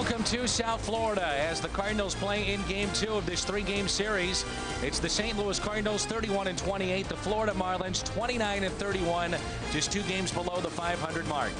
Welcome to South Florida as the Cardinals play in Game 2 of this 3-game series. It's the St. Louis Cardinals 31-28, the Florida Marlins 29-31, just 2 games below the 500 mark.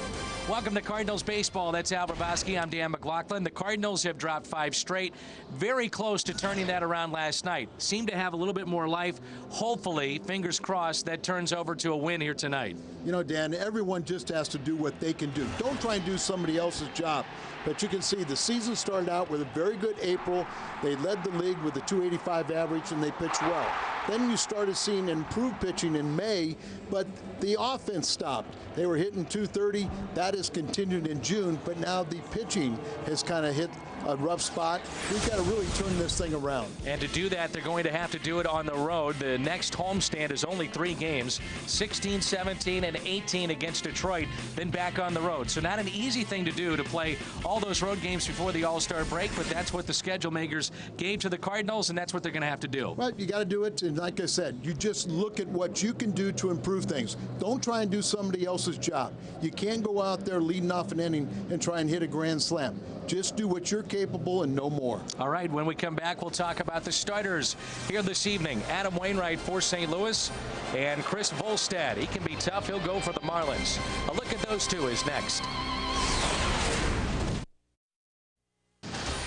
Welcome to Cardinals Baseball. That's Al Brabowski. I'm Dan McLaughlin. The Cardinals have dropped 5 straight. Very close to turning that around last night. Seem to have a little bit more life. Hopefully, fingers crossed, that turns over to a win here tonight. You know, Dan, everyone just has to do what they can do. Don't try and do somebody else's job. But you can see the season started out with a very good April. They led the league with a .285 average, and they pitched well. Then you started seeing improved pitching in May, but the offense stopped. They were hitting .230. That has continued in June, but now the pitching has kind of hit a rough spot. We've got to really turn this thing around. And to do that, they're going to have to do it on the road. The next homestand is only 3 games, 16, 17, and 18 against Detroit, then back on the road. So not an easy thing to do to play all those road games before the All-Star break, but that's what the schedule makers gave to the Cardinals, and that's what they're going to have to do. Well, you got to do it, and like I said, you just look at what you can do to improve things. Don't try and do somebody else's job. You can't go out there leading off an inning and try and hit a grand slam. Just do what you're capable and no more. All right, when we come back, we'll talk about the starters here this evening. Adam Wainwright for St. Louis and Chris Volstad. He can be tough. He'll go for the Marlins. A look at those two is next.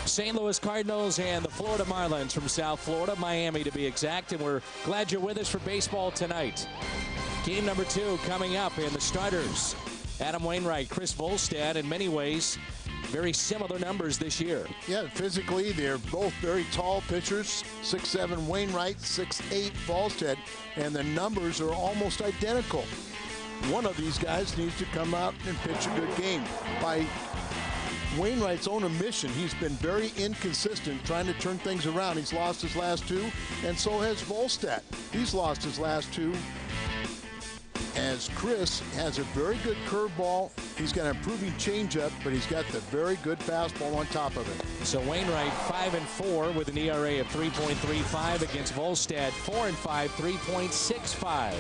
St. Louis Cardinals and the Florida Marlins from South Florida, Miami to be exact, and we're glad you're with us for baseball tonight. Game number 2 coming up, and the starters, Adam Wainwright, Chris Volstad, in many ways, very similar numbers this year. Yeah, physically, they're both very tall pitchers. 6'7" Wainwright, 6'8" Volstad, and the numbers are almost identical. One of these guys needs to come out and pitch a good game. By Wainwright's own admission, he's been very inconsistent trying to turn things around. He's lost his last 2, and so has Volstad. He's lost his last 2. As Chris has a very good curveball, he's got an improving changeup, but he's got the very good fastball on top of it. So Wainwright 5-4 with an ERA of 3.35 against Volstad 4-5, 3.65.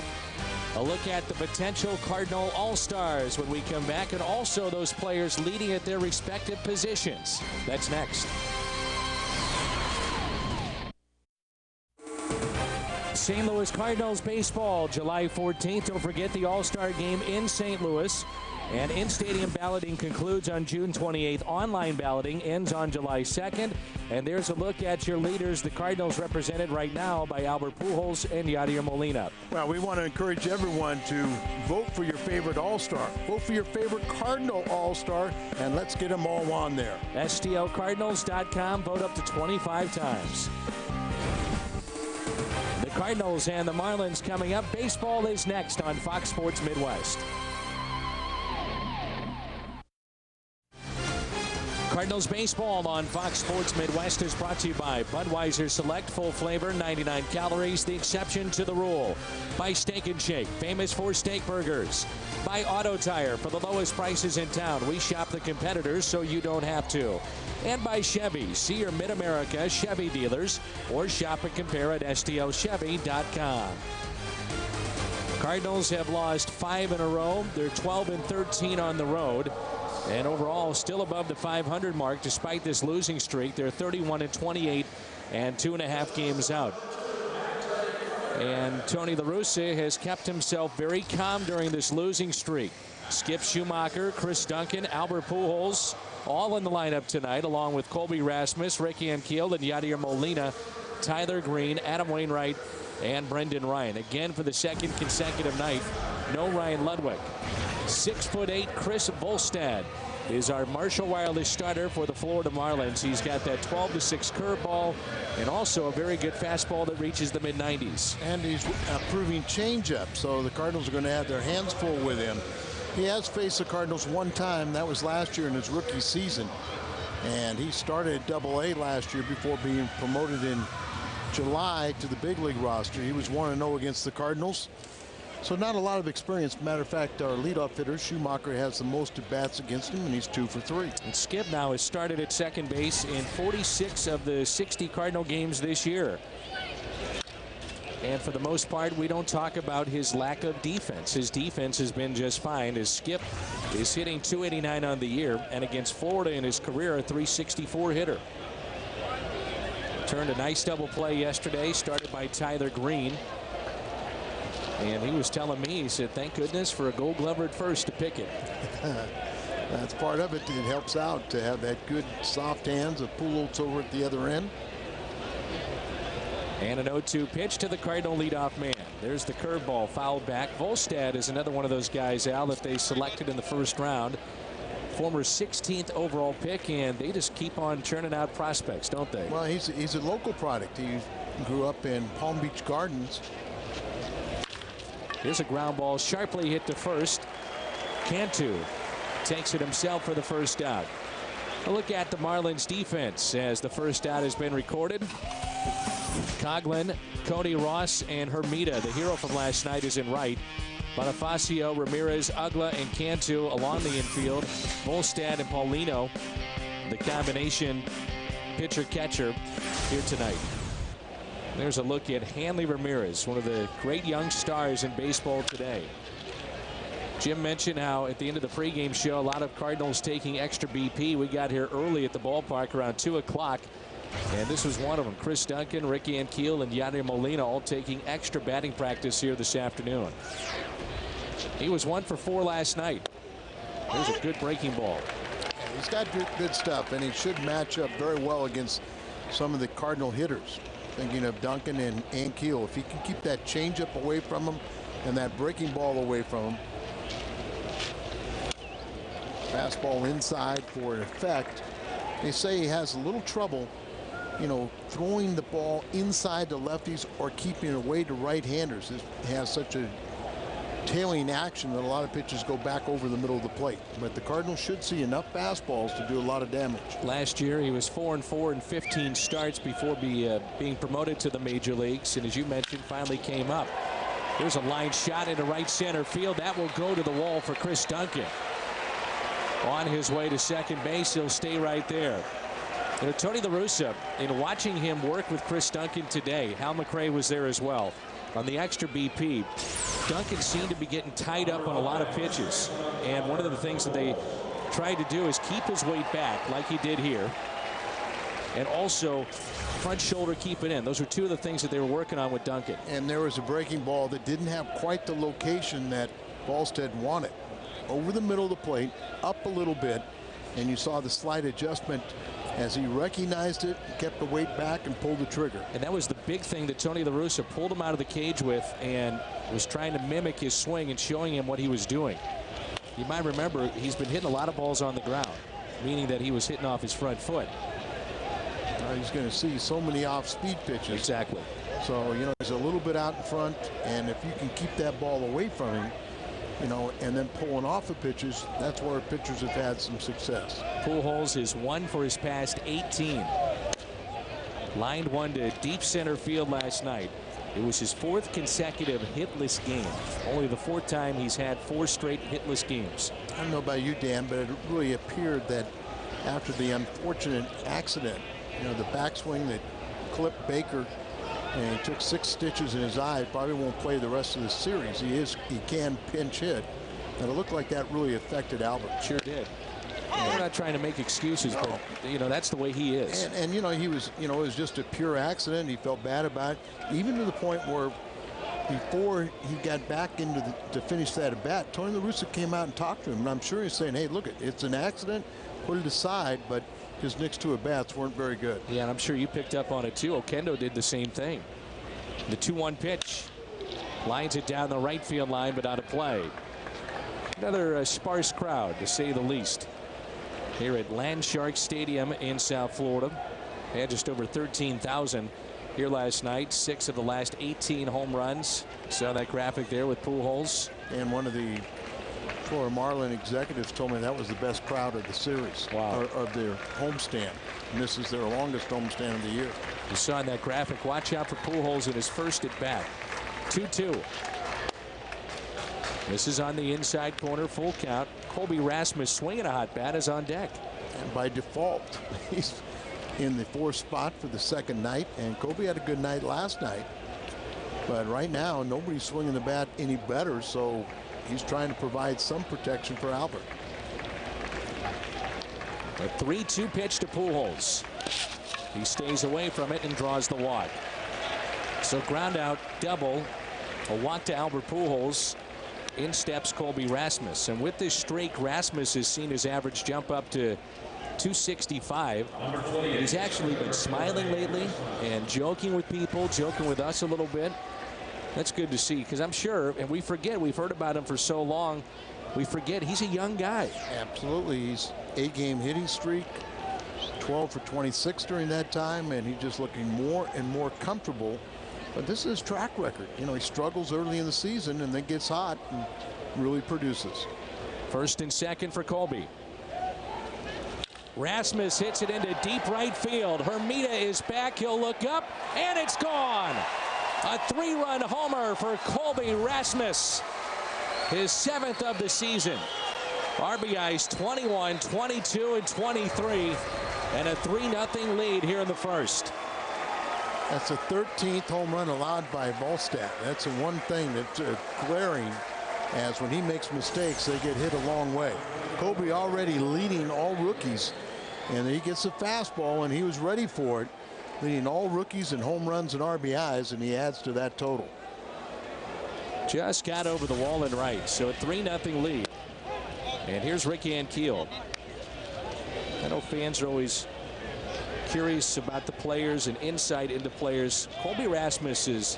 A look at the potential Cardinal All-Stars when we come back, and also those players leading at their respective positions. That's next. St. Louis Cardinals baseball, July 14th. Don't forget the All-Star game in St. Louis. And in-stadium balloting concludes on June 28th. Online balloting ends on July 2nd. And there's a look at your leaders. The Cardinals represented right now by Albert Pujols and Yadier Molina. Well, we want to encourage everyone to vote for your favorite All-Star. Vote for your favorite Cardinal All-Star, and let's get them all on there. STLCardinals.com. Vote up to 25 times. The Cardinals and the Marlins coming up. Baseball is next on Fox Sports Midwest. Cardinals baseball on Fox Sports Midwest is brought to you by Budweiser Select Full Flavor, 99 calories, the exception to the rule. By Steak and Shake, famous for steak burgers. By Auto Tire, for the lowest prices in town. We shop the competitors so you don't have to. And by Chevy, see your Mid-America Chevy dealers or shop and compare at STLChevy.com. Cardinals have lost 5 in a row. They're 12-13 on the road. And overall, still above the 500 mark despite this losing streak. They're 31-28 and 2.5 games out. And Tony La Russa has kept himself very calm during this losing streak. Skip Schumacher, Chris Duncan, Albert Pujols, all in the lineup tonight, along with Colby Rasmus, Ricky Ankiel, and Yadier Molina, Tyler Green, Adam Wainwright, and Brendan Ryan. Again, for the 2nd consecutive night, no Ryan Ludwig. 6'8" Chris Volstad is our Marshall Wireless starter for the Florida Marlins. He's got that 12-6 curveball and also a very good fastball that reaches the mid-90s. And he's improving changeup, so the Cardinals are going to have their hands full with him. He has faced the Cardinals 1 time. That was last year in his rookie season. And he started at Double-A last year before being promoted in July to the big league roster. He was 1-0 against the Cardinals. So not a lot of experience. Matter of fact, our leadoff hitter, Schumacher, has the most at-bats against him, and he's 2 for 3. And Skip now has started at second base in 46 of the 60 Cardinal games this year. And for the most part, we don't talk about his lack of defense. His defense has been just fine as Skip is hitting .289 on the year, and against Florida in his career, a .364 hitter. Turned a nice double play yesterday, started by Tyler Green. And he was telling me, he said, thank goodness for a Gold Glover at first to pick it. That's part of it. It helps out to have that good soft hands of Pujols over at the other end. And an 0-2 pitch to the Cardinal leadoff man. There's the curveball fouled back. Volstad is another one of those guys, Al, that they selected in the first round. Former 16th overall pick, and they just keep on churning out prospects, don't they? Well, he's a local product. He grew up in Palm Beach Gardens. Here's a ground ball sharply hit to first. Cantu takes it himself for the first out. A look at the Marlins defense as the first out has been recorded. Coughlin, Cody Ross, and Hermida, the hero from last night, is in right. Bonifacio, Ramirez, Ugla, and Cantu along the infield. Volstad and Paulino, the combination pitcher-catcher here tonight. There's a look at Hanley Ramirez, one of the great young stars in baseball today. Jim mentioned how at the end of the pregame show, a lot of Cardinals taking extra BP. We got here early at the ballpark around 2 o'clock. And this was one of them. Chris Duncan, Ricky Ankiel, and Yadier Molina all taking extra batting practice here this afternoon. He was 1 for 4 last night. Here's a good breaking ball. He's got good stuff, and he should match up very well against some of the Cardinal hitters. Thinking of Duncan and Ankiel. If he can keep that changeup away from him and that breaking ball away from him. Fastball inside for an effect. They say he has a little trouble, you know, throwing the ball inside to lefties or keeping it away to right-handers. It has such a tailing action that a lot of pitches go back over the middle of the plate. But the Cardinals should see enough fastballs to do a lot of damage. Last year he was 4-4 in 15 starts before being promoted to the major leagues, and as you mentioned, finally came up. Here's a line shot into right center field. That will go to the wall for Chris Duncan. On his way to second base, he'll stay right there. You know, Tony La Russa, in watching him work with Chris Duncan today, Hal McRae was there as well. On the extra BP, Duncan seemed to be getting tied up on a lot of pitches. And one of the things that they tried to do is keep his weight back like he did here. And also front shoulder keep it in. Those are two of the things that they were working on with Duncan. And there was a breaking ball that didn't have quite the location that Volstad wanted. Over the middle of the plate, up a little bit, and you saw the slight adjustment as he recognized it, kept the weight back, and pulled the trigger. And that was the big thing that Tony La Russa pulled him out of the cage with and was trying to mimic his swing and showing him what he was doing. You might remember he's been hitting a lot of balls on the ground, meaning that he was hitting off his front foot. He's going to see so many off-speed pitches. Exactly. So, you know, he's a little bit out in front, and if you can keep that ball away from him, you know, and then pulling off the pitches, that's where pitchers have had some success. Pujols is 1 for his past 18. Lined one to deep center field last night. It was his 4th consecutive hitless game. Only the 4th time he's had 4 straight hitless games. I don't know about you, Dan, but it really appeared that after the unfortunate accident, you know, the backswing that clipped Baker, and he took 6 stitches in his eye, probably won't play the rest of the series. He can pinch hit, and it looked like that really affected Albert. Sure did. We're not trying to make excuses, but you know, that's the way he is. And you know, he was, you know, it was just a pure accident. He felt bad about it, even to the point where before he got back into to finish that at bat, Tony La Russa came out and talked to him, and I'm sure he's saying, hey, look, it's an accident, put it aside, but his next 2 at-bats weren't very good. Yeah, and I'm sure you picked up on it too. Oquendo did the same thing. The 2-1 pitch lines it down the right field line, but out of play. Another sparse crowd, to say the least, here at Landshark Stadium in South Florida. Had just over 13,000 here last night. 6 of the last 18 home runs. Saw that graphic there with Pujols. And one of the Florida Marlin executives told me that was the best crowd of the series. Wow. Or of their homestand. And this is their longest homestand of the year. You saw in that graphic, watch out for Pujols in his first at bat. 2-2. This is on the inside corner, full count. Colby Rasmus swinging a hot bat is on deck. And by default, he's in the 4th spot for the 2nd night. And Colby had a good night last night. But right now, nobody's swinging the bat any better. So he's trying to provide some protection for Albert. A 3-2 pitch to Pujols. He stays away from it and draws the walk. So ground out double. A walk to Albert Pujols. In steps Colby Rasmus. And with this streak, Rasmus has seen his average jump up to 265. And he's actually been smiling lately and joking with people, joking with us a little bit. That's good to see, because I'm sure, and we forget, we've heard about him for so long, we forget he's a young guy. Absolutely. He's 8-game hitting streak, 12 for 26 during that time, and he's just looking more and more comfortable. But this is his track record. You know, he struggles early in the season and then gets hot and really produces. First and second for Colby. Rasmus hits it into deep right field. Hermida is back. He'll look up, and it's gone. A 3-run homer for Colby Rasmus. His 7th of the season. RBIs 21, 22, and 23. And a 3-0 lead here in the first. That's the 13th home run allowed by Volstad. That's the one thing that's glaring, as when he makes mistakes, they get hit a long way. Colby already leading all rookies, and he gets a fastball, and he was ready for it, leading all rookies in home runs and RBIs, and he adds to that total. Just got over the wall and right, so a 3-0 lead. And here's Rick Ankiel. I know fans are always curious about the players and insight into players. Colby Rasmus is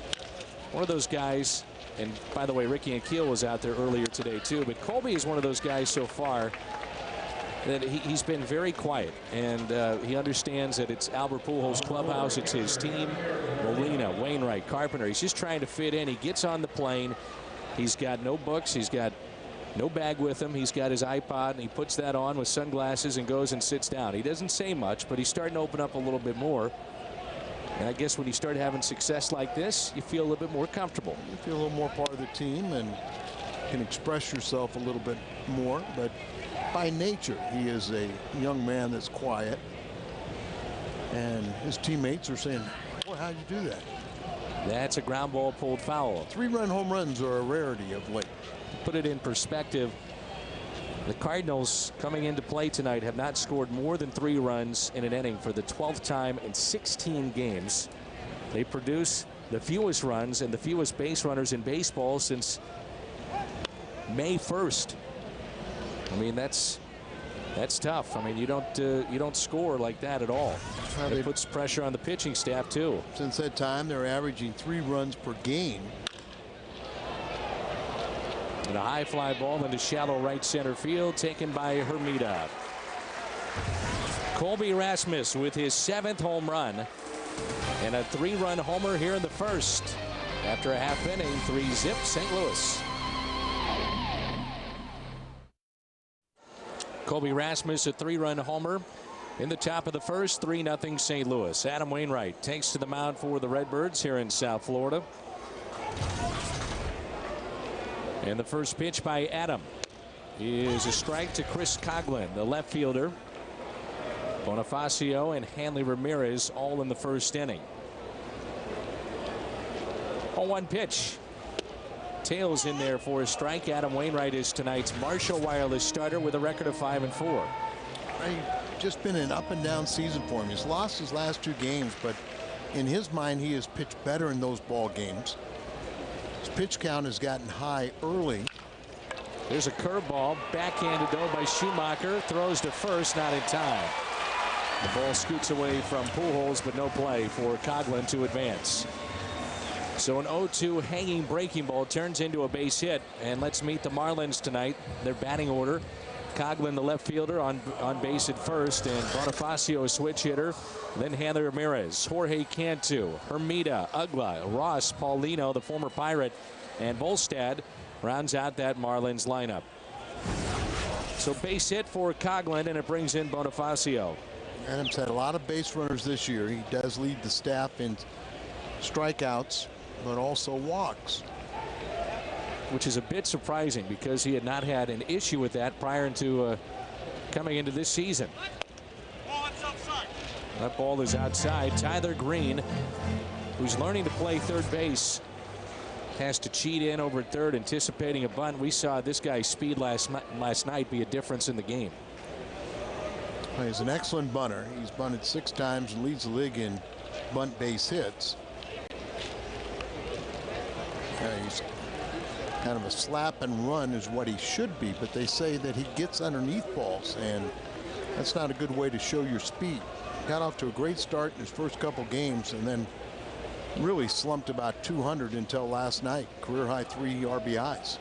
one of those guys, and by the way, Ricky Ankiel was out there earlier today too, but Colby is one of those guys so far that he's been very quiet, and he understands that it's Albert Pujols' clubhouse, it's his team. Molina, Wainwright, Carpenter, he's just trying to fit in. He gets on the plane. He's got no books, he's got no bag with him. He's got his iPod, and he puts that on with sunglasses and goes and sits down. He doesn't say much, but he's starting to open up a little bit more. And I guess when you start having success like this, you feel a little bit more comfortable. You feel a little more part of the team and can express yourself a little bit more. But by nature, he is a young man that's quiet. And his teammates are saying, boy, how'd you do that? That's a ground ball pulled foul. 3-run home runs are a rarity of late. Put it in perspective, the Cardinals coming into play tonight have not scored more than 3 runs in an inning for the 12th time in 16 games. They produce the fewest runs and the fewest base runners in baseball since May 1st. I mean, that's tough. I mean, you don't score like that at all. It puts pressure on the pitching staff too. Since that time, they're averaging 3 runs per game. And a high fly ball into shallow right center field, taken by Hermida. Colby Rasmus with his 7th home run and a 3-run homer here in the first. After a half inning, 3-zip St. Louis. Colby Rasmus, a 3-run homer in the top of the first. 3-0 St. Louis. Adam Wainwright takes to the mound for the Redbirds here in South Florida. And the first pitch by Adam is a strike to Chris Coghlan, the left fielder. Bonifacio and Hanley Ramirez all in the first inning. 0-1 pitch. Tails in there for a strike. Adam Wainwright is tonight's Marshall Wireless starter with a record of 5-4. Just been an up and down season for him. He's lost his last 2 games, but in his mind, he has pitched better in those ball games. His pitch count has gotten high early. There's a curveball, backhanded though by Schumacher. Throws to first, not in time. The ball scoots away from Pujols, but no play for Coghlan to advance. So an 0-2 hanging breaking ball turns into a base hit. And let's meet the Marlins tonight. Their batting order. Coghlan, the left fielder, on base at first, and Bonifacio, a switch hitter. Then Hanley Ramirez, Jorge Cantu, Hermida, Ugla, Ross, Paulino, the former Pirate, and Volstad rounds out that Marlins lineup. So base hit for Coghlan, and it brings in Bonifacio. Adams had a lot of base runners this year. He does lead the staff in strikeouts, but also walks, which is a bit surprising because he had not had an issue with that prior to coming into this season. That ball is outside. Tyler Green, who's learning to play third base, has to cheat in over third, anticipating a bunt. We saw this guy's speed last night be a difference in the game. He's an excellent bunter. He's bunted 6 times and leads the league in bunt base hits. He's kind of a slap and run is what he should be, but they say that he gets underneath balls, and that's not a good way to show your speed. Got off to a great start in his first couple games and then really slumped about 200 until last night. Career high 3 RBIs.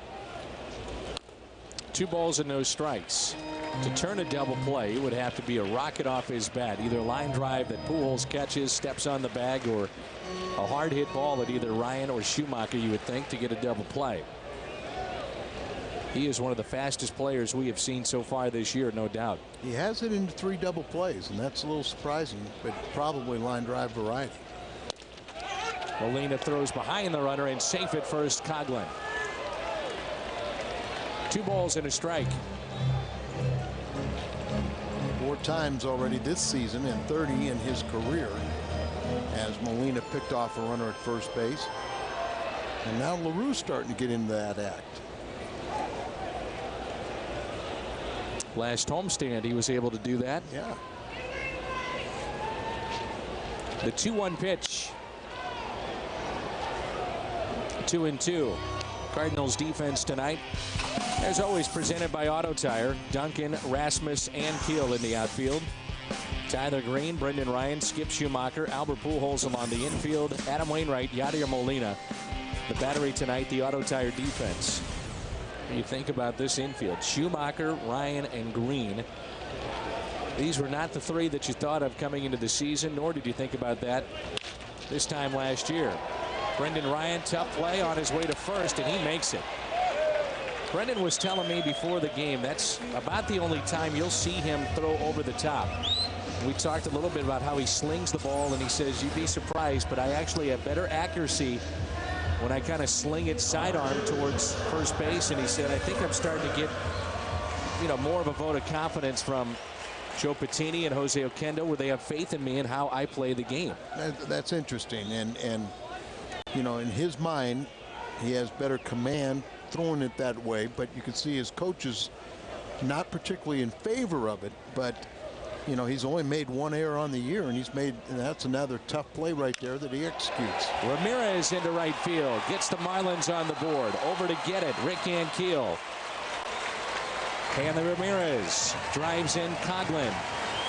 2 balls and no strikes. To turn a double play would have to be a rocket off his bat, either a line drive that Pujols catches, steps on the bag, or a hard hit ball at either Ryan or Schumacher, you would think, to get a double play. He is one of the fastest players we have seen so far this year, no doubt. He has it into 3 double plays, and that's a little surprising, but probably line drive variety. Molina throws behind the runner and safe at first, Coghlan. 2 balls and a strike. 4 times already this season and 30 in his career as Molina picked off a runner at first base. And now LaRue's starting to get into that act. Last homestand he was able to do that. Yeah. The 2-1 pitch. 2-2. Cardinals defense tonight, as always, presented by Auto Tire. Duncan, Rasmus, and Keel in the outfield. Tyler Green, Brendan Ryan, Skip Schumacher, Albert Pujols along the infield. Adam Wainwright, Yadier Molina. The battery tonight, the Auto Tire defense. When you think about this infield, Schumacher, Ryan, and Green. These were not the 3 that you thought of coming into the season, nor did you think about that this time last year. Brendan Ryan, tough play on his way to first, and he makes it. Brendan was telling me before the game that's about the only time you'll see him throw over the top. We talked a little bit about how he slings the ball, and he says, you'd be surprised, but I actually have better accuracy when I kind of sling it sidearm towards first base. And he said, I think I'm starting to get, more of a vote of confidence from Joe Patini and Jose Oquendo, where they have faith in me and how I play the game. That's interesting. And in his mind, he has better command throwing it that way, but you can see his coaches not particularly in favor of it. But he's only made 1 error on the year, and that's another tough play right there that he executes. Ramirez into right field, gets the Marlins on the board. Over to get it, Rick Ankiel. And the Ramirez drives in Coghlan.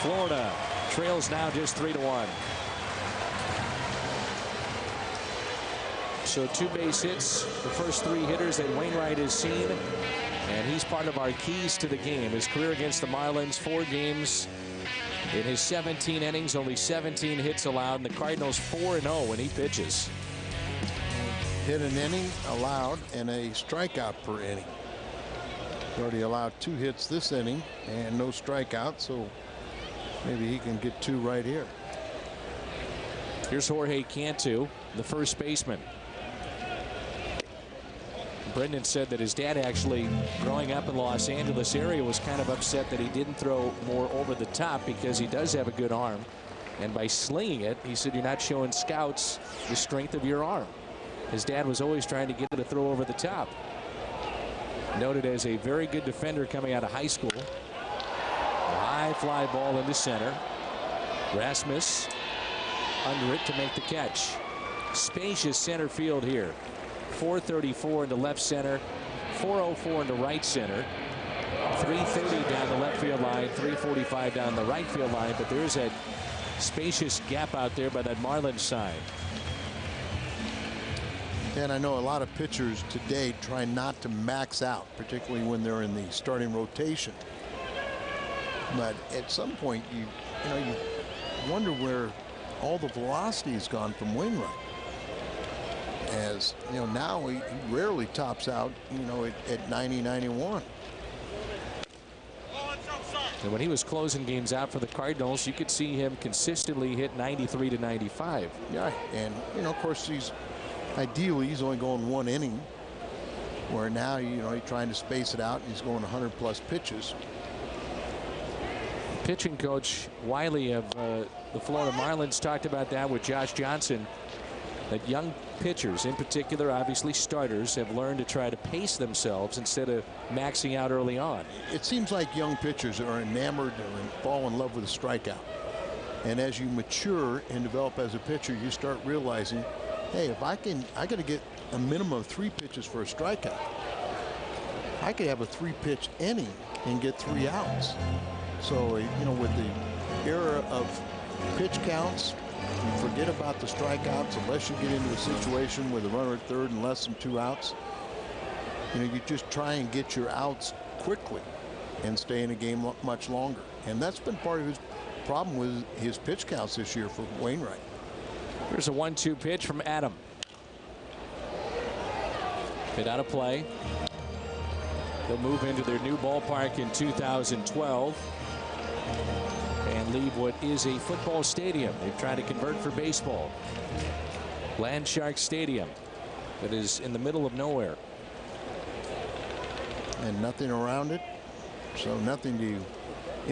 Florida trails now just 3-1. So 2 base hits, the first 3 hitters that Wainwright has seen, and he's part of our keys to the game. His career against the Marlins, 4 games in his 17 innings, only 17 hits allowed, and the Cardinals 4-0 when he pitches. Hit an inning allowed and a strikeout per inning. He already allowed 2 hits this inning and no strikeouts, so maybe he can get 2 right here. Here's Jorge Cantu, the first baseman. Brendan said that his dad actually, growing up in the Los Angeles area, was kind of upset that he didn't throw more over the top because he does have a good arm. And by slinging it, he said, you're not showing scouts the strength of your arm. His dad was always trying to get it to throw over the top. Noted as a very good defender coming out of high school. A high fly ball into center. Rasmus under it to make the catch. Spacious center field here. 434 into left center, 404 into right center, 330 down the left field line, 345 down the right field line, but there's a spacious gap out there by that Marlins sign. And I know a lot of pitchers today try not to max out, particularly when they're in the starting rotation. But at some point, you wonder where all the velocity has gone from Wainwright. As now he rarely tops out, at 90, 91. And when he was closing games out for the Cardinals, you could see him consistently hit 93 to 95. Yeah, and of course he's only going 1 inning, where now he's trying to space it out and he's going 100+ pitches. Pitching coach Wiley of the Florida Marlins talked about that with Josh Johnson that young pitchers, in particular, obviously starters, have learned to try to pace themselves instead of maxing out early on. It seems like young pitchers are enamored or fall in love with a strikeout. And as you mature and develop as a pitcher, you start realizing, hey, if I got to get a minimum of 3 pitches for a strikeout. I could have a 3-pitch inning and get 3 outs. So, you know, with the era of pitch counts, you forget about the strikeouts unless you get into a situation with a runner at third and less than 2 outs. You know, you just try and get your outs quickly and stay in a game much longer. And that's been part of his problem with his pitch counts this year for Wainwright. Here's a 1-2 pitch from Adam. Hit out of play. They'll move into their new ballpark in 2012 and leave what is a football stadium they've tried to convert for baseball. Landshark Stadium that is in the middle of nowhere. And nothing around it, so nothing to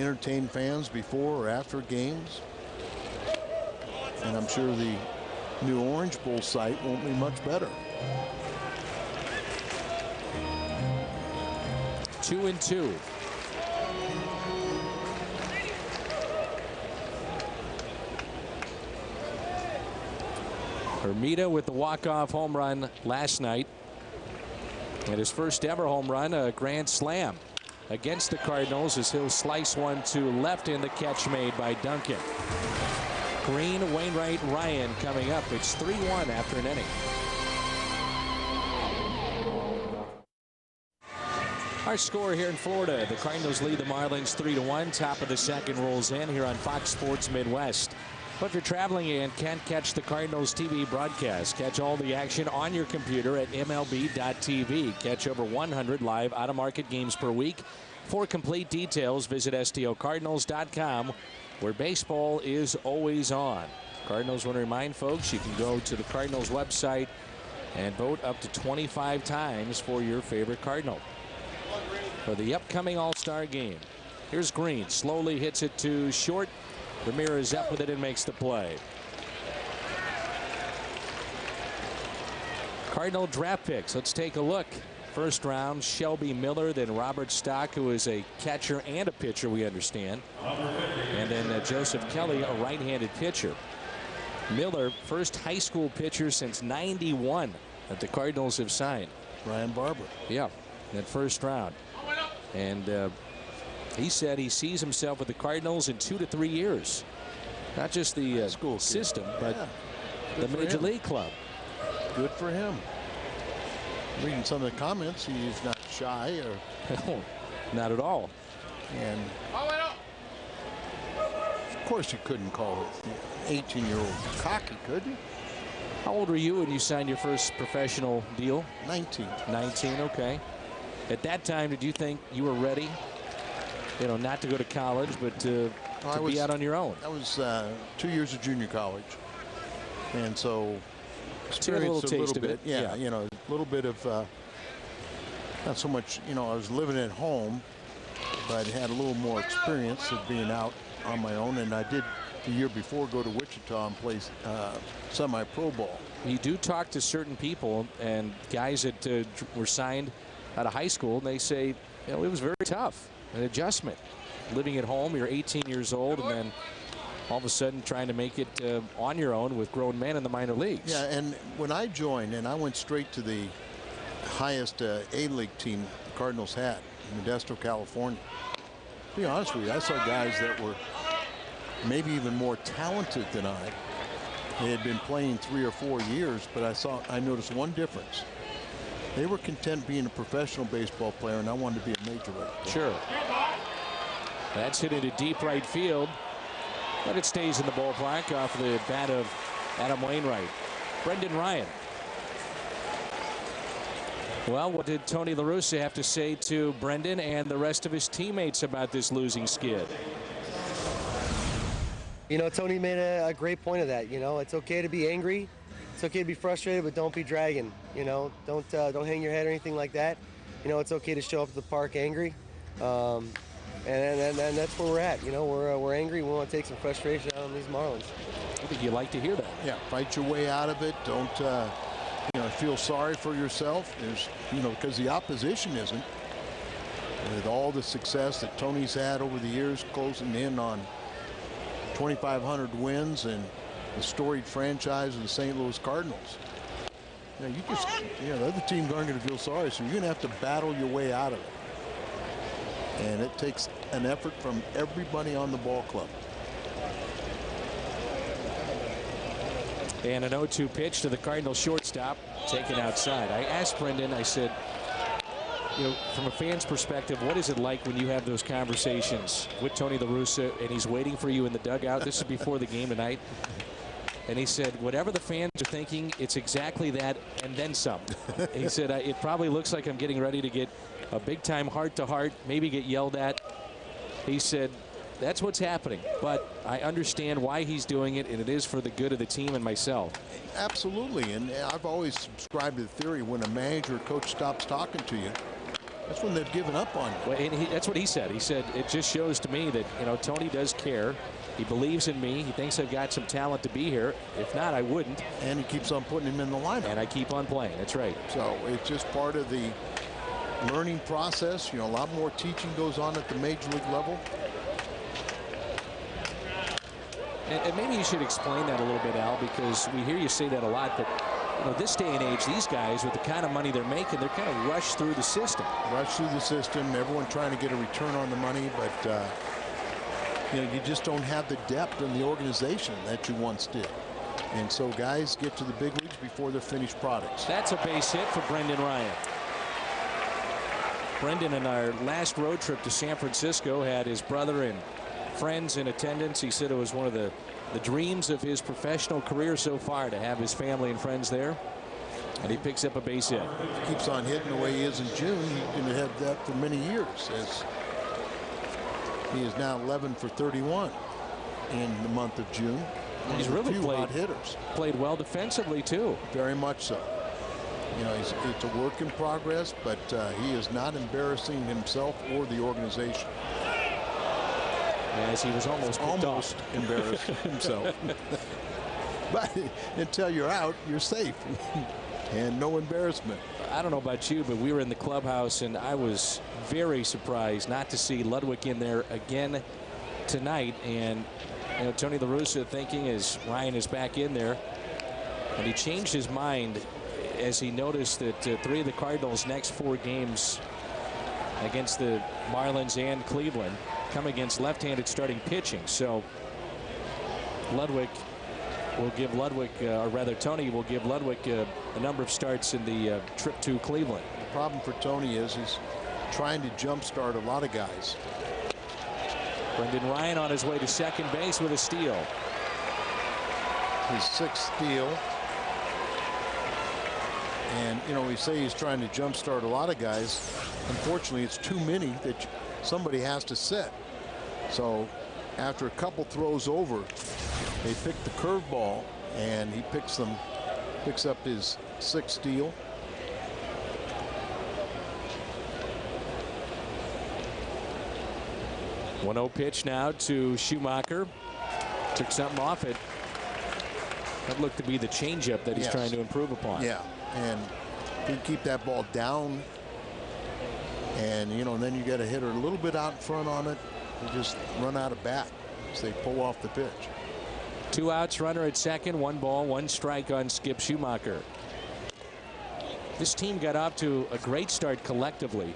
entertain fans before or after games. And I'm sure the new Orange Bowl site won't be much better. 2-2. Hermida with the walk-off home run last night. And his first ever home run, a grand slam against the Cardinals as he'll slice one to left in the catch made by Duncan. Green, Wainwright, Ryan coming up. It's 3-1 after an inning. Our score here in Florida, the Cardinals lead the Marlins 3-1. Top of the second rolls in here on Fox Sports Midwest. But if you're traveling and can't catch the Cardinals TV broadcast, catch all the action on your computer at MLB.tv. Catch over 100 live out-of-market games per week. For complete details, visit STLCardinals.com, where baseball is always on. Cardinals want to remind folks you can go to the Cardinals website and vote up to 25 times for your favorite Cardinal for the upcoming All-Star game. Here's Green, slowly hits it to short. Ramirez up with it and makes the play. Cardinal draft picks. Let's take a look. First round, Shelby Miller, then Robert Stock, who is a catcher and a pitcher, we understand. And then Joseph Kelly, a right-handed pitcher. Miller, first high school pitcher since '91 that the Cardinals have signed. Brian Barber. Yeah, in that first round. And he said he sees himself with the Cardinals in 2 to 3 years. Not just the school system, but the Major League club. Good for him. Reading some of the comments, he's not shy or not at all. And of course you couldn't call an 18-year-old cocky, could you? How old were you when you signed your first professional deal? 19. 19, okay. At that time, did you think you were ready? You know, not to go to college, but to be out on your own. I was 2 years of junior college, and so experienced a little bit. Yeah, you know, a little bit of not so much. You know, I was living at home, but had a little more experience of being out on my own. And I did the year before go to Wichita and play semi-pro ball. You do talk to certain people and guys that were signed out of high school, and they say, you know, it was very tough. An adjustment. Living at home, you're 18 years old, and then all of a sudden trying to make it on your own with grown men in the minor leagues. Yeah, and when I joined, and I went straight to the highest A-League team the Cardinals had in Modesto, California. To be honest with you, I saw guys that were maybe even more talented than I. They had been playing 3 or 4 years, but I noticed one difference. They were content being a professional baseball player, and I wanted to be a major league player. Sure. That's hit into deep right field, but it stays in the ballpark off the bat of Adam Wainwright. Brendan Ryan. Well, what did Tony La Russa have to say to Brendan and the rest of his teammates about this losing skid? You know, Tony made a great point of that. You know, it's okay to be angry. It's okay to be frustrated, but don't be dragging. You know, don't hang your head or anything like that. You know, it's okay to show up at the park angry, and that's where we're at. You know, we're angry. We want to take some frustration out on these Marlins. think you like to hear that. Yeah, fight your way out of it. Don't feel sorry for yourself. There's, because the opposition isn't. With all the success that Tony's had over the years, closing in on 2,500 wins and the storied franchise of the St. Louis Cardinals. The other teams aren't going to feel sorry, so you're going to have to battle your way out of it. And it takes an effort from everybody on the ball club. And an 0-2 pitch to the Cardinals shortstop, taken outside. I asked Brendan, I said, from a fan's perspective, what is it like when you have those conversations with Tony La Russa and he's waiting for you in the dugout? This is before the game tonight. And he said, whatever the fans are thinking, it's exactly that and then some. He said, it probably looks like I'm getting ready to get a big-time heart-to-heart, maybe get yelled at. He said, that's what's happening. But I understand why he's doing it, and it is for the good of the team and myself. Absolutely. And I've always subscribed to the theory when a manager or coach stops talking to you, that's when they've given up on you. Well, and that's what he said. He said, it just shows to me that, Tony does care. He believes in me. He thinks I've got some talent to be here. If not, I wouldn't. And he keeps on putting him in the lineup. And I keep on playing. That's right. So it's just part of the learning process. A lot more teaching goes on at the major league level. And maybe you should explain that a little bit, Al, because we hear you say that a lot. But this day and age, these guys, with the kind of money they're making, they're kind of rushed through the system. Rush through the system. Everyone trying to get a return on the money, but you just don't have the depth in the organization that you once did. And so guys get to the big leagues before they're finished products. That's a base hit for Brendan Ryan. Brendan, in our last road trip to San Francisco, had his brother and friends in attendance. He said it was one of the dreams of his professional career so far to have his family and friends there. And he picks up a base hit. Keeps on hitting the way he is in June. He's going to have that for many years, as he is now 11 for 31 in the month of June. He's really played well defensively too. Very much so. It's a work in progress, but he is not embarrassing himself or the organization. As he was almost embarrassed himself. But until you're out, you're safe. And no embarrassment. I don't know about you, but we were in the clubhouse, and I was very surprised not to see Ludwig in there again tonight. And Tony La Russa thinking as Ryan is back in there, and he changed his mind as he noticed that 3 of the Cardinals' next 4 games against the Marlins and Cleveland come against left-handed starting pitching. So Ludwig will give Tony will give Ludwig a number of starts in the trip to Cleveland. The problem for Tony is he's trying to jumpstart a lot of guys. Brendan Ryan on his way to second base with a steal. His 6th steal. And we say he's trying to jumpstart a lot of guys. Unfortunately, it's too many that somebody has to set. So after a couple throws over, they pick the curveball, and he picks up his 6th steal. One-0 pitch now to Schumacher. Took something off it. That looked to be the changeup that he's trying to improve upon. Yeah, and if you keep that ball down, and then you got to hit her a little bit out in front on it, you just run out of bat as they pull off the pitch. 2 outs, runner at second, 1 ball, 1 strike on Skip Schumacher. This team got off to a great start collectively,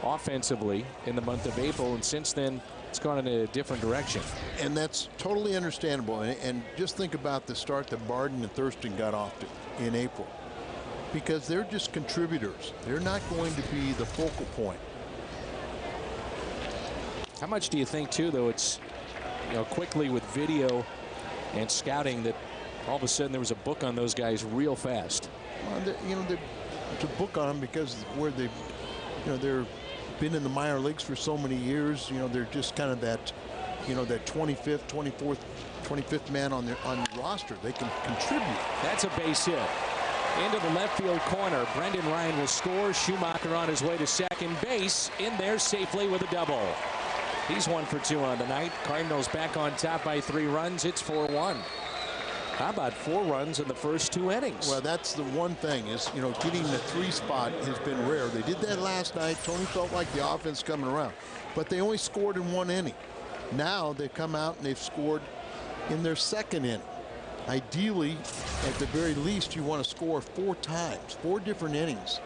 offensively, in the month of April, and since then it's gone in a different direction. And that's totally understandable. And just think about the start that Barden and Thurston got off to in April, because they're just contributors. They're not going to be the focal point. How much do you think too, though, it's quickly with video and scouting, that all of a sudden there was a book on those guys real fast? Well, it's a book on them because where they've been in the minor leagues for so many years. They're just kind of that that 25th, 24th, 25th man on the roster. They can contribute. That's a base hit into the left field corner. Brendan Ryan will score. Schumacher on his way to second base, in there safely with a double. He's 1 for 2 on the night. Cardinals back on top by 3 runs. It's 4-1. How about 4 runs in the first 2 innings? Well, that's the one thing is, getting the 3 spot has been rare. They did that last night. Tony felt like the offense coming around, but they only scored in 1 inning. Now they've come out and they've scored in their 2nd inning. Ideally, at the very least, you want to score 4 times, 4 different innings,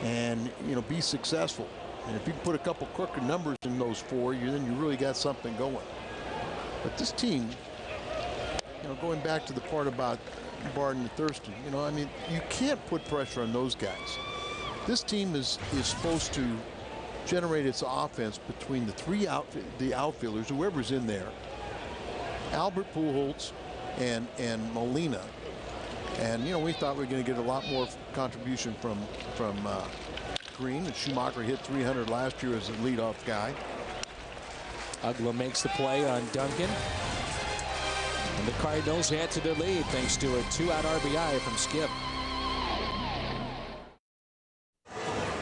and be successful. And if you put a couple crooked numbers in those 4, then you really got something going. But this team, going back to the part about Barton and Thurston, I mean, you can't put pressure on those guys. This team is supposed to generate its offense between the outfielders, whoever's in there, Albert Pujols and Molina. And we thought we were going to get a lot more contribution from Green, and Schumacher hit 300 last year as a leadoff guy. Uggla makes the play on Duncan. And the Cardinals add to their lead thanks to a 2-out RBI from Skip.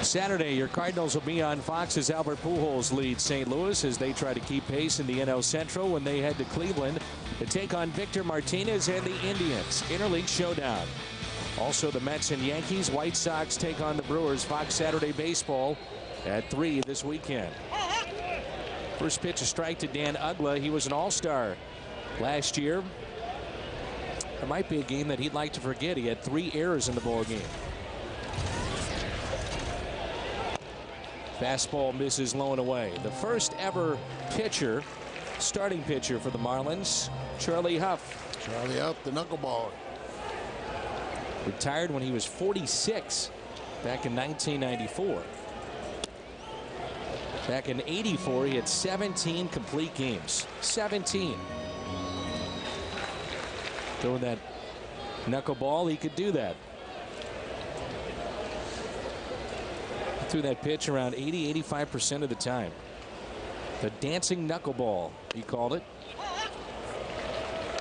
Saturday, your Cardinals will be on Fox as Albert Pujols leads St. Louis as they try to keep pace in the NL Central when they head to Cleveland to take on Victor Martinez and the Indians. Interleague showdown. Also, the Mets and Yankees. White Sox take on the Brewers. Fox Saturday Baseball at 3 this weekend. First pitch, a strike to Dan Uggla. He was an all-star last year. It might be a game that he'd like to forget. He had 3 errors in the ball game. Fastball misses low and away. The first ever pitcher, starting pitcher for the Marlins, Charlie Huff. Charlie Huff, the knuckleballer. Retired when he was 46 back in 1994. Back in '84, he had 17 complete games. 17. Throwing that knuckleball, he could do that. Threw that pitch around 80-85% of the time. The dancing knuckleball, he called it.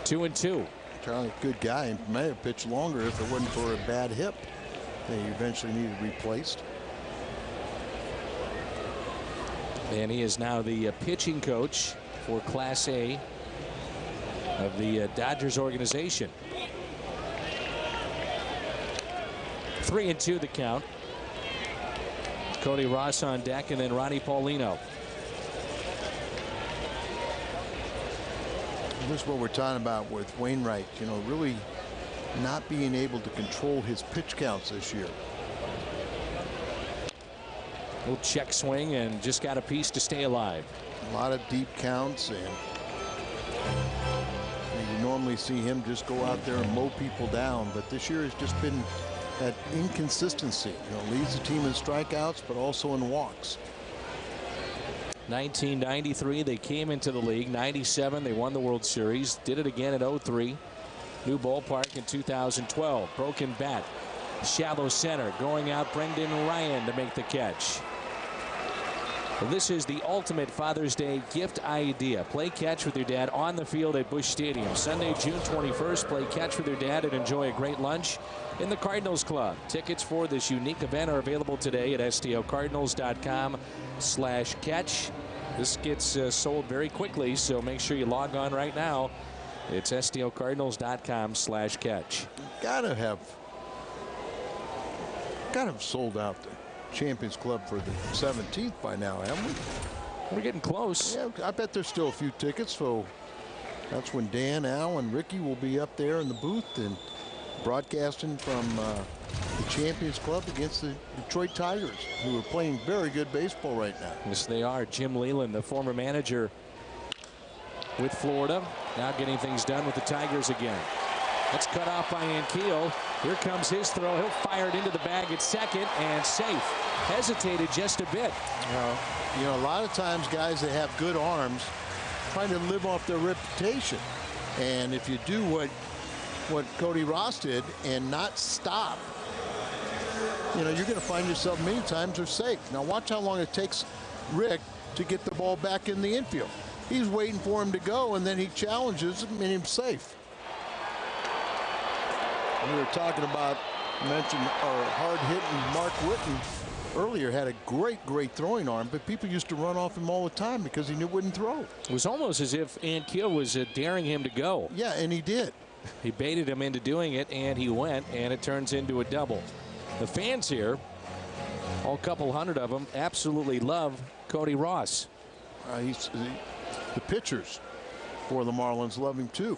2-2. Charlie, good guy. He may have pitched longer if it wasn't for a bad hip that he eventually needed replaced. And he is now the pitching coach for Class A of the Dodgers organization. 3-2 the count. Cody Ross on deck, and then Ronnie Paulino. This is what we're talking about with Wainwright, really not being able to control his pitch counts this year. Little check swing and just got a piece to stay alive. A lot of deep counts, and you normally see him just go out there and mow people down, but this year has just been that inconsistency. Leads the team in strikeouts, but also in walks. 1993, they came into the league. 97, they won the World Series. Did it again in 03. New ballpark in 2012. Broken bat. Shallow center. Going out, Brendan Ryan to make the catch. Well, this is the ultimate Father's Day gift idea. Play catch with your dad on the field at Busch Stadium. Sunday, June 21st. Play catch with your dad and enjoy a great lunch in the Cardinals Club. Tickets for this unique event are available today at stocardinals.com/catch. This gets sold very quickly, so make sure you log on right now. It's stocardinals.com/catch. Gotta have sold out the Champions Club for the 17th by now, haven't we? We're getting close. Yeah, I bet there's still a few tickets, so that's when Dan, Al, and Ricky will be up there in the booth and broadcasting from the Champions Club against the Detroit Tigers, who are playing very good baseball right now. Yes, they are. Jim Leyland, the former manager with Florida, now getting things done with the Tigers again. That's cut off by Ankiel. Here comes his throw. He'll fire it into the bag at second and safe. Hesitated just a bit. A lot of times guys that have good arms trying to live off their reputation. And if you do what Cody Ross did and not stop, you're going to find yourself many times are safe. Now watch how long it takes Rick to get the ball back in the infield. He's waiting for him to go, and then he challenges him, and he's safe. We were talking about, mentioned our hard-hitting Mark Whitten earlier, had a great throwing arm, but people used to run off him all the time because he wouldn't throw. It was almost as if Ankiel was daring him to go. Yeah, and he did. He baited him into doing it, and he went, and it turns into a double. The fans here, all couple hundred of them, absolutely love Cody Ross. The pitchers for the Marlins love him too.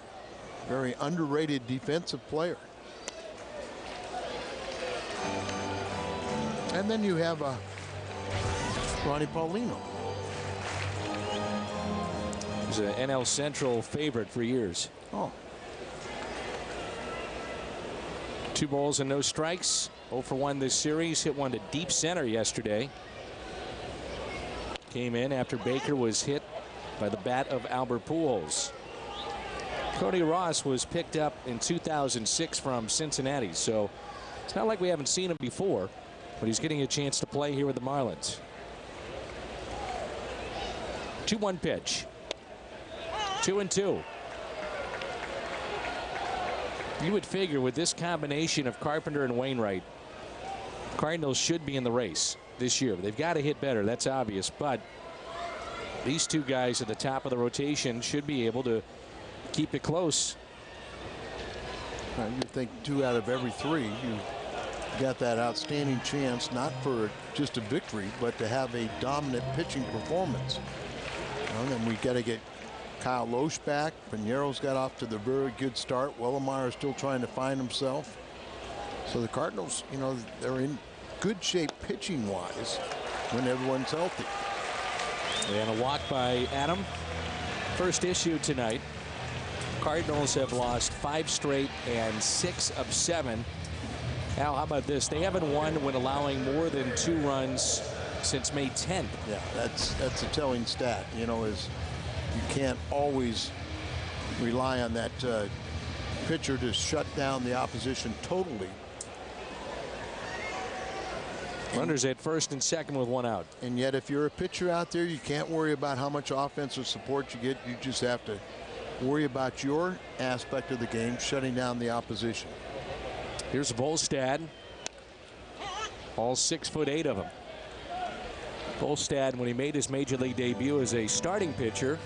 Very underrated defensive player. And then you have Ronnie Paulino. He's an NL Central favorite for years. Oh. 2 balls and no strikes. 0 for 1 this series. Hit one to deep center yesterday. Came in after Baker was hit by the bat of Albert Pujols. Cody Ross was picked up in 2006 from Cincinnati, so it's not like we haven't seen him before, but he's getting a chance to play here with the Marlins. 2-1 pitch. 2-2. You would figure with this combination of Carpenter and Wainwright, Cardinals should be in the race this year. They've got to hit better, that's obvious, but these 2 guys at the top of the rotation should be able to keep it close. You think 2 out of every 3, you got that outstanding chance, not for just a victory, but to have a dominant pitching performance. And then we got to get Kyle Loesch back. Pinero's got off to the very good start. Wellemeyer is still trying to find himself. So the Cardinals, they're in good shape pitching wise when everyone's healthy. And a walk by Adam. First issue tonight. Cardinals have lost 5 straight and 6 of 7. Al, how about this? They haven't won when allowing more than 2 runs since May 10th. Yeah, that's a telling stat. Is you can't always rely on that pitcher to shut down the opposition totally. Runners at first and second with 1 out. And yet if you're a pitcher out there, you can't worry about how much offensive support you get. You just have to worry about your aspect of the game, shutting down the opposition. Here's Volstad. All 6'8" of him. Volstad, when he made his major league debut as a starting pitcher,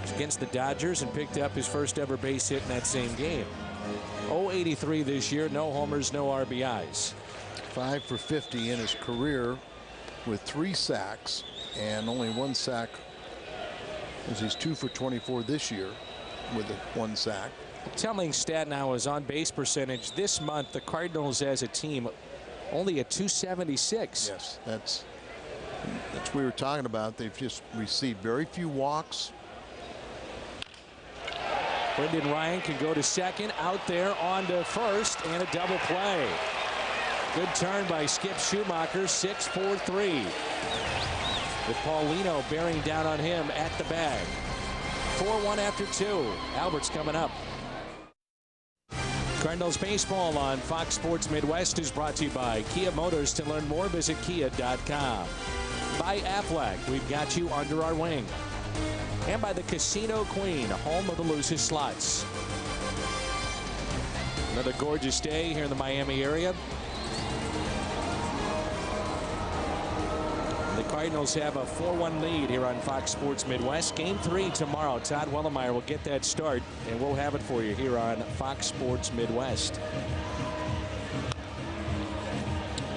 was against the Dodgers and picked up his first ever base hit in that same game. 0-83 this year, no homers, no RBIs. 5 for 50 in his career with 3 sacks, and only 1 sack as he's 2 for 24 this year with 1 sack. Telling stat now is on base percentage this month. The Cardinals as a team only at .276. Yes, that's what we were talking about. They've just received very few walks. Brendan Ryan can go to second, out there on to first, and a double play. Good turn by Skip Schumacher, 6-4-3. With Paulino bearing down on him at the bag. 4-1 after 2. Albert's coming up. Cardinals baseball on Fox Sports Midwest is brought to you by Kia Motors. To learn more, visit kia.com. By Aflac, we've got you under our wing. And by the Casino Queen, home of the loosest slots. Another gorgeous day here in the Miami area. The Cardinals have a 4-1 lead here on Fox Sports Midwest. Game 3 tomorrow. Todd Wellemeyer will get that start, and we'll have it for you here on Fox Sports Midwest.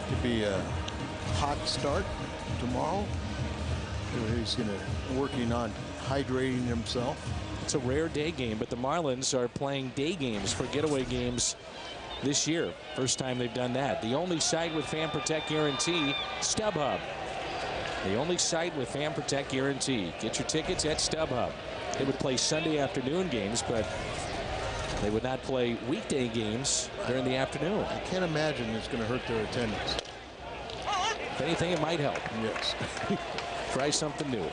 Could be a hot start tomorrow. He's working on hydrating himself. It's a rare day game, but the Marlins are playing day games for getaway games this year. First time they've done that. The only site with Fan Protect Guarantee, StubHub. The only site with Fan Protect Guarantee. Get your tickets at StubHub. They would play Sunday afternoon games, but they would not play weekday games during the afternoon. I can't imagine it's going to hurt their attendance. If anything, it might help. Yes. Try something new.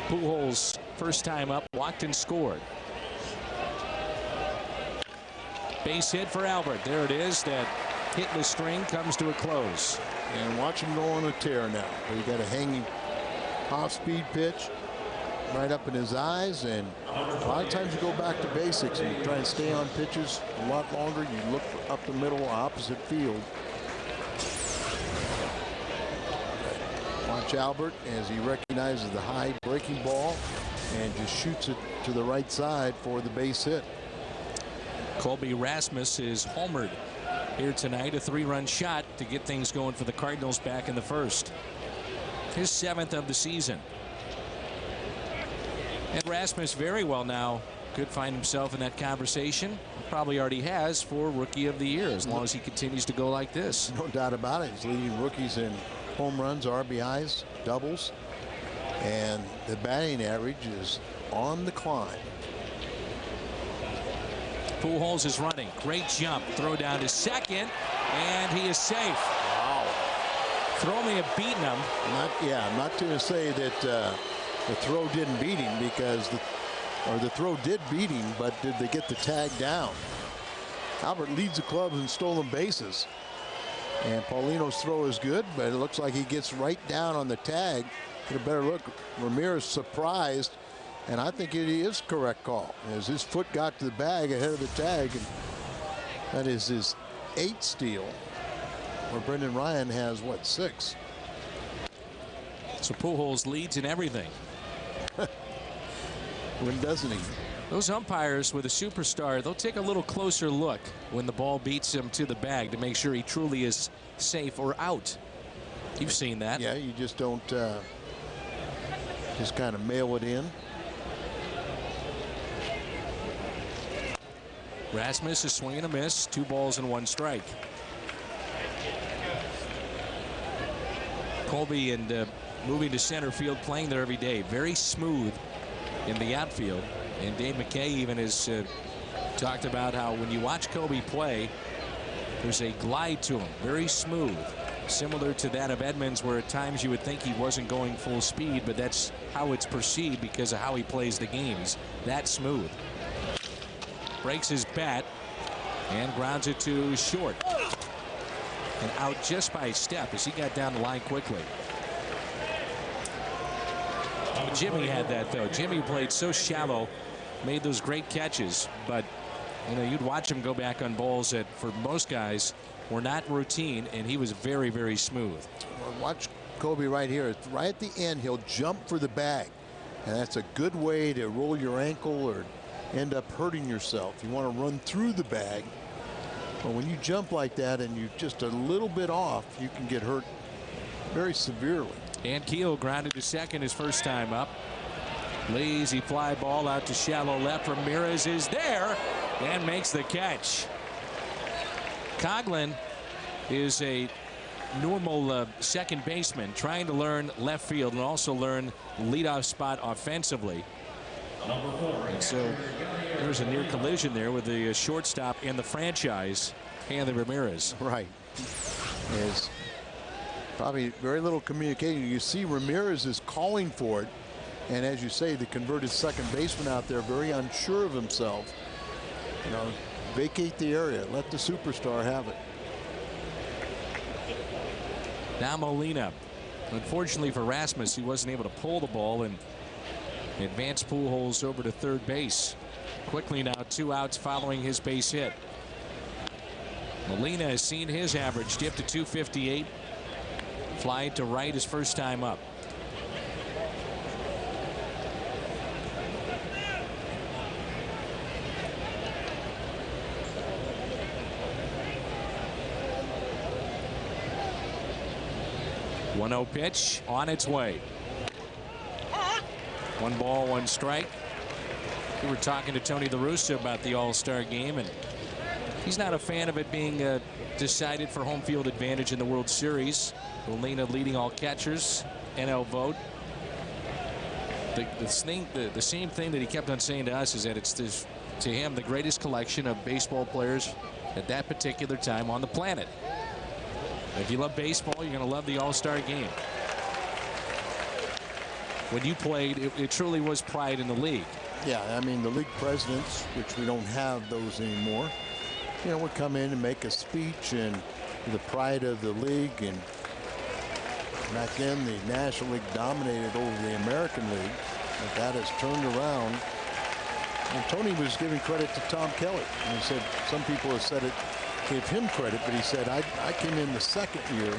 Pujols first time up, walked and scored. Base hit for Albert. There it is. That hit in the string comes to a close. And watch him go on a tear now. He got a hanging off-speed pitch right up in his eyes, and a lot of times you go back to basics and you try and stay on pitches a lot longer. You look for up the middle, opposite field. Watch Albert as he recognizes the high breaking ball and just shoots it to the right side for the base hit. Colby Rasmus is homered here tonight. A 3-run shot to get things going for the Cardinals back in the first. His 7th of the season. And Rasmus very well now could find himself in that conversation. Probably already has for Rookie of the Year as long as he continues to go like this. No doubt about it. He's leading rookies in home runs, RBIs, doubles, and the batting average is on the climb. Pujols is running. Great jump. Throw down to second, and he is safe. Wow. Throw may have beaten him. I'm not going to say that the throw didn't beat him, because the throw did beat him, but did they get the tag down? Albert leads the club in stolen bases, and Paulino's throw is good, but it looks like he gets right down on the tag. Get a better look. Ramirez surprised, and I think it is correct call, as his foot got to the bag ahead of the tag, and that is his 8th steal, where Brendan Ryan has, what, 6? So Pujols leads in everything. When doesn't he? Those umpires with a superstar, they'll take a little closer look when the ball beats him to the bag to make sure he truly is safe or out. You've seen that. Yeah, you just don't just kind of mail it in. Rasmus is swinging a miss. 2 balls and 1 strike. Colby and moving to center field, playing there every day. Very smooth in the outfield. And Dave McKay even has talked about how when you watch Colby play, there's a glide to him. Very smooth. Similar to that of Edmonds, where at times you would think he wasn't going full speed, but that's how it's perceived because of how he plays the game. He's that smooth. Breaks his bat and grounds it to short. And out just by a step as he got down the line quickly. Jimmy had that, though. Jimmy played so shallow, made those great catches, but you'd watch him go back on balls that for most guys were not routine, and he was very, very smooth. Well, watch Colby right here. Right at the end, he'll jump for the bag, and that's a good way to roll your ankle or end up hurting yourself. You want to run through the bag, but when you jump like that and you're just a little bit off, you can get hurt very severely. And Keel grounded to second his first time up. Lazy fly ball out to shallow left. Ramirez is there and makes the catch. Coughlin is a normal second baseman trying to learn left field and also learn leadoff spot offensively. And so there's a near collision there with the shortstop in the franchise, Hanley Ramirez. Right. Is probably very little communication. You see Ramirez is calling for it, and as you say, the converted second baseman out there very unsure of himself. Vacate the area, let the superstar have it. Now Molina. Unfortunately for Rasmus, he wasn't able to pull the ball and advance Pujols over to third base. Quickly now, 2 outs following his base hit. Molina has seen his average dip to 258. Fly to right his first time up. (1-0) pitch on its way. 1 ball, 1 strike. We were talking to Tony La Russa about the All-Star game, and he's not a fan of it being decided for home field advantage in the World Series. Molina leading all catchers, NL vote. The same thing that he kept on saying to us is that it's to him the greatest collection of baseball players at that particular time on the planet. If you love baseball, you're going to love the All-Star game. When you played, it truly was pride in the league. Yeah, I mean, the league presidents, which we don't have those anymore, would come in and make a speech and the pride of the league. And back then, the National League dominated over the American League, but that has turned around. And Tony was giving credit to Tom Kelly. And he said some people have said it, gave him credit, but he said, I came in the second year,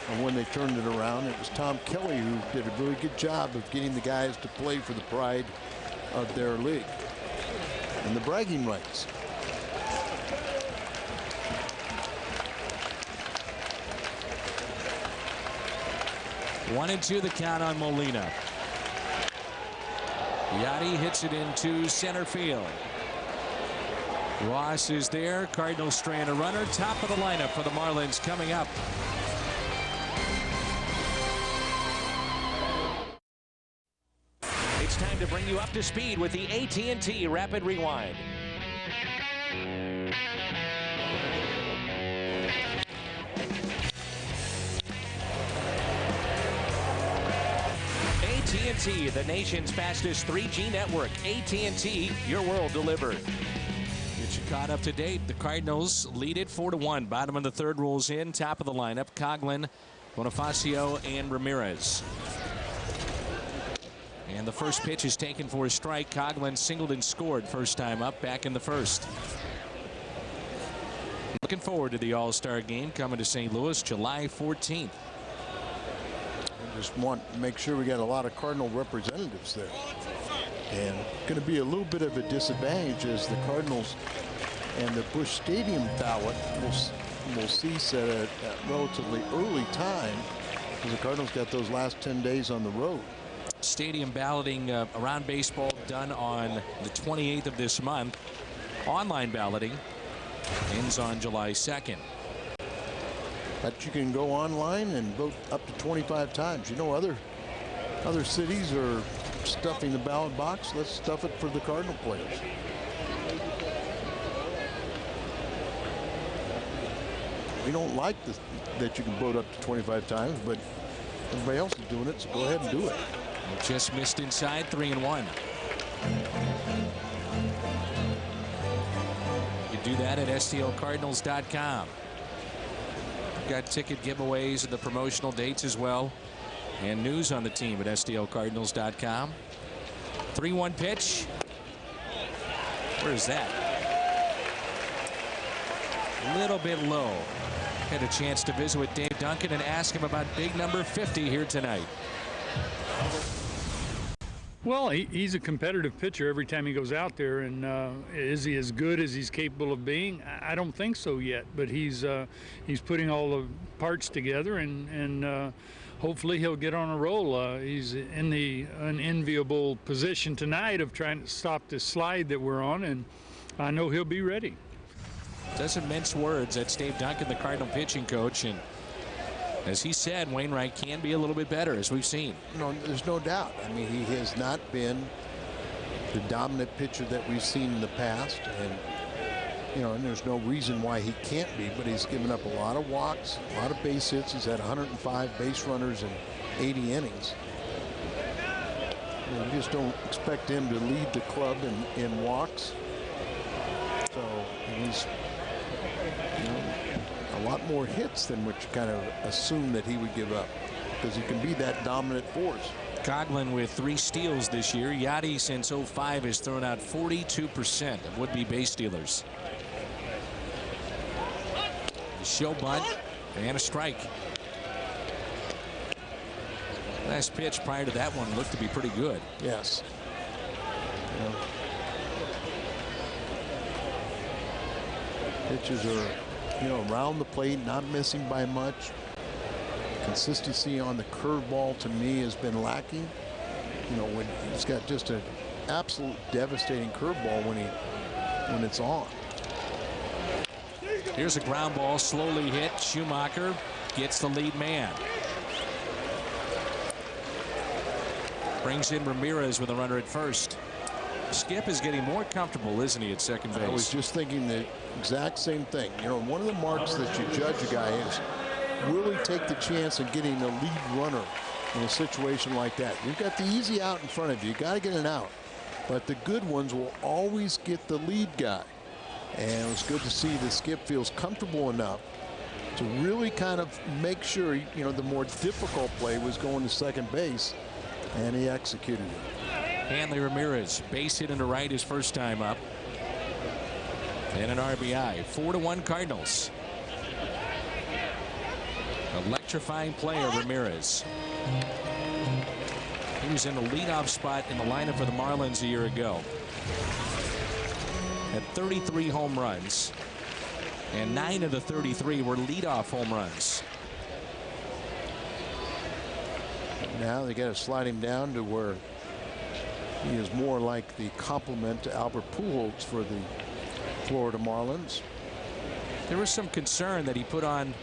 and when they turned it around, it was Tom Kelly who did a really good job of getting the guys to play for the pride of their league and the bragging rights. 1-2 the count on Molina. Yachty hits it into center field. Ross is there. Cardinals straying a runner. Top of the lineup for the Marlins coming up. It's time to bring you up to speed with the AT&T Rapid Rewind. AT&T, the nation's fastest 3G network. AT&T, your world delivered. Get you caught up to date. The Cardinals lead it 4-1. Bottom of the third rolls in. Top of the lineup, Coghlan, Bonifacio, and Ramirez. And the first pitch is taken for a strike. Coghlan singled and scored first time up back in the first. Looking forward to the All-Star game coming to St. Louis July 14th. Just want to make sure we got a lot of Cardinal representatives there. And going to be a little bit of a disadvantage as the Cardinals and the Busch Stadium ballot will cease at a relatively early time because the Cardinals got those last 10 days on the road. Stadium balloting around baseball done on the 28th of this month. Online balloting ends on July 2nd. But you can go online and vote up to 25 times. You know, other cities are stuffing the ballot box. Let's stuff it for the Cardinal players. We don't like that you can vote up to 25 times, but everybody else is doing it, so go ahead and do it. Just missed inside, 3-1. You do that at STLCardinals.com. Got ticket giveaways and the promotional dates as well, and news on the team at STLCardinals.com. 3-1 pitch. Where is that? A little bit low. Had a chance to visit with Dave Duncan and ask him about big number 50 here tonight. Well, he's a competitive pitcher every time he goes out there, and is he as good as he's capable of being? I don't think so yet, but he's putting all the parts together, and hopefully he'll get on a roll. He's in the unenviable position tonight of trying to stop this slide that we're on, and I know he'll be ready. Doesn't mince words. That's Dave Duncan, the Cardinal pitching coach, and as he said, Wainwright can be a little bit better, as we've seen. No, there's no doubt. I mean, he has not been the dominant pitcher that we've seen in the past, and and there's no reason why he can't be. But he's given up a lot of walks, a lot of base hits. He's had 105 base runners in 80 innings. You just don't expect him to lead the club in walks. So he's a lot more hits than what you kind of assume that he would give up, because he can be that dominant force. Coghlan with 3 steals this year. Yachty since 05 has thrown out 42% of would-be base stealers. The show bunt and a strike. Last pitch prior to that one looked to be pretty good. Yes. Pitches are around the plate, not missing by much. Consistency on the curveball to me has been lacking. When he's got just an absolute devastating curveball when it's on. Here's a ground ball, slowly hit. Schumacher gets the lead man. Brings in Ramirez with a runner at first. Skip is getting more comfortable, isn't he, at second base? I was just thinking the exact same thing. One of the marks that you judge a guy is, will he take the chance of getting a lead runner in a situation like that? You've got the easy out in front of you. You got to get an out. But the good ones will always get the lead guy. And it was good to see that Skip feels comfortable enough to really kind of make sure, the more difficult play was going to second base, and he executed it. Hanley Ramirez, base hit into right his first time up. And an RBI. 4-1 Cardinals. Electrifying player, Ramirez. He was in the leadoff spot in the lineup for the Marlins a year ago. Had 33 home runs, and 9 of the 33 were leadoff home runs. Now they got to slide him down to where he is more like the complement to Albert Pujols for the Florida Marlins. There was some concern that he put on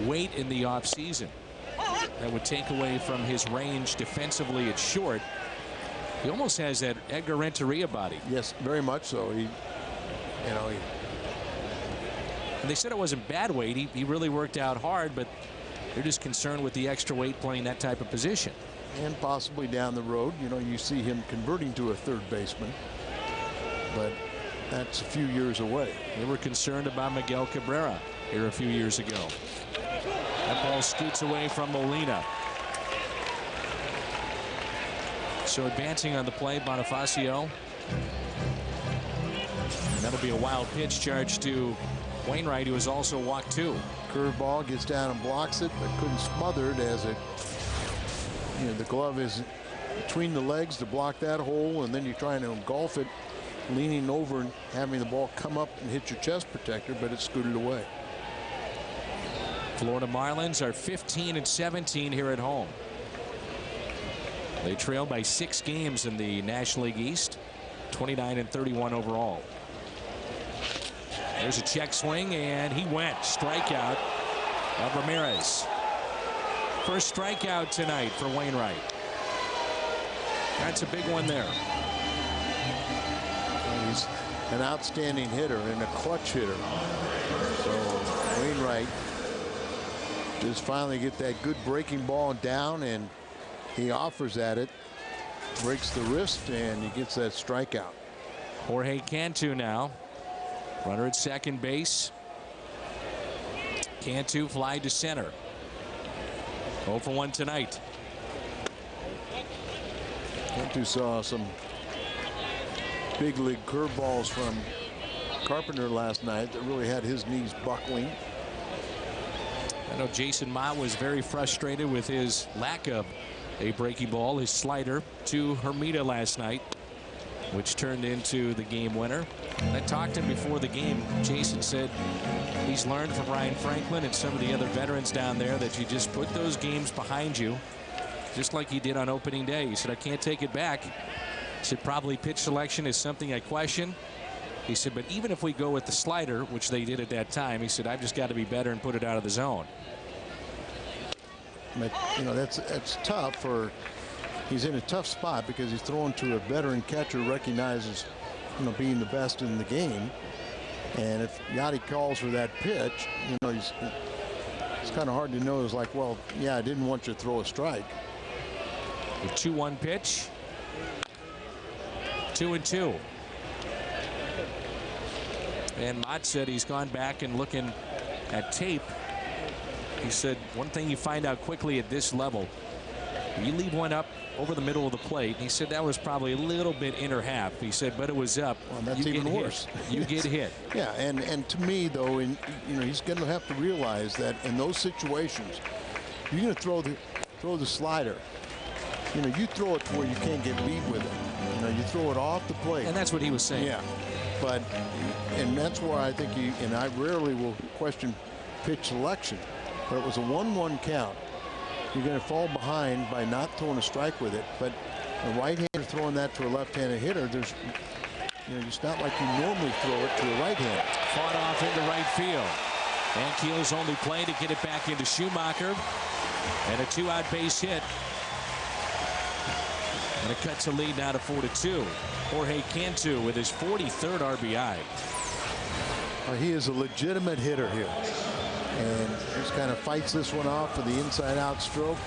weight in the offseason that would take away from his range defensively at short. He almost has that Edgar Renteria body. Yes, very much so. And they said it wasn't bad weight. He really worked out hard, but they're just concerned with the extra weight playing that type of position. And possibly down the road, you see him converting to a third baseman. But that's a few years away. They were concerned about Miguel Cabrera here a few years ago. That ball scoots away from Molina. So advancing on the play, Bonifacio. That'll be a wild pitch charge to Wainwright, who has also walked 2. Curveball gets down and blocks it, but couldn't smother it as it, the glove is between the legs to block that hole, and then you're trying to engulf it, leaning over and having the ball come up and hit your chest protector, but it's scooted away. Florida Marlins are 15-17 here at home. They trail by 6 games in the National League East, 29-31 overall. There's a check swing, and he went. Strikeout of Ramirez. First strikeout tonight for Wainwright. That's a big one there. He's an outstanding hitter and a clutch hitter. So Wainwright just finally get that good breaking ball down, and he offers at it, breaks the wrist, and he gets that strikeout. Jorge Cantu now. Runner at second base. Cantu fly to center. 0 for 1 tonight. Cantu saw some big league curveballs from Carpenter last night that really had his knees buckling. I know Jason Mott was very frustrated with his lack of a breaking ball, his slider to Hermida last night, which turned into the game winner. And I talked to him before the game. Jason said he's learned from Ryan Franklin and some of the other veterans down there that you just put those games behind you, just like he did on opening day. He said, I can't take it back. He said, probably pitch selection is something I question. He said, but even if we go with the slider, which they did at that time, he said, I've just got to be better and put it out of the zone. But, that's tough for. He's in a tough spot because he's throwing to a veteran catcher who recognizes, being the best in the game. And if Yachty calls for that pitch, it's kind of hard to know. It's like, well, yeah, I didn't want you to throw a strike. The 2-1 pitch. 2-2. And Mott said he's gone back and looking at tape. He said one thing you find out quickly at this level, you leave one up over the middle of the plate. He said that was probably a little bit inner half. He said, but it was up. Well, that's even worse. You get hit. Yeah, and to me though, he's going to have to realize that in those situations, you're going to throw the slider. You throw it to where you can't get beat with it. You throw it off the plate. And that's what he was saying. Yeah, and that's where I think and I rarely will question pitch selection, but it was a 1-1 count. You're going to fall behind by not throwing a strike with it, but a right-hander throwing that to a left-handed hitter, it's not like you normally throw it to a right-hander. Fought off into right field. And Keel's only play to get it back into Schumacher, and a 2-out base hit. And it cuts a lead now to 4-2. Jorge Cantu with his 43rd RBI. He is a legitimate hitter here. And just kind of fights this one off for the inside-out stroke.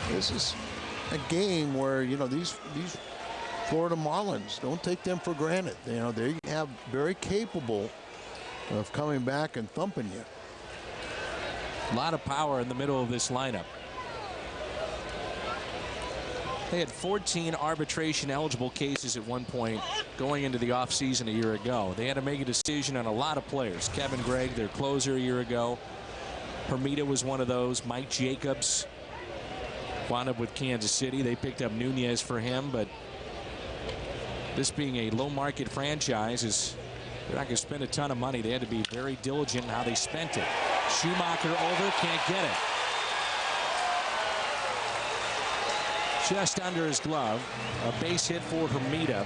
This is a game where, these Florida Marlins, don't take them for granted. They have very capable of coming back and thumping you. A lot of power in the middle of this lineup. They had 14 arbitration-eligible cases at one point going into the offseason a year ago. They had to make a decision on a lot of players. Kevin Gregg, their closer a year ago. Hermida was one of those. Mike Jacobs wound up with Kansas City. They picked up Nunez for him, but this being a low-market franchise, they're not going to spend a ton of money. They had to be very diligent in how they spent it. Schumacher over, can't get it. just under his glove. A base hit for Hermida.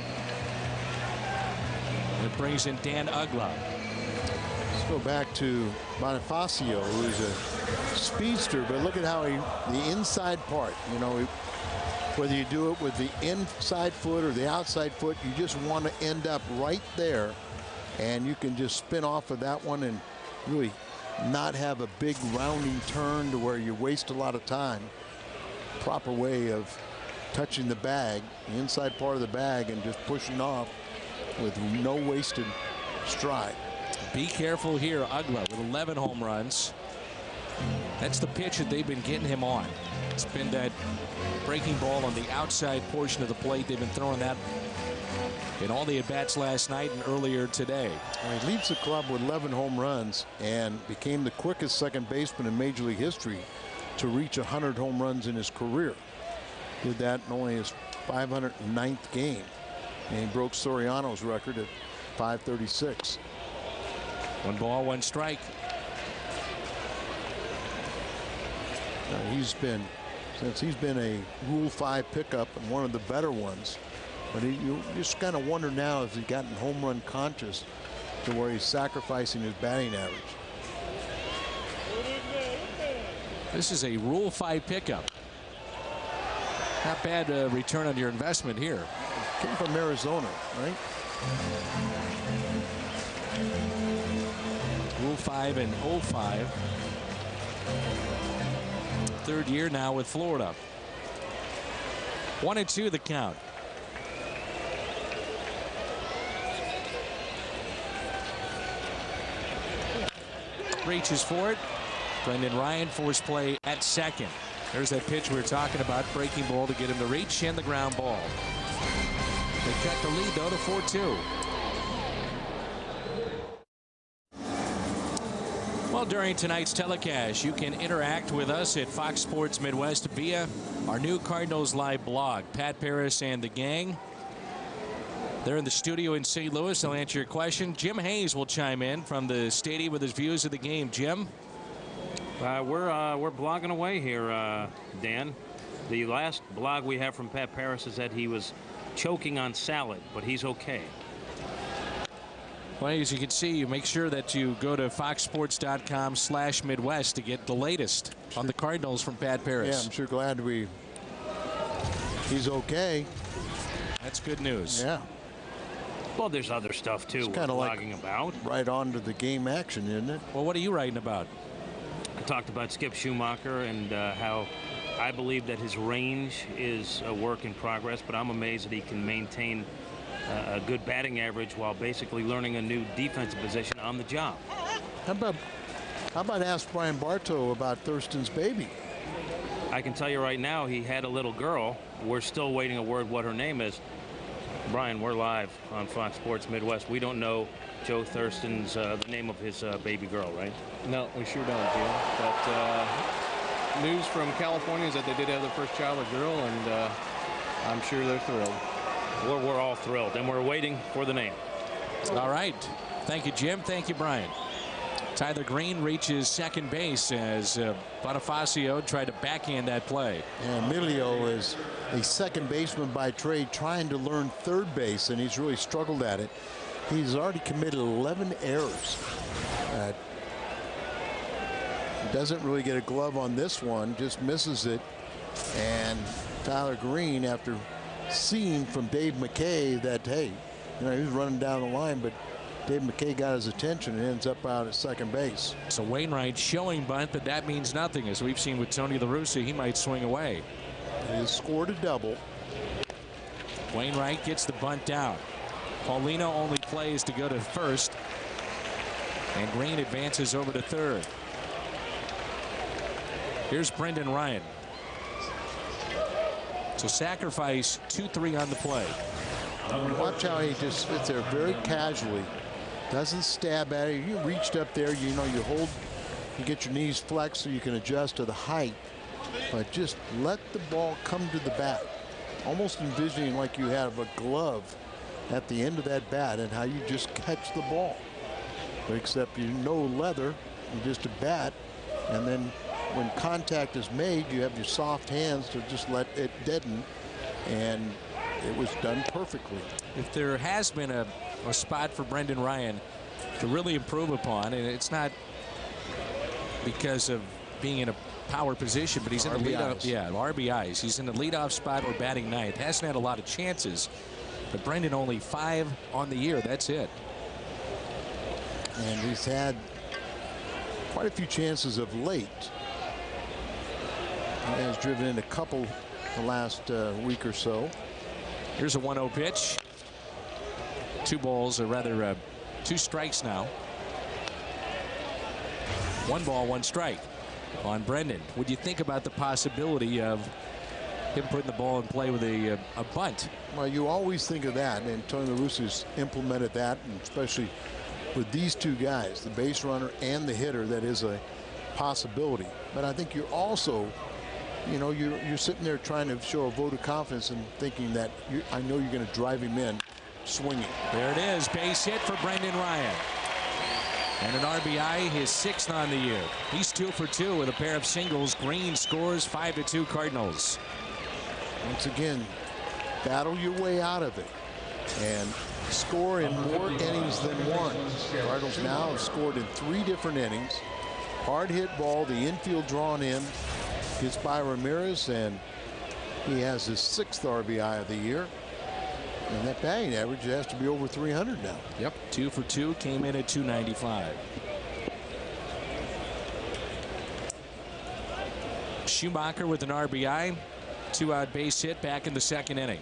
It brings in Dan Uggla. Let's go back to Bonifacio, who's a speedster, but look at how the inside part, you know, whether you do it with the inside foot or the outside foot, you just want to end up right there, and you can just spin off of that one and really not have a big rounding turn to where you waste a lot of time. Proper way of touching the bag, the inside part of the bag, and just pushing off with no wasted stride. Be careful here. Uggla with 11 home runs. That's the pitch that they've been getting him on. It's been that breaking ball on the outside portion of the plate. They've been throwing that in all the at-bats last night and earlier today. Well, he leads the club with 11 home runs and became the quickest second baseman in Major League history to reach 100 home runs in his career. Did that in only his 509th game. And he broke Soriano's record at 536. 1 ball, 1 strike. He's been, since he's been a Rule 5 pickup and one of the better ones. But you just kind of wonder now if he's gotten home run conscious to where he's sacrificing his batting average. This is a Rule 5 pickup. Not bad return on your investment here. Came from Arizona, right? Rule 5 and 05. 3rd year now with Florida. 1-2 the count. Reaches for it. Brendan Ryan force play at second. There's that pitch we were talking about, breaking ball to get him to reach, and the ground ball. They cut the lead though to 4-2. Well, during tonight's telecast, you can interact with us at Fox Sports Midwest via our new Cardinals Live blog. Pat Paris and the gang. They're in the studio in St. Louis. They'll answer your question. Jim Hayes will chime in from the stadium with his views of the game. Jim? We're blogging away here, Dan. The last blog we have from Pat Paris is that he was choking on salad, but he's okay. Well, as you can see, you make sure that you go to foxsports.com/Midwest to get the latest on the Cardinals from Pat Paris. Yeah, I'm sure glad he's okay. That's good news. Yeah. Well, there's other stuff too we're blogging about. Right on to the game action, isn't it? Well, what are you writing about? I talked about Skip Schumacher and how I believe that his range is a work in progress, but I'm amazed that he can maintain a good batting average while basically learning a new defensive position on the job. How about ask Brian Bartow about Thurston's baby? I can tell you right now, he had a little girl. We're still waiting a word what her name is. Brian, we're live on Fox Sports Midwest. We don't know Joe Thurston's the name of his baby girl, right? No, we sure don't, Jim. But news from California is that they did have their first child, a girl, and I'm sure they're thrilled. We're all thrilled, and we're waiting for the name. All right. Thank you, Jim. Thank you, Brian. Tyler Green reaches second base as Bonifacio tried to backhand that play. And Emilio is a second baseman by trade trying to learn third base, and he's really struggled at it. He's already committed 11 errors. Doesn't really get a glove on this one, just misses it. And Tyler Green, after seeing from Dave McKay that, hey, he was running down the line, but Dave McKay got his attention and ends up out at second base. So Wainwright showing bunt, but that means nothing. As we've seen with Tony La Russa, he might swing away. He has scored a double. Wainwright gets the bunt down. Paulino only plays to go to first, and Green advances over to third. Here's Brendan Ryan. So sacrifice 2-3 on the play. Watch how he just sits there very casually. Doesn't stab at it. You reached up there, you hold, you get your knees flexed so you can adjust to the height. But just let the ball come to the bat. Almost envisioning like you have a glove at the end of that bat and how you just catch the ball. But except no leather, you just a bat, and then when contact is made, you have your soft hands to just let it deaden, and it was done perfectly. If there has been a spot for Brendan Ryan to really improve upon, and it's not because of being in a power position, but he's in the leadoff. Yeah, RBIs. He's in the leadoff spot or batting ninth. Hasn't had a lot of chances, but Brendan only 5 on the year. That's it. And he's had quite a few chances of late. He has driven in a couple the last week or so. Here's a 1-0 pitch. 2 balls, or rather 2 strikes now. 1 ball, 1 strike on Brendan. Would you think about the possibility of him putting the ball in play with a bunt? Well, you always think of that, and Tony La Russa's implemented that, and especially with these 2 guys, the base runner and the hitter, that is a possibility. But I think you're also, you know, you're sitting there trying to show a vote of confidence and thinking that I know you're going to drive him in swinging. There it is, base hit for Brendan Ryan. And an RBI, his 6th on the year. He's 2 for 2 with a pair of singles. Green scores 5-2 Cardinals. Once again, battle your way out of it and score in more innings than one. Cardinals now have scored in 3 different innings. Hard hit ball, the infield drawn in, gets by Ramirez, and he has his 6th RBI of the year. And that batting average has to be over 300 now. Yep, 2 for 2, came in at 295. Schumacher with an RBI, 2-out base hit back in the 2nd inning.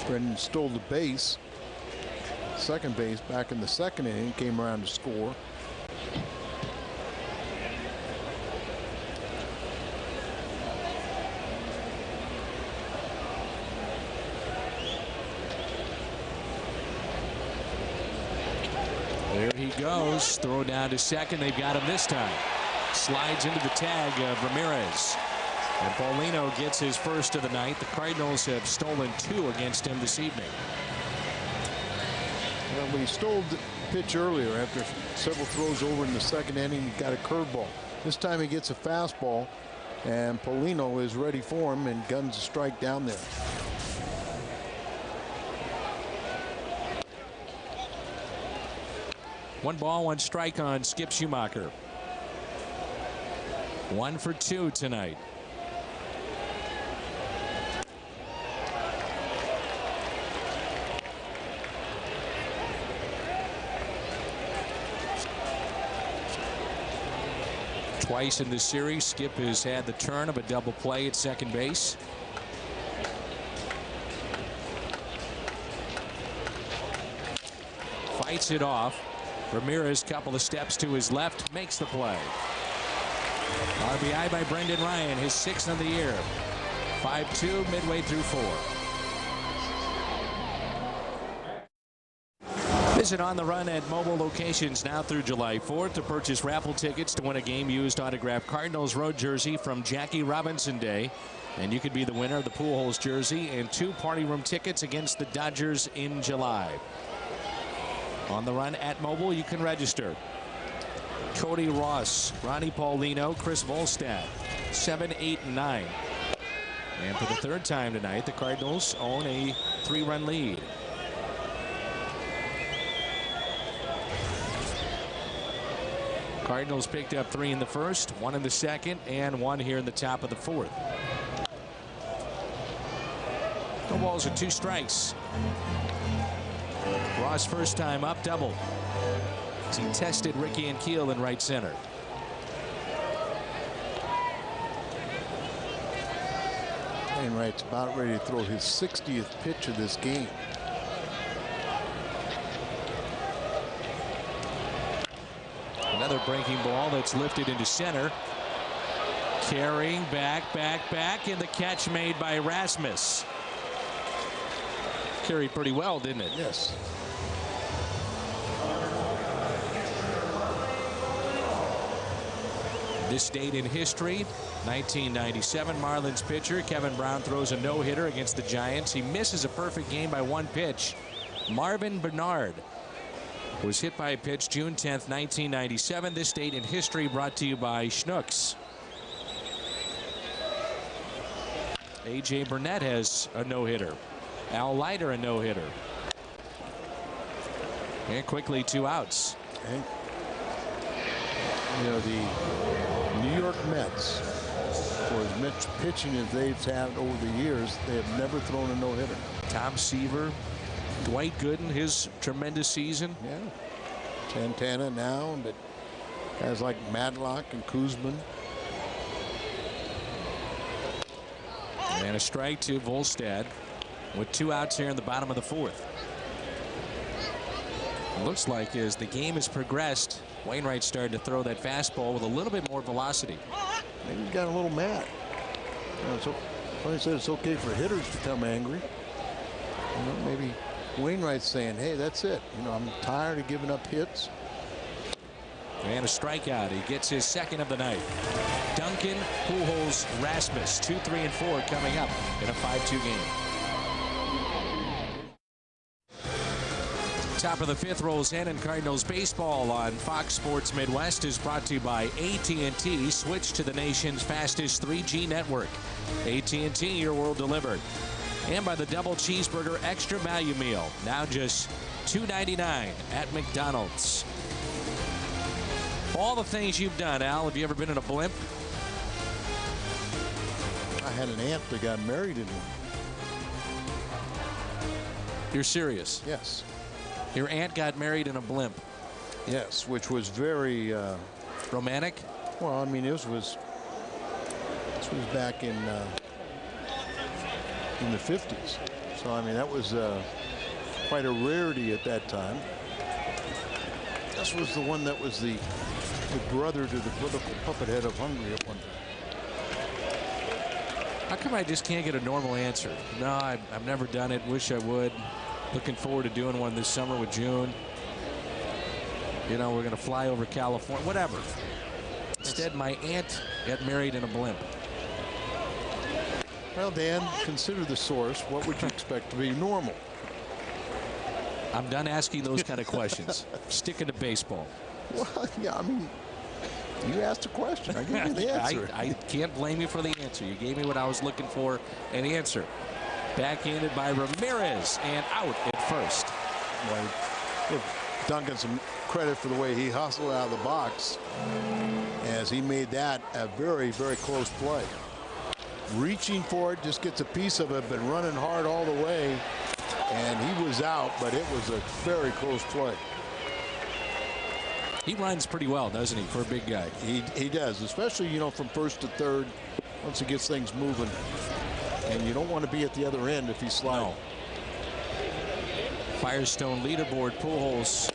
Brendan stole the base, second base back in the 2nd inning, came around to score. There he goes. Throw down to 2nd. They've got him this time. Slides into the tag of Ramirez. And Paulino gets his 1st of the night. The Cardinals have stolen 2 against him this evening. Well, he stole the pitch earlier after several throws over in the 2nd inning. He got a curveball. This time he gets a fastball, and Paulino is ready for him and guns a strike down there. One ball, 1 strike on Skip Schumacher. 1 for 2 tonight. Twice in this series, Skip has had the turn of a double play at 2nd base. Fights it off. Ramirez, couple of steps to his left, makes the play. RBI by Brendan Ryan, his 6th of the year. 5-2 midway through 4. Visit On the Run at mobile locations now through July 4th to purchase raffle tickets to win a game-used autographed Cardinals road jersey from Jackie Robinson Day. And you could be the winner of the Pujols jersey and 2 party room tickets against the Dodgers in July. On the Run at mobile, you can register. Cody Ross, Ronnie Paulino, Chris Volstad, 7, 8, and 9. And for the 3rd time tonight, the Cardinals own a 3-run lead. Cardinals picked up 3 in the 1st, 1 in the 2nd, and 1 here in the top of the 4th. No balls and 2 strikes. Ross, first time up, double as he tested Ricky and Keel in right center. Wainwright's about ready to throw his 60th pitch of this game. Another breaking ball that's lifted into center. Carrying back, and the catch made by Rasmus. Carried pretty well, didn't it? Yes. This date in history, 1997, Marlins pitcher Kevin Brown throws a no-hitter against the Giants. He misses a perfect game by 1 pitch. Marvin Bernard was hit by a pitch June 10th, 1997. This date in history brought to you by Schnucks. A.J. Burnett has a no-hitter. Al Leiter a no-hitter. And quickly 2 outs. Okay. You know, the New York Mets, for as much pitching as they've had over the years, they have never thrown a no-hitter. Tom Seaver, Dwight Gooden, his tremendous season. Yeah. Santana now, but guys like Madlock and Kuzman. And a strike to Volstad with 2 outs here in the bottom of the 4th. It looks like as the game has progressed, Wainwright started to throw that fastball with a little bit more velocity. Maybe he got a little mad. You know, so I said it's okay for hitters to become angry. You know, maybe Wainwright's saying, hey, that's it. You know, I'm tired of giving up hits. And a strikeout. He gets his 2nd of the night. Duncan, Pujols, Rasmus, 2, 3, and 4 coming up in a 5-2 game. Top of the 5th rolls in, and Cardinals baseball on Fox Sports Midwest is brought to you by AT&T. Switch to the nation's fastest 3G network. AT&T, your world delivered. And by the double cheeseburger extra value meal, now just $2.99 at McDonald's. All the things you've done, Al. Have you ever been in a blimp? I had an aunt that got married in one. You're serious? Yes. Your aunt got married in a blimp? Yes, which was very romantic. Well, I mean, this was back in the 50s. So I mean, that was quite a rarity at that time. This was the one that was the brother to the political puppet head of Hungary at one time. How come I just can't get a normal answer? No, I've never done it. Wish I would. Looking forward to doing one this summer with June. You know, we're going to fly over California, whatever. Instead, my aunt got married in a blimp. Well, Dan, consider the source. What would you expect to be normal? I'm done asking those kind of questions. Sticking to baseball. Well, yeah, I mean, you asked a question. I gave you the answer. I can't blame you for the answer. You gave me what I was looking for, an answer. Backhanded by Ramirez and out at first. Well, give Duncan some credit for the way he hustled out of the box as he made that a very, very close play. Reaching for it, just gets a piece of it, but running hard all the way. And he was out, but it was a very close play. He runs pretty well, doesn't he, for a big guy? He does, especially, you know, from first to third, once he gets things moving. And you don't want to be at the other end if he's sliding. No. Firestone leaderboard, Pujols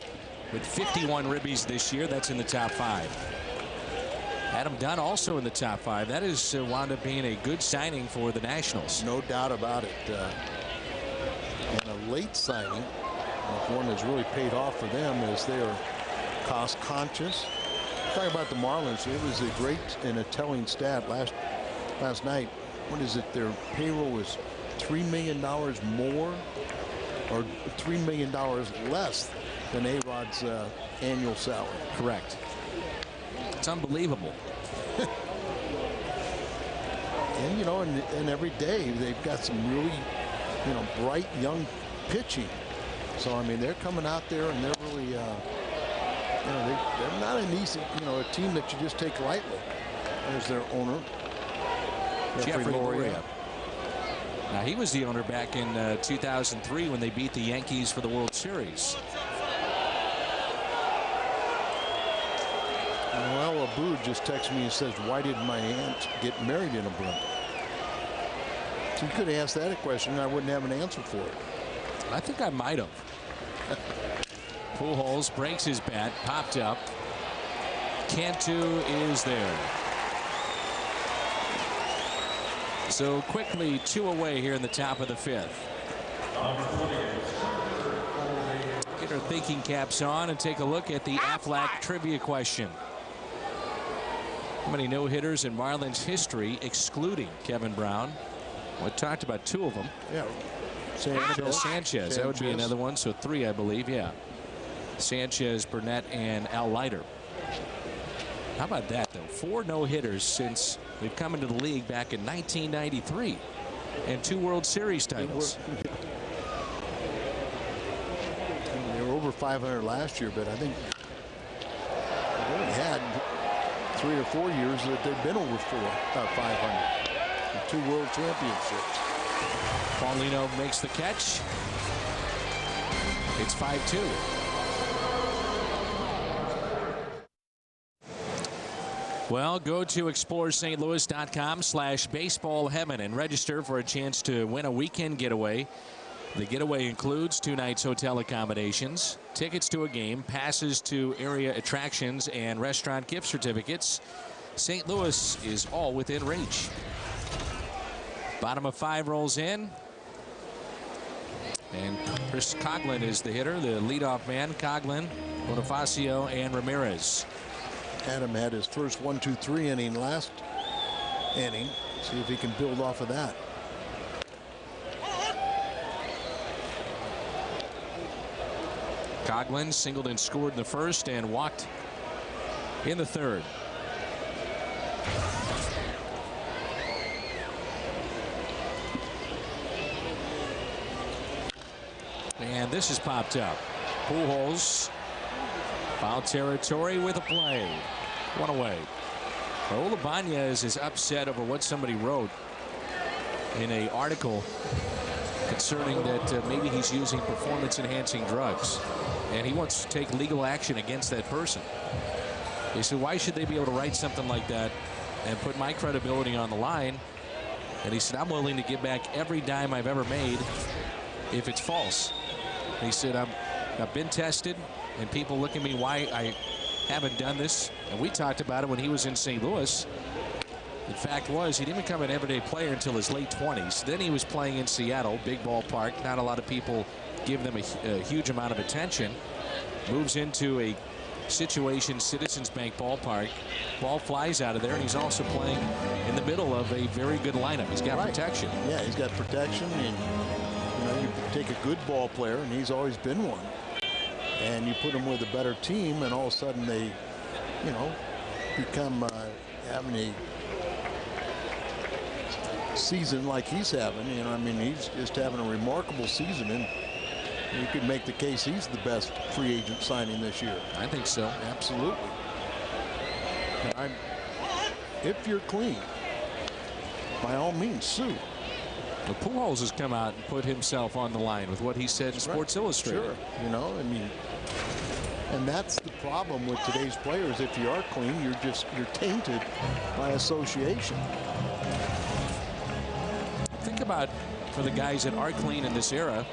with 51 ribbies this year. That's in the top 5. Adam Dunn also in the top 5. That is wound up being a good signing for the Nationals. No doubt about it. And a late signing, one that's really paid off for them, as they are cost conscious. Talking about the Marlins, it was a great and a telling stat last night. What is it? Their payroll was $3 million more, or $3 million less than A-Rod's annual salary. Correct. It's unbelievable. And, you know, and every day they've got some really, you know, bright young pitching. So, I mean, they're coming out there and they're really, you know, they're not an easy, you know, a team that you just take lightly. There's their owner, Jeffrey Loria. Now, he was the owner back in 2003 when they beat the Yankees for the World Series. Well, Abud just texted me and says, why did my aunt get married in a blimp? So you could have asked that a question and I wouldn't have an answer for it. I think I might have. Pujols breaks his bat, popped up. Cantu is there. So quickly 2 away here in the top of the 5th. Get our thinking caps on and take a look at the Aflac trivia question. How many no-hitters in Marlins history, excluding Kevin Brown? We talked about 2 of them. Yeah. Sanchez. That would be another one. So 3, I believe. Yeah. Sanchez, Burnett, and Al Leiter. How about that, though? 4 no-hitters since they've come into the league back in 1993, and 2 World Series titles. They were over 500 last year, but I think they've only had 3 or 4 years that they've been over 500. And 2 World Championships. Paulino makes the catch. It's 5-2. Well, go to exploreSt.Louis.com/baseballheaven and register for a chance to win a weekend getaway. The getaway includes 2 nights hotel accommodations, tickets to a game, passes to area attractions, and restaurant gift certificates. St. Louis is all within reach. Bottom of 5 rolls in. And Chris Coghlan is the hitter, the leadoff man. Coghlan, Bonifacio, and Ramirez. Adam had his first 1-2-3 inning last inning. See if he can build off of that. Coghlan singled and scored in the first and walked in the third. And this is popped up. Pujols, foul territory with a play. 1 away. Raul Ibanez is upset over what somebody wrote in an article concerning that maybe he's using performance-enhancing drugs, and he wants to take legal action against that person. He said, why should they be able to write something like that and put my credibility on the line? And he said, I'm willing to give back every dime I've ever made if it's false. And he said, I've been tested, and people look at me why I haven't done this. And we talked about it when he was in St. Louis. The fact was, he didn't become an everyday player until his late 20s. Then he was playing in Seattle, big ballpark. Not a lot of people give them a huge amount of attention. Moves into a situation, Citizens Bank ballpark. Ball flies out of there, and he's also playing in the middle of a very good lineup. He's got protection. Yeah, he's got protection, and you take a good ball player, and he's always been one, and you put him with a better team, and all of a sudden they, become having a season like he's having. He's just having a remarkable season, and you could make the case he's the best free agent signing this year. I think so. Absolutely. If you're clean, by all means, sue. The Pujols has come out and put himself on the line with what he said in Sports Illustrated. Sure. And that's the problem with today's players. If you are clean, you're tainted by association. Think about, for the guys that are clean in this era,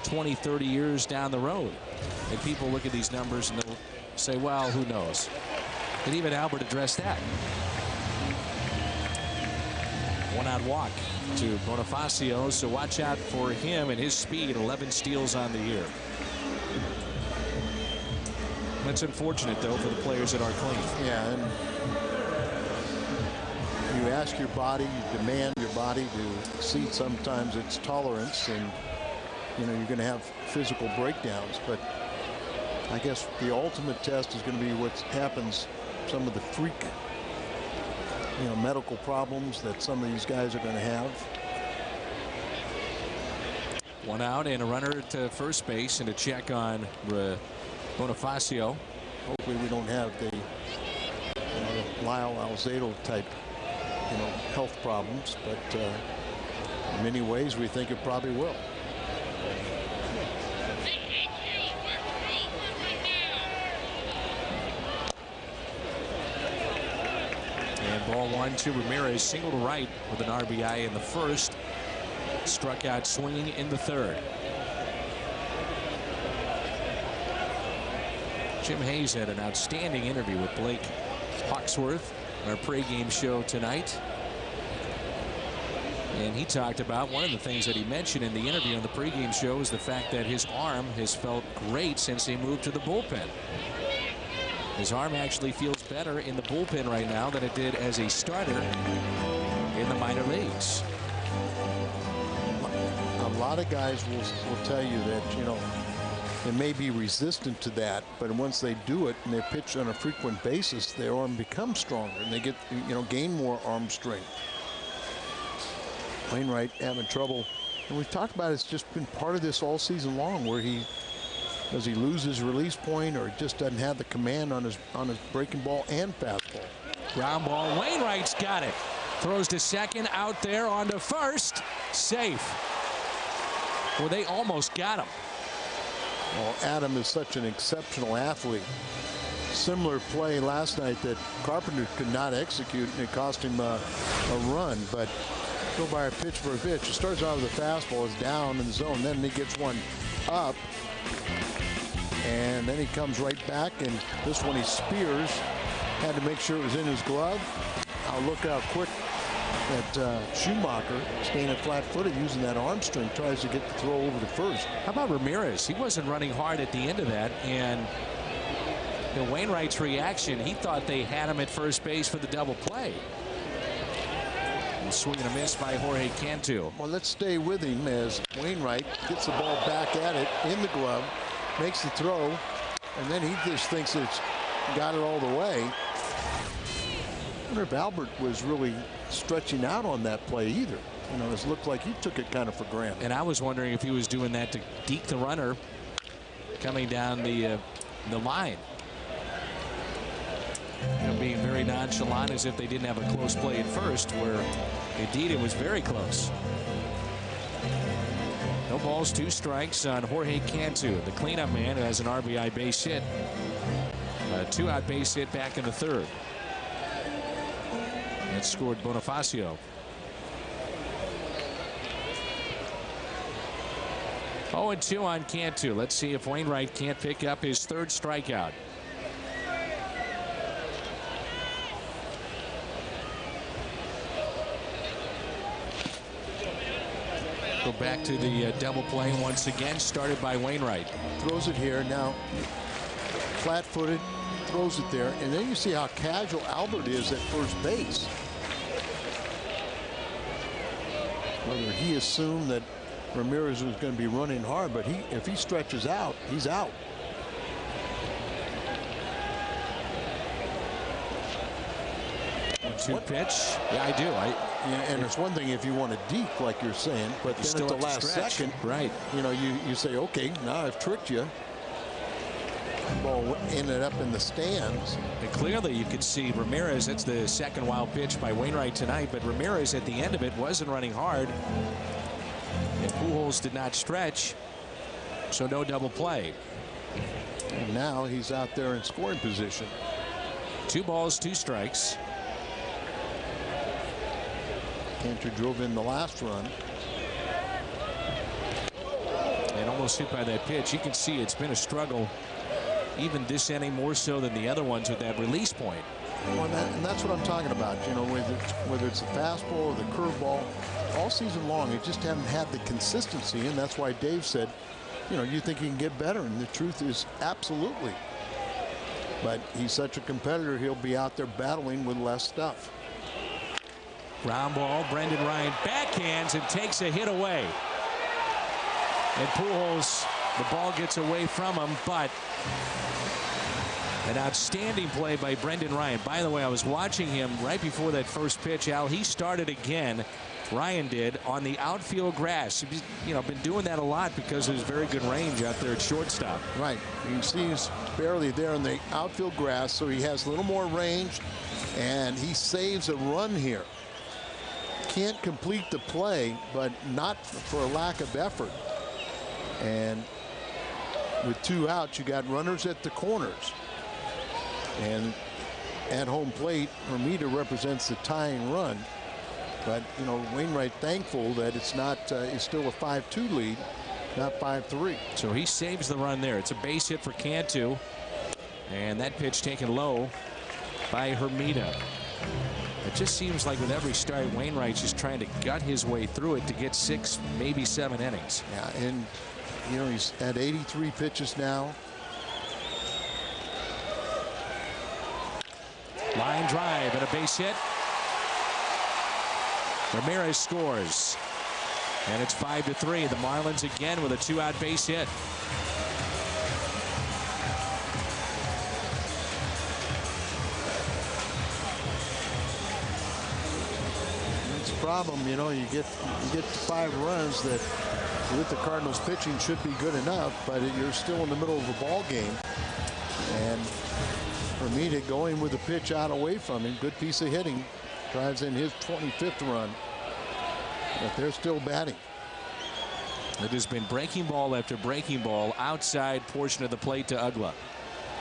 20, 30 years down the road, and people look at these numbers and they'll say, well, who knows? And even Albert addressed that. 1-out walk to Bonifacio, so watch out for him and his speed. 11 steals on the year. That's unfortunate, though, for the players that are clean. Yeah, and you ask your body, you demand your body to exceed sometimes its tolerance, and you're going to have physical breakdowns. But I guess the ultimate test is going to be what happens, some of the freak medical problems that some of these guys are going to have. 1 out and a runner to first base and a check on Bonifacio. Hopefully we don't have the Lyle Alzado type health problems, but in many ways we think it probably will. And ball 1 to Ramirez, single to right with an RBI in the first. Struck out swinging in the third. Jim Hayes had an outstanding interview with Blake Hawksworth on our pregame show tonight. And he talked about one of the things that he mentioned in the interview on the pregame show is the fact that his arm has felt great since he moved to the bullpen. His arm actually feels better in the bullpen right now than it did as a starter in the minor leagues. A lot of guys will tell you that, and may be resistant to that, but once they do it and they pitch on a frequent basis, their arm becomes stronger and they get, gain more arm strength. Wainwright having trouble, and we've talked about it's just been part of this all season long, where does he lose his release point or just doesn't have the command on his breaking ball and fastball. Ground ball. Wainwright's got it. Throws to second, out there, on to first. Safe. Well, they almost got him. Well, Adam is such an exceptional athlete. Similar play last night that Carpenter could not execute, and it cost him a run. But go by a pitch for a pitch. It starts out with a fastball, is down in the zone, then he gets one up, and then he comes right back, and this one he spears. Had to make sure it was in his glove. Now look how quick that Schumacher, staying flat-footed, using that arm string, tries to get the throw over to first. How about Ramirez? He wasn't running hard at the end of that, and Wainwright's reaction, he thought they had him at first base for the double play. And swing and a miss by Jorge Cantu. Well, let's stay with him as Wainwright gets the ball back at it in the glove, makes the throw, and then he just thinks it's got it all the way. I wonder if Albert was really stretching out on that play either. It looked like he took it kind of for granted. And I was wondering if he was doing that to deke the runner coming down the line. Being very nonchalant, as if they didn't have a close play at first, where indeed it was very close. No balls, 2 strikes on Jorge Cantu, the cleanup man, who has an RBI base hit. A 2-out base hit back in the 3rd. That scored Bonifacio. 0-2 on Cantu. Let's see if Wainwright can't pick up his 3rd strikeout. Go back to the double play once again, started by Wainwright. Throws it here now, flat-footed, throws it there, and then you see how casual Albert is at first base. Whether he assumed that Ramirez was going to be running hard, but if he stretches out, he's out. Two pitch. Yeah, I do. And it's one thing if you want to deke, like you're saying, but then at the last second, right? You say, okay, now I've tricked you. Ball ended up in the stands. And clearly you could see Ramirez. That's the 2nd wild pitch by Wainwright tonight, but Ramirez at the end of it wasn't running hard. And Pujols did not stretch, so no double play. And now he's out there in scoring position. 2 balls, 2 strikes. Cantu drove in the last run. And almost hit by that pitch. You can see it's been a struggle, even this inning, more so than the other ones with that release point. Well, and that's what I'm talking about. Whether it's the fastball or the curveball, all season long, it just haven't had the consistency, and that's why Dave said, you think he can get better, and the truth is absolutely. But he's such a competitor, he'll be out there battling with less stuff. Ground ball. Brendan Ryan backhands and takes a hit away. And Pujols, the ball gets away from him, but an outstanding play by Brendan Ryan. By the way, I was watching him right before that first pitch, Al. He started again, Ryan did, on the outfield grass. He's been doing that a lot because of his very good range out there at shortstop. Right. You see he's barely there in the outfield grass, so he has a little more range, and he saves a run here. Can't complete the play, but not for a lack of effort. And with 2 outs, you got runners at the corners. And at home plate, Hermida represents the tying run. But, Wainwright thankful that it's not, it's still a 5-2 lead, not 5-3. So he saves the run there. It's a base hit for Cantu. And that pitch taken low by Hermida. It just seems like with every start, Wainwright's just trying to gut his way through it to get 6, maybe 7 innings. Yeah, and he's at 83 pitches now. Line drive and a base hit. Ramirez scores, and it's 5-3. The Marlins again with a 2-out base hit. problem. You know, you get 5 runs that with the Cardinals pitching should be good enough, but you're still in the middle of a ball game. And for me to go in with a pitch out away from him, good piece of hitting, drives in his 25th run. But they're still batting. It has been breaking ball after breaking ball outside portion of the plate to Ugla.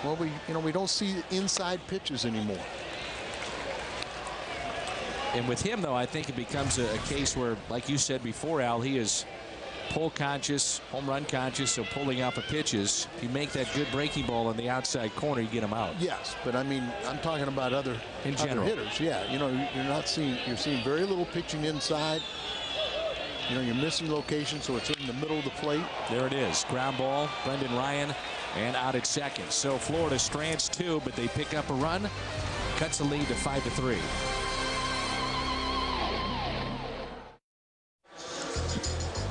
Well, we don't see inside pitches anymore. And with him, though, I think it becomes a case where, like you said before, Al, he is pull conscious, home run conscious, so pulling out the pitches. If you make that good breaking ball on the outside corner, you get him out. Yes, but I mean, I'm talking about other hitters. Yeah, you know, you're seeing very little pitching inside. You know, you're missing location, so it's in the middle of the plate. There it is. Ground ball, Brendan Ryan, and out at second. So Florida strands 2, but they pick up a run. Cuts the lead to 5-3.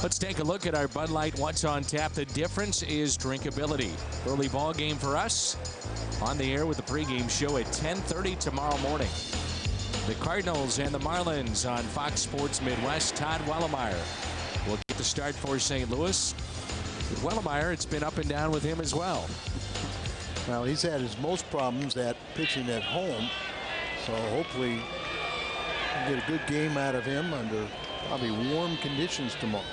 Let's take a look at our Bud Light What's on Tap. The difference is drinkability. Early ball game for us. On the air with the pregame show at 10:30 tomorrow morning. The Cardinals and the Marlins on Fox Sports Midwest. Todd Wellemeyer will get the start for St. Louis. With Wellemeyer, it's been up and down with him as well. Well, he's had his most problems at pitching at home. So hopefully we'll get a good game out of him under probably warm conditions tomorrow.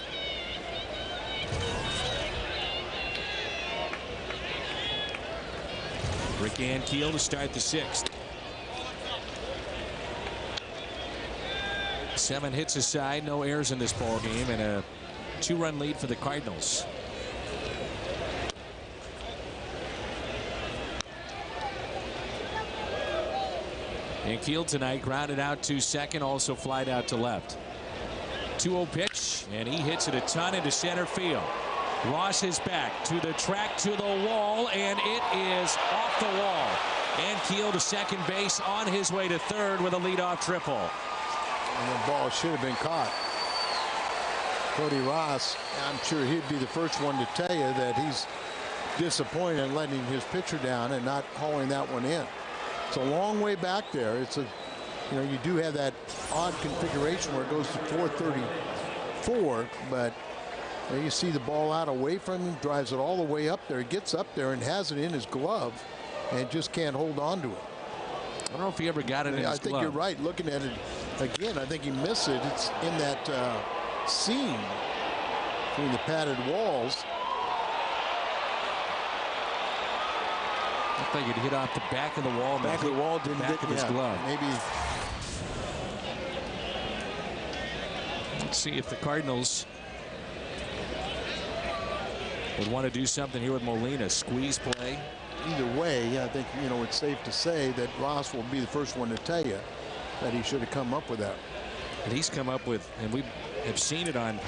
Rick Ankiel to start the 6th. 7 hits aside, no errors in this ball game, and a 2-run lead for the Cardinals. Ankiel tonight grounded out to second, also flied out to left. 2-0 pitch, and he hits it a ton into center field. Ross is back to the track, to the wall, and it is off the wall. Ankiel to second base, on his way to third with a leadoff triple. And the ball should have been caught. Cody Ross, I'm sure he'd be the first one to tell you that he's disappointed in letting his pitcher down and not hauling that one in. It's a long way back there. It's a, you know, you do have that odd configuration where it goes to 434, but you see the ball out away from him, drives it all the way up there. He gets up there and has it in his glove and just can't hold on to it. I don't know if he ever got it in his glove. I think you're right. Looking at it again, I think he missed it. It's in that seam between the padded walls. I think it hit off the back of the wall. Back of the wall didn't back of his glove. Maybe. Let's see if the Cardinals would want to do something here with Molina. Squeeze play. Either way, I think, you know, it's safe to say that Ross will be the first one to tell you that he should have come up with that. And he's come up with, and we have seen it on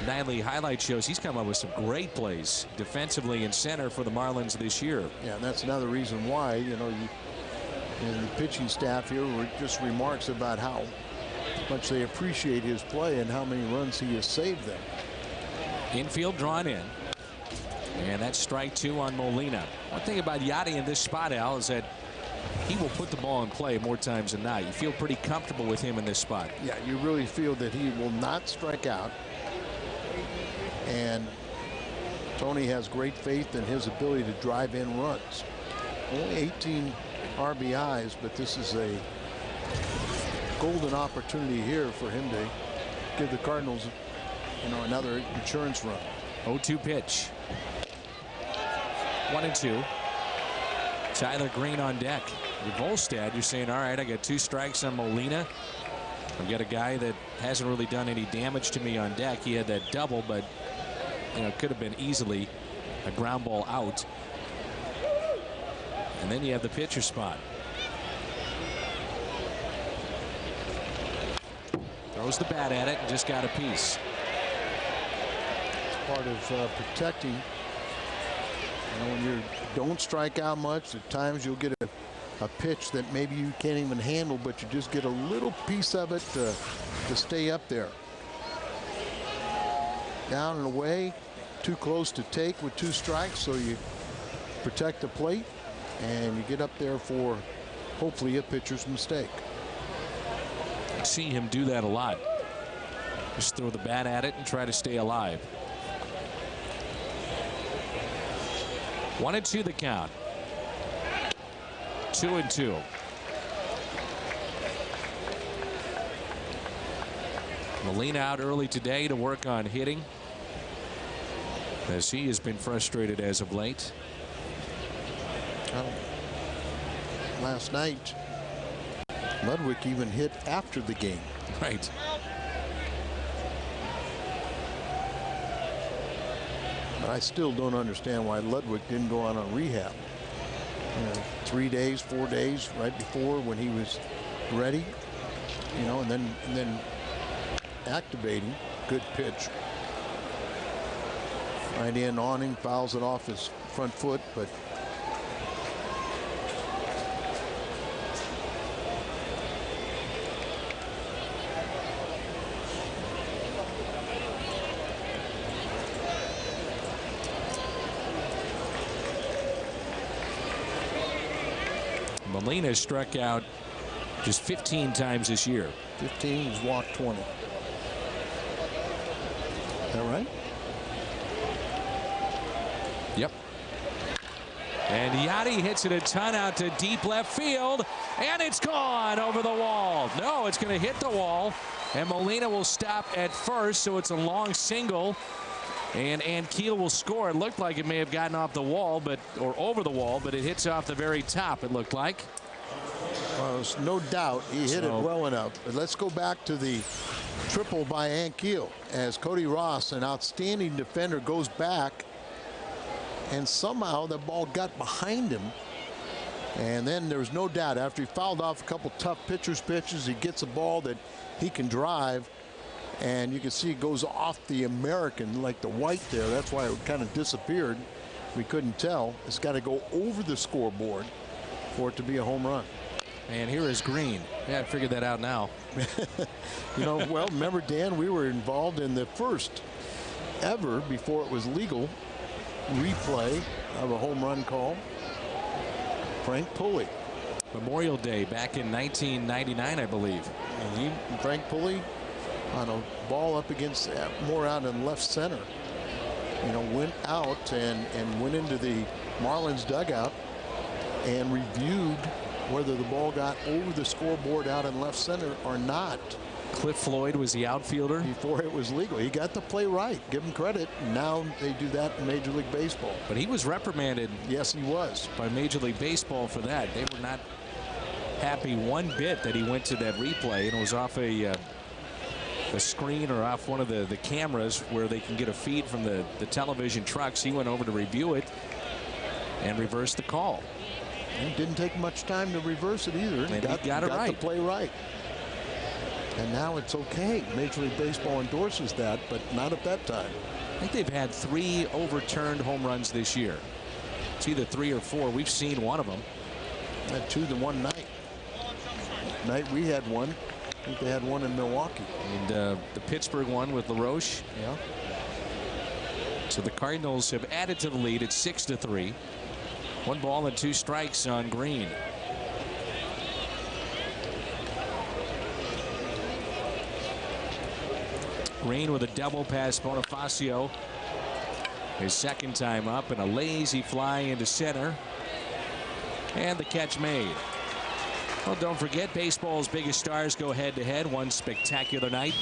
nightly highlight shows, he's come up with some great plays defensively in center for the Marlins this year. Yeah, and that's another reason why, you know, and the pitching staff here were just remarks about how much they appreciate his play and how many runs he has saved them. Infield drawn in. And that's strike 2 on Molina. One thing about Yachty in this spot, Al, is that he will put the ball in play more times than not. You feel pretty comfortable with him in this spot. Yeah, you really feel that he will not strike out. And Tony has great faith in his ability to drive in runs. Only 18 RBIs, but this is a golden opportunity here for him to give the Cardinals, you know, another insurance run. 0-2 pitch. 1-2. Tyler Green on deck. With Volstad, you're saying, all right, I got 2 strikes on Molina. I've got a guy that hasn't really done any damage to me on deck. He had that double, but you know, it could have been easily a ground ball out. And then you have the pitcher spot. Throws the bat at it and just got a piece. It's part of protecting. You know, when you don't strike out much, at times you'll get a pitch that maybe you can't even handle, but you just get a little piece of it to stay up there. Down and away, too close to take with 2 strikes, so you protect the plate and you get up there for hopefully a pitcher's mistake. See him do that a lot. Just throw the bat at it and try to stay alive. 1-2 the count. 2-2. Molina out early today to work on hitting, as he has been frustrated as of late. Last night, Ludwig even hit after the game. Right. I still don't understand why Ludwig didn't go on a rehab. 3 days, 4 days right before when he was ready, and then activating. Good pitch. Right in on him, fouls it off his front foot, but Molina struck out just 15 times this year. 15, he's walked 20. Is that right? Yep. And Yachty hits it a ton out to deep left field, and it's gone over the wall. No, it's going to hit the wall, and Molina will stop at first, so it's a long single, and Keel will score. It looked like it may have gotten off the wall, or over the wall, but it hits off the very top, it looked like. Well, there's no doubt he hit it well enough. But let's go back to the triple by Ankiel, as Cody Ross, an outstanding defender, goes back, and somehow the ball got behind him. And then there's no doubt after he fouled off a couple tough pitches, he gets a ball that he can drive, and you can see it goes off the American, like the white there. That's why it kind of disappeared. We couldn't tell. It's got to go over the scoreboard for it to be a home run. And here is Green. Yeah, I figured that out now. Well, remember, Dan, we were involved in the first ever, before it was legal, replay of a home run call. Frank Pulley. Memorial Day back in 1999, I believe. And Frank Pulley on a ball up against more out in left center. Went out and went into the Marlins dugout and reviewed whether the ball got over the scoreboard out in left center or not. Cliff Floyd was the outfielder. Before it was legal. He got the play right. Give him credit. Now they do that in Major League Baseball. But he was reprimanded. Yes, he was. By Major League Baseball for that. They were not happy one bit that he went to that replay, and it was off a screen or off one of the cameras where they can get a feed from the television trucks. He went over to review it and reversed the call. It didn't take much time to reverse it either. And he got it right. The play right. And now it's okay. Major League Baseball endorses that, but not at that time. I think they've had 3 overturned home runs this year. It's either 3 or 4. We've seen one of them. Had 2 the one night. Night we had one. I think they had one in Milwaukee. And the Pittsburgh one with LaRoche. Yeah. So the Cardinals have added to the lead at 6-3. 1 ball and 2 strikes on Green. Green with a double past Bonifacio. His second time up, and a lazy fly into center. And the catch made. Well, don't forget, baseball's biggest stars go head-to-head one spectacular night,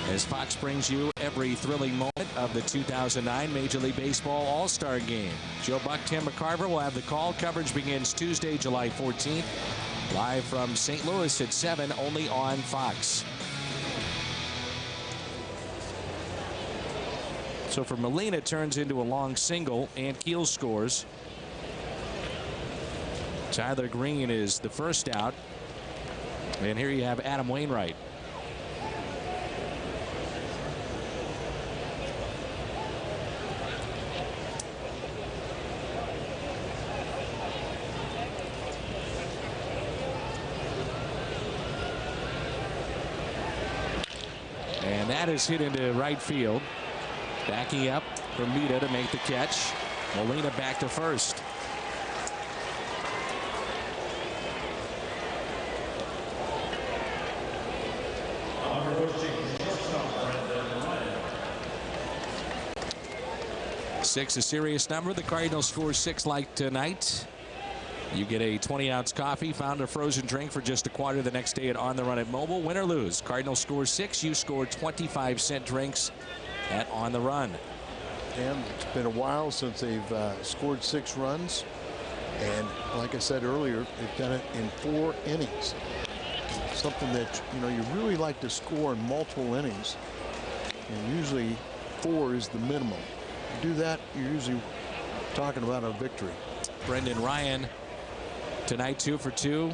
as Fox brings you every thrilling moment of the 2009 Major League Baseball All-Star Game. Joe Buck, Tim McCarver will have the call. Coverage begins Tuesday, July 14th. Live from St. Louis at 7, only on Fox. So for Molina, it turns into a long single, and Keel scores. Tyler Green is the first out. And here you have Adam Wainwright. And that is hit into right field. Backing up for Mita to make the catch. Molina back to first. 6 a serious number. The Cardinals score 6 like tonight. You get a 20-ounce coffee, found a frozen drink for just a quarter the next day at On the Run at Mobile. Win or lose, Cardinals score 6. You score 25-cent drinks at On the Run. And it's been a while since they've scored 6 runs. And like I said earlier, they've done it in 4 innings. Something that, you really like to score in multiple innings. And usually 4 is the minimum. You do that, you're usually talking about a victory. Brendan Ryan tonight 2 for 2.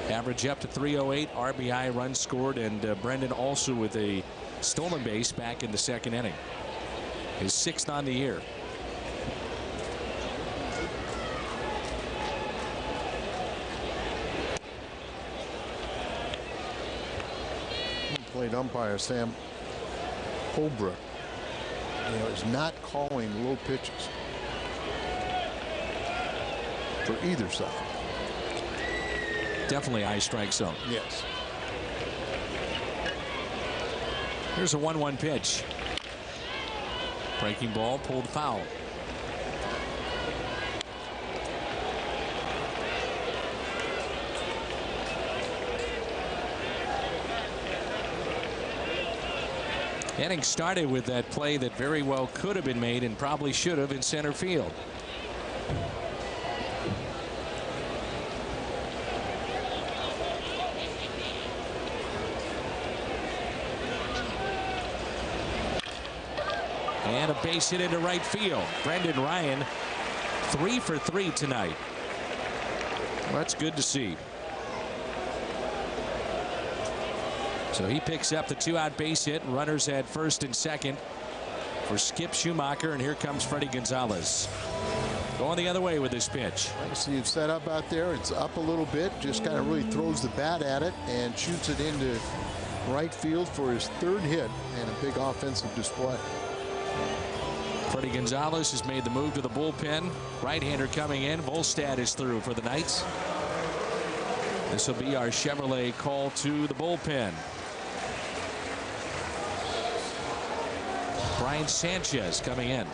Average up to 308 RBI, runs scored, and Brendan also with a stolen base back in the 2nd inning. His 6th on the year. Played umpire Sam Holbrook is not calling low pitches for either side. Definitely high strike zone. Yes. Here's a 1-1 pitch. Breaking ball pulled foul. Inning started with that play that very well could have been made and probably should have in center field. And a base hit into right field. Brendan Ryan 3 for 3 tonight. Well, that's good to see. So he picks up the 2-out base hit. Runners at first and second for Skip Schumacher, and here comes Freddie Gonzalez. Going the other way with this pitch. I see it set up out there. It's up a little bit. Just kind of really throws the bat at it and shoots it into right field for his 3rd hit and a big offensive display. Freddie Gonzalez has made the move to the bullpen. Right-hander coming in. Volstad is through for the night. This will be our Chevrolet call to the bullpen. Brian Sanchez coming in.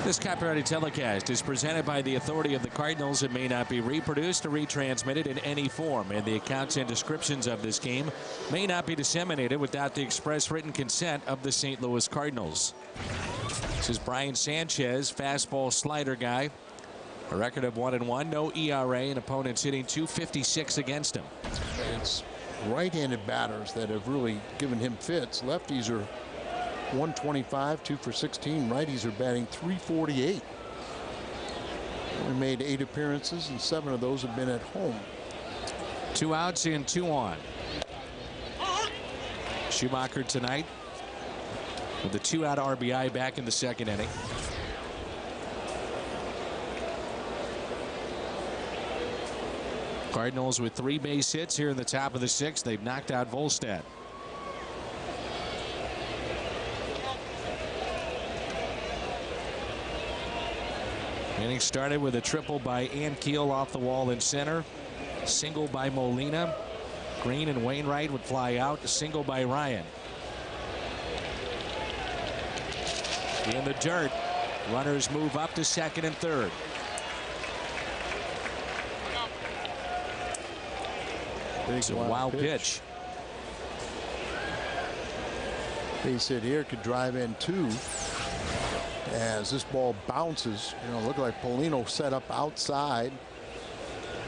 This copyrighted telecast is presented by the authority of the Cardinals and may not be reproduced or retransmitted in any form, and the accounts and descriptions of this game may not be disseminated without the express written consent of the St. Louis Cardinals. This is Brian Sanchez, fastball slider guy. A record of 1-1, no ERA, and opponents hitting .256 against him. It's right-handed batters that have really given him fits. Lefties are 125, 2 for 16. Righties are batting .348. Only made 8 appearances, and 7 of those have been at home. 2 outs and 2 on. Schumacher tonight with the 2-out RBI back in the 2nd inning. Cardinals with 3 base hits here in the top of the 6th. They've knocked out Volstad. Inning started with a triple by Ankiel off the wall in center. Single by Molina. Green and Wainwright would fly out. A single by Ryan. In the dirt. Runners move up to 2nd and 3rd. It's a wild pitch. Base hit here could drive in 2 as this ball bounces. Look like Polino set up outside,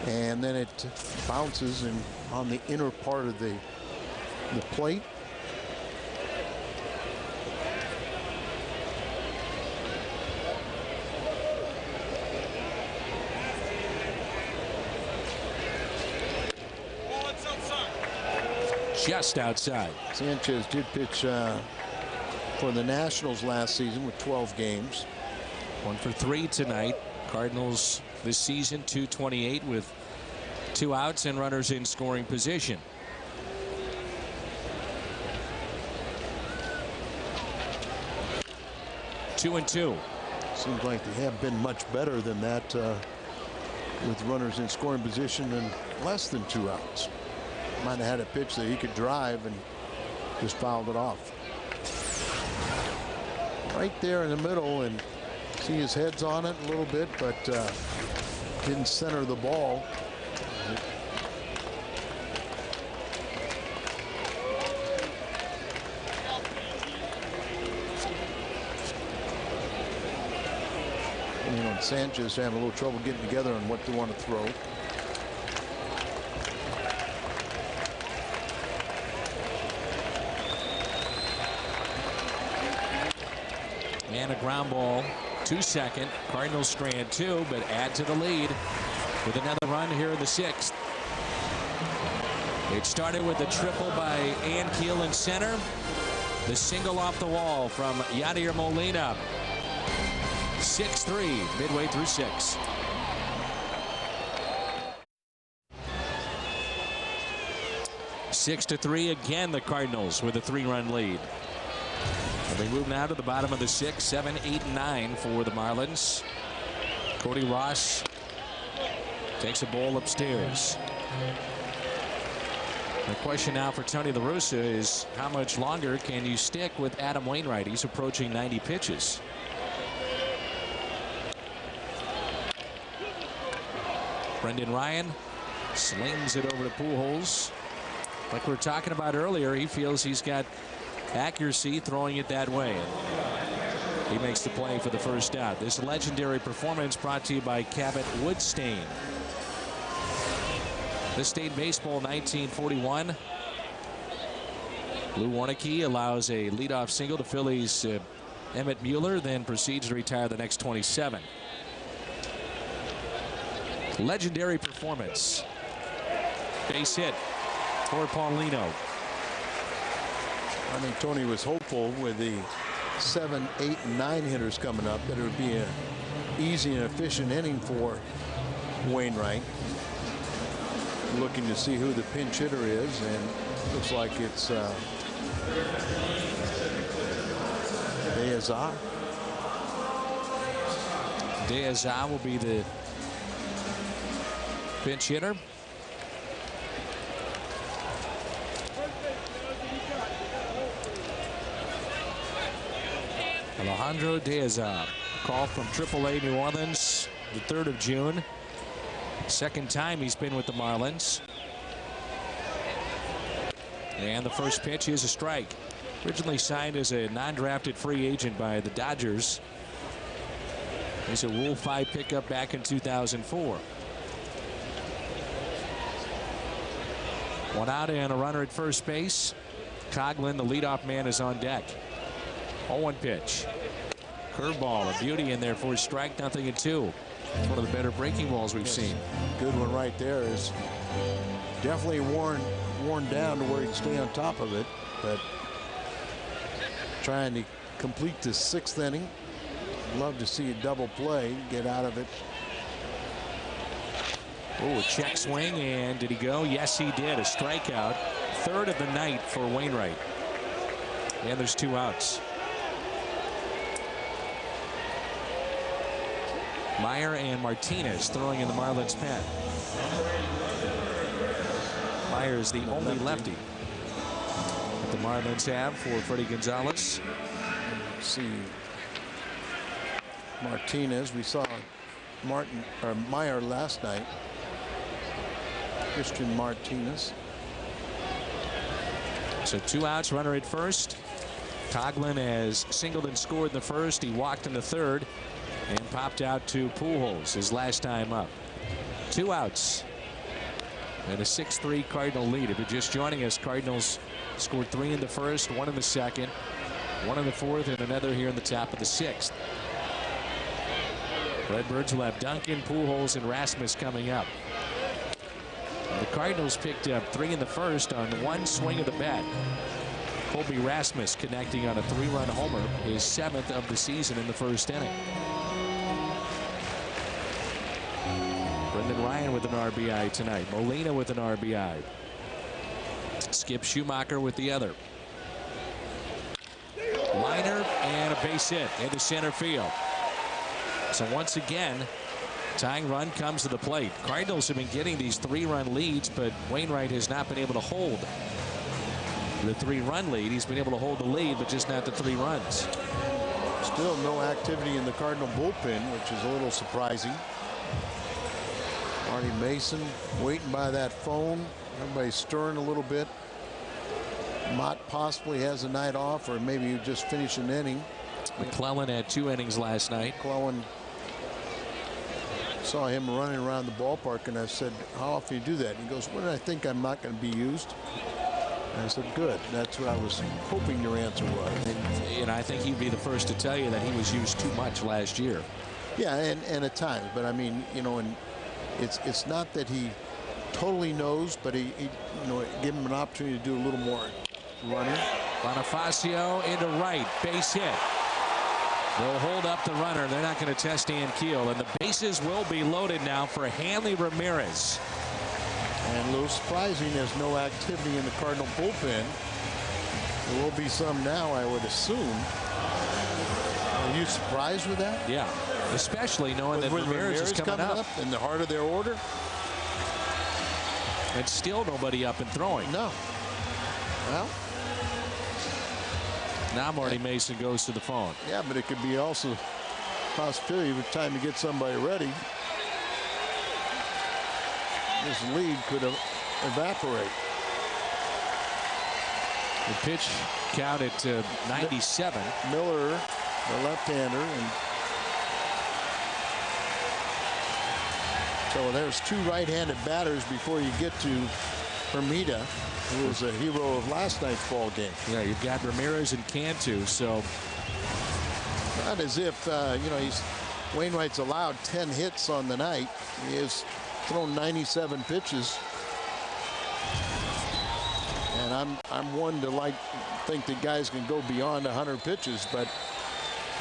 and then it bounces and on the inner part of the plate. Just outside. Sanchez did pitch for the Nationals last season with 12 games. 1 for 3 tonight. Cardinals this season .228 with 2 outs and runners in scoring position. Two and 2. Seems like they have been much better than that with runners in scoring position and less than 2 outs. Might have had a pitch that he could drive and just fouled it off. right there in the middle, and see his head's on it a little bit, but didn't center the ball. Sanchez having a little trouble getting together on what they want to throw. And a ground ball to second. Cardinals strand 2, but add to the lead with another run here in the 6th. It started with a triple by Ankiel in center. The single off the wall from Yadier Molina. 6-3 midway through 6. Six to 3 again, the Cardinals with a 3-run lead. And they move now to the bottom of the 6, 7, 8, and 9 for the Marlins. Cody Ross takes a ball upstairs. The question now for Tony La Russa is how much longer can you stick with Adam Wainwright? He's approaching 90 pitches. Brendan Ryan slings it over to Pujols. Like we were talking about earlier, he feels he's got accuracy throwing it that way. He makes the play for the first out. This legendary performance brought to you by Cabot Woodstain. This State Baseball 1941. Lou Warneke allows a leadoff single to Phillies' Emmett Mueller, then proceeds to retire the next 27. Legendary performance. Base hit for Paulino. I think Tony was hopeful with the 7, 8, and 9 hitters coming up that it would be an easy and efficient inning for Wainwright. Looking to see who the pinch hitter is, and looks like it's Deazar. Deazar will be the pinch hitter. Alejandro Deazar, call from AAA New Orleans, the 3rd of June. Second time he's been with the Marlins. And the first pitch is a strike. Originally signed as a non-drafted free agent by the Dodgers. He's a Rule 5 pickup back in 2004. One out and a runner at first base. Coughlin, the leadoff man, is on deck. 0-1 pitch. Curveball, a beauty in there for a strike, 0-2. One of the better breaking balls we've seen. Good one right there. Is definitely worn down to where he can stay on top of it, but trying to complete the 6th inning. Love to see a double play, get out of it. Oh, a check swing, and did he go? Yes, he did. A strikeout. 3rd of the night for Wainwright. And there's 2 outs. Meyer and Martinez throwing in the Marlins pen. Meyer is the only lefty that the Marlins have for Freddie Gonzalez. See Martinez. We saw Meyer last night. Christian Martinez. So 2 outs, runner at first. Coughlin has singled and scored in the first. He walked in the 3rd and popped out to Pujols his last time up. 2 outs and a 6-3 Cardinal lead. If you're just joining us, Cardinals scored 3 in the first, 1 in the second, 1 in the 4th, and another here in the top of the 6th. Redbirds will have Duncan, Pujols, and Rasmus coming up. The Cardinals picked up 3 in the first on 1 swing of the bat. Colby Rasmus connecting on a 3-run homer, his 7th of the season in the first inning. Brendan Ryan with an RBI tonight. Molina with an RBI. Skip Schumacher with the other. Liner and a base hit into center field. So once again, tying run comes to the plate. Cardinals have been getting these 3-run leads, but Wainwright has not been able to hold the 3-run lead. He's been able to hold the lead, but just not the 3 runs. Still no activity in the Cardinal bullpen, which is a little surprising. Marty Mason waiting by that phone. Everybody's stirring a little bit. Mott possibly has a night off, or maybe you just finish an inning. McClellan had 2 innings last night. McClellan, saw him running around the ballpark, and I said, how often do you do that? And he goes, when I think I'm not going to be used. And I said, good. That's what I was hoping your answer was. And I think he'd be the first to tell you that he was used too much last year. Yeah, and at times. But I mean, you know, and it's not that he totally knows, but he you know, give him an opportunity to do a little more running. Bonifacio into right, base hit. They'll hold up the runner. They're not going to test Ankiel, and the bases will be loaded now for Hanley Ramirez. And a little surprising, there's no activity in the Cardinal bullpen. There will be some now, I would assume. Are you surprised with that? Yeah, especially knowing that Ramirez is coming up in the heart of their order. And still nobody up and throwing. No. Well, now Marty Mason goes to the phone. Yeah, but it could be also a possibility with time to get somebody ready. This lead could evaporate. The pitch count at 97. Miller, the left-hander, and so there's 2 right-handed batters before you get to Hermida, who was a hero of last night's ball game. Yeah, you've got Ramirez and Cantu, so not as if you know, Wainwright's allowed 10 hits on the night. He has thrown 97 pitches, and I'm one to think that guys can go beyond 100 pitches, but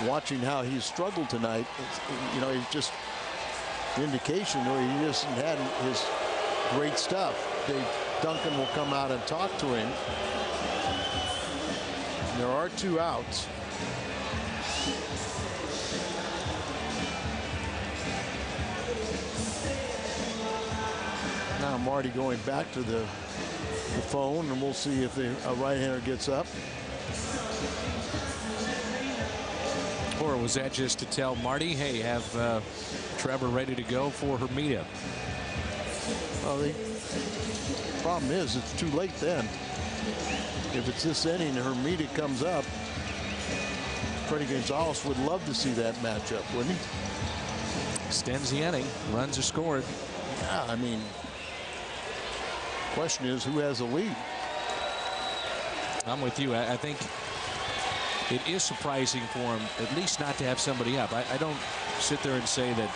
watching how he's struggled tonight, you know, he's just indication where he just had his great stuff. Dave Duncan will come out and talk to him. There are 2 outs. Now Marty going back to the phone, and we'll see if a right-hander gets up. Or was that just to tell Marty, hey, have Trevor ready to go for Hermida? Well, the problem is it's too late then. If it's this inning and Hermida comes up, Freddie Gonzalez would love to see that matchup, wouldn't he? Extends the inning. Runs are scored. Yeah, I mean, question is who has a lead. I'm with you. I think it is surprising for him at least not to have somebody up. I don't sit there and say that,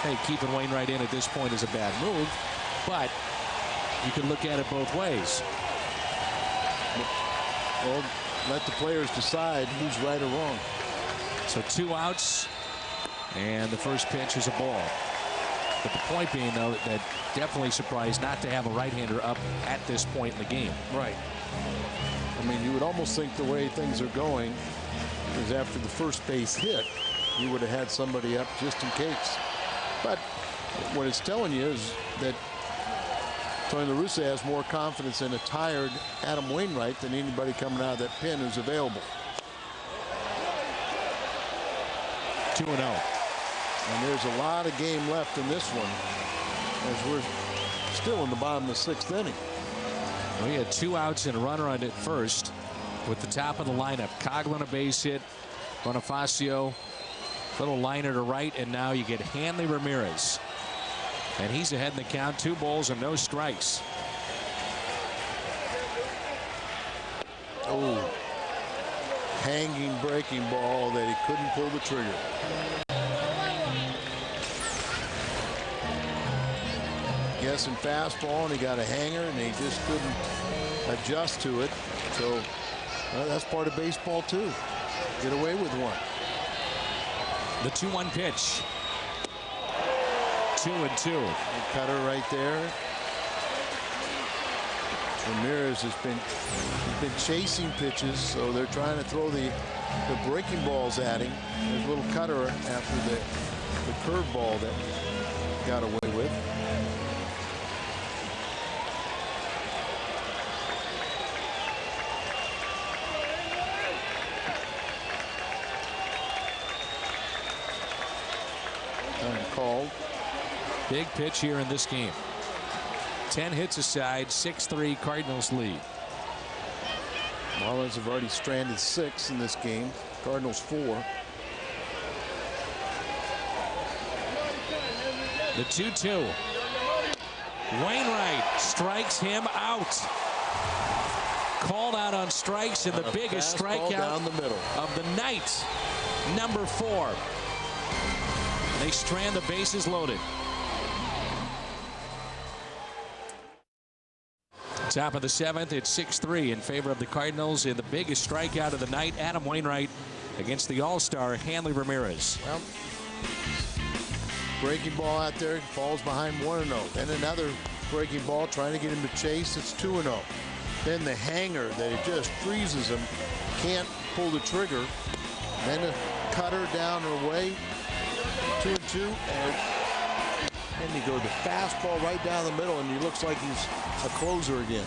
hey, keeping Wainwright in at this point is a bad move, but you can look at it both ways. Well, let the players decide who's right or wrong. So 2 outs, and the first pitch is a ball. But the point being, though, that definitely surprised not to have a right-hander up at this point in the game. Right. I mean, you would almost think the way things are going is after the first base hit, you would have had somebody up just in case. But what it's telling you is that Tony La Russa has more confidence in a tired Adam Wainwright than anybody coming out of that pen who's available. 2-0. And there's a lot of game left in this one, as we're still in the bottom of the 6th inning. We had 2 outs and a runner on at first with the top of the lineup. Coghlan a base hit, Bonifacio, little liner to right, and now you get Hanley Ramirez. And he's ahead in the count, 2 balls and no strikes. Oh, hanging breaking ball that he couldn't pull the trigger. Guessing fastball, and he got a hanger, and he just couldn't adjust to it. So that's part of baseball too. Get away with one. The 2-1 pitch. 2-2. Cutter right there. Ramirez has been chasing pitches, so they're trying to throw the breaking balls at him. There's a little cutter after the curveball that he got away with. Big pitch here in this game. 10 hits aside, 6-3 Cardinals lead. Marlins have already stranded 6 in this game. Cardinals 4. The 2-2. Wainwright strikes him out. Called out on strikes in the biggest strikeout down the middle of the night. Number 4. They strand the bases loaded. Top of the 7th, it's 6-3 in favor of the Cardinals in the biggest strikeout of the night. Adam Wainwright against the All-Star Hanley Ramirez. Well, breaking ball out there, falls behind 1-0. Then another breaking ball trying to get him to chase. It's 2-0. Then the hanger that it just freezes him, can't pull the trigger. Then a cutter down or away, 2-2, and he goes the fastball right down the middle, and he looks like he's a closer again.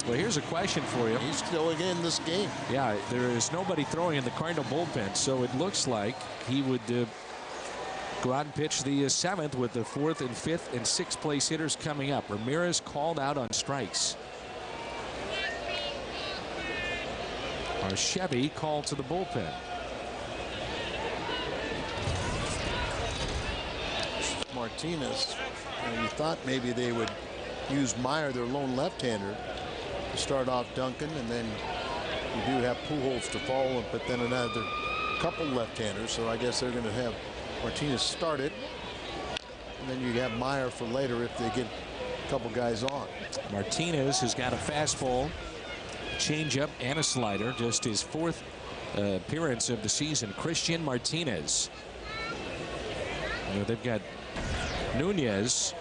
Well, here's a question for you. He's still again in this game. Yeah, there is nobody throwing in the Cardinal bullpen, so it looks like he would go out and pitch the 7th with the 4th and 5th and 6th place hitters coming up. Ramirez called out on strikes. Our Chevy called to the bullpen. Martinez, you thought maybe they would use Meyer, their lone left-hander, to start off Duncan, and then you do have Pujols to follow, but then another couple left-handers, so I guess they're going to have Martinez started, and then you have Meyer for later if they get a couple guys on. Martinez has got a fastball, changeup, and a slider. Just his 4th appearance of the season. Christian Martinez. You know, they've got Nunez,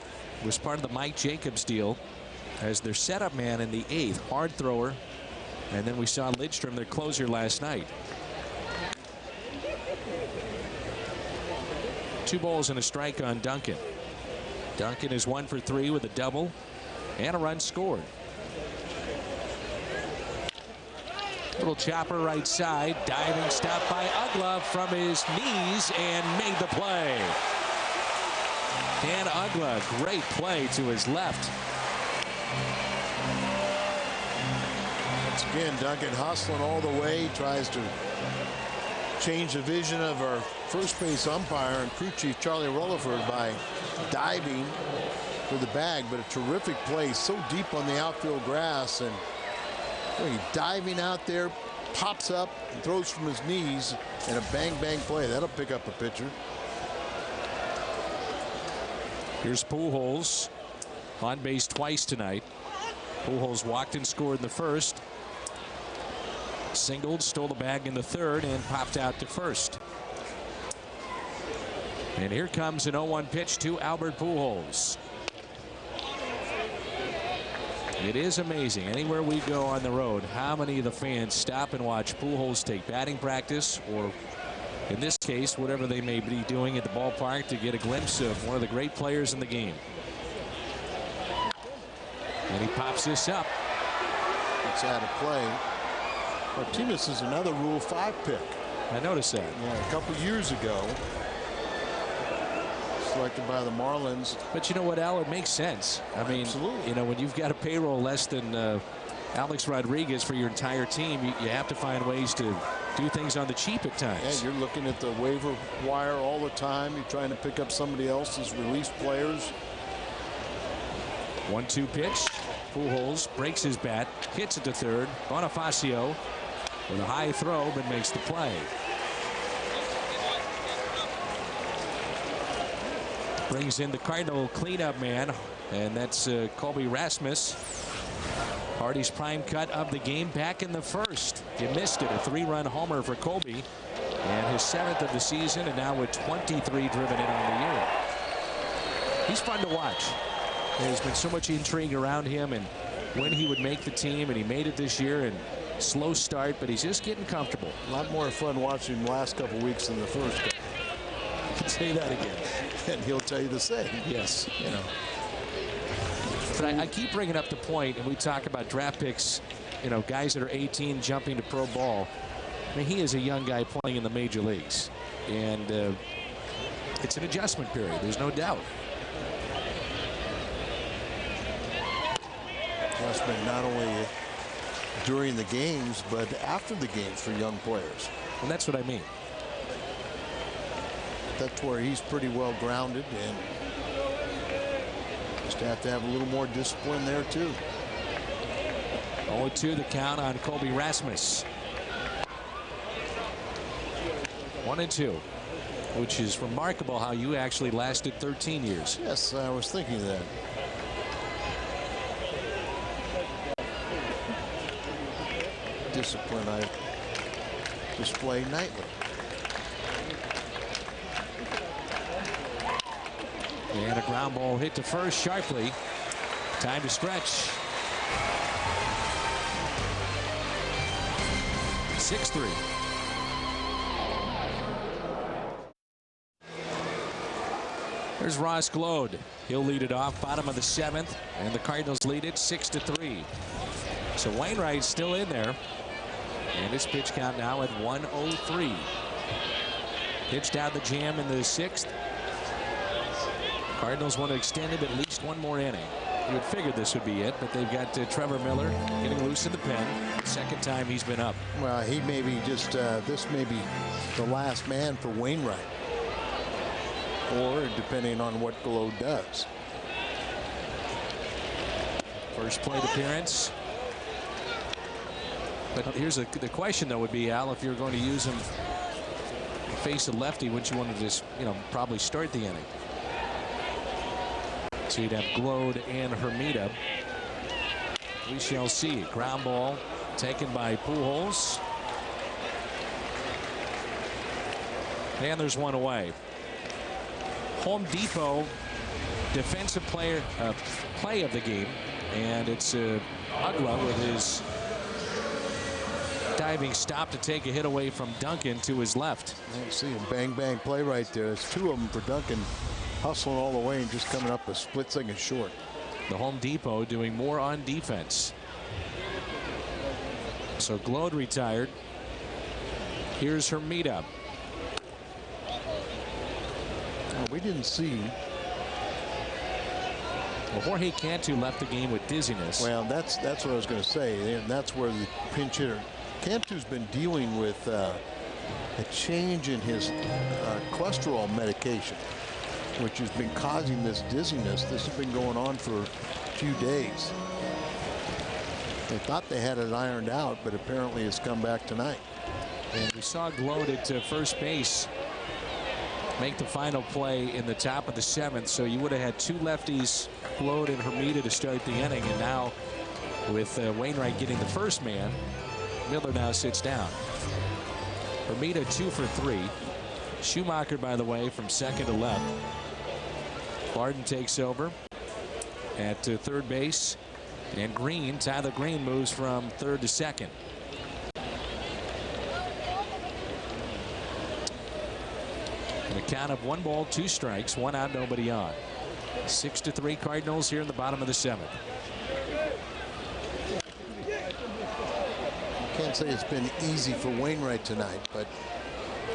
was part of the Mike Jacobs deal as their setup man in the 8th, hard thrower, and then we saw Lidstrom, their closer, last night. 2 balls and a strike on Duncan. Duncan is 1 for 3 with a double and a run scored. Little chopper right side, diving stop by Ugla from his knees and made the play. Dan Ugla, great play to his left. Once again, Duncan hustling all the way, tries to change the vision of our first base umpire and crew chief Charlie Rutherford by diving for the bag, but a terrific play, so deep on the outfield grass, and he's diving out there, pops up and throws from his knees, and a bang play. That'll pick up a pitcher. Here's Pujols on base twice tonight. Pujols walked and scored in the 1st. Singled, stole the bag in the 3rd, and popped out to 1st. And here comes an 0-1 pitch to Albert Pujols. It is amazing, anywhere we go on the road, how many of the fans stop and watch Pujols take batting practice, or in this case, whatever they may be doing at the ballpark, to get a glimpse of one of the great players in the game. And he pops this up. It's out of play. Martinez is another Rule 5 pick. I noticed that. Yeah, a couple years ago. Selected by the Marlins. But you know what, Al? It makes sense. I mean, absolutely. You know, when you've got a payroll less than Alex Rodriguez for your entire team, you have to find ways to do things on the cheap at times. Yeah, you're looking at the waiver wire all the time. You're trying to pick up somebody else's released players. 1-2 pitch. Pujols breaks his bat, hits it to 3rd. Bonifacio with a high throw, but makes the play. Brings in the Cardinal cleanup man, and that's Colby Rasmus. Hardy's prime cut of the game back in the 1st. He missed it. A 3-run homer for Colby, and his 7th of the season, and now with 23 driven in on the year. He's fun to watch. There's been so much intrigue around him and when he would make the team, and he made it this year, and slow start, but he's just getting comfortable. A lot more fun watching him last couple weeks than the first. You can say that again. And he'll tell you the same. Yes. You know. But I keep bringing up the point, and we talk about draft picks, you know, guys that are 18 jumping to pro ball. I mean, he is a young guy playing in the major leagues, and it's an adjustment period. There's no doubt. adjustment, not only during the games, but after the games for young players. And that's what I mean. That's where he's pretty well grounded, and just have to have a little more discipline there too. 0-2 the count on Colby Rasmus. 1-2, which is remarkable how you actually lasted 13 years. Yes, I was thinking that. Discipline I display nightly. And a ground ball hit to first sharply. Time to stretch. 6-3. There's Ross Glode. He'll lead it off, bottom of the 7th, and the Cardinals lead it 6-3. So Wainwright's still in there. And his pitch count now at 103. Pitched out the jam in the 6th. Cardinals want to extend it at least one more inning. You would figure this would be it, but they've got Trevor Miller getting loose in the pen. Second time he's been up. Well, he may be just this may be the last man for Wainwright, or depending on what Glode does. First plate appearance. But here's the question, though, would be, Al, if you're going to use him face a lefty, wouldn't you want to just, probably start the inning? So you'd have Glode and Hermida. We shall see. Ground ball taken by Pujols. And there's one away. Home Depot defensive play of the game, and it's Ugla with his diving stop to take a hit away from Duncan to his left. You see a bang bang play right there. There's two of them for Duncan, hustling all the way and just coming up a split second short. The Home Depot doing more on defense. So Glode retired. Here's Hermida. Well, we didn't see. Well, Jorge Cantu left the game with dizziness. Well, that's what I was going to say, and that's where the pinch hitter. Cantu's been dealing with a change in his cholesterol medication, which has been causing this dizziness. This has been going on for a few days. They thought they had it ironed out, but apparently it's come back tonight. And we saw Glode at first base make the final play in the top of the 7th. So you would have had two lefties, Glode and Hermida, to start the inning. And now with Wainwright getting the first man, Miller now sits down. Hermida 2 for 3. Schumacher, by the way, from second to left. Barden takes over at third base. And Tyler Green moves from third to second. And a count of 1 ball, 2 strikes, 1 out, nobody on. 6-3 Cardinals here in the bottom of the 7th. Can't say it's been easy for Wainwright tonight, but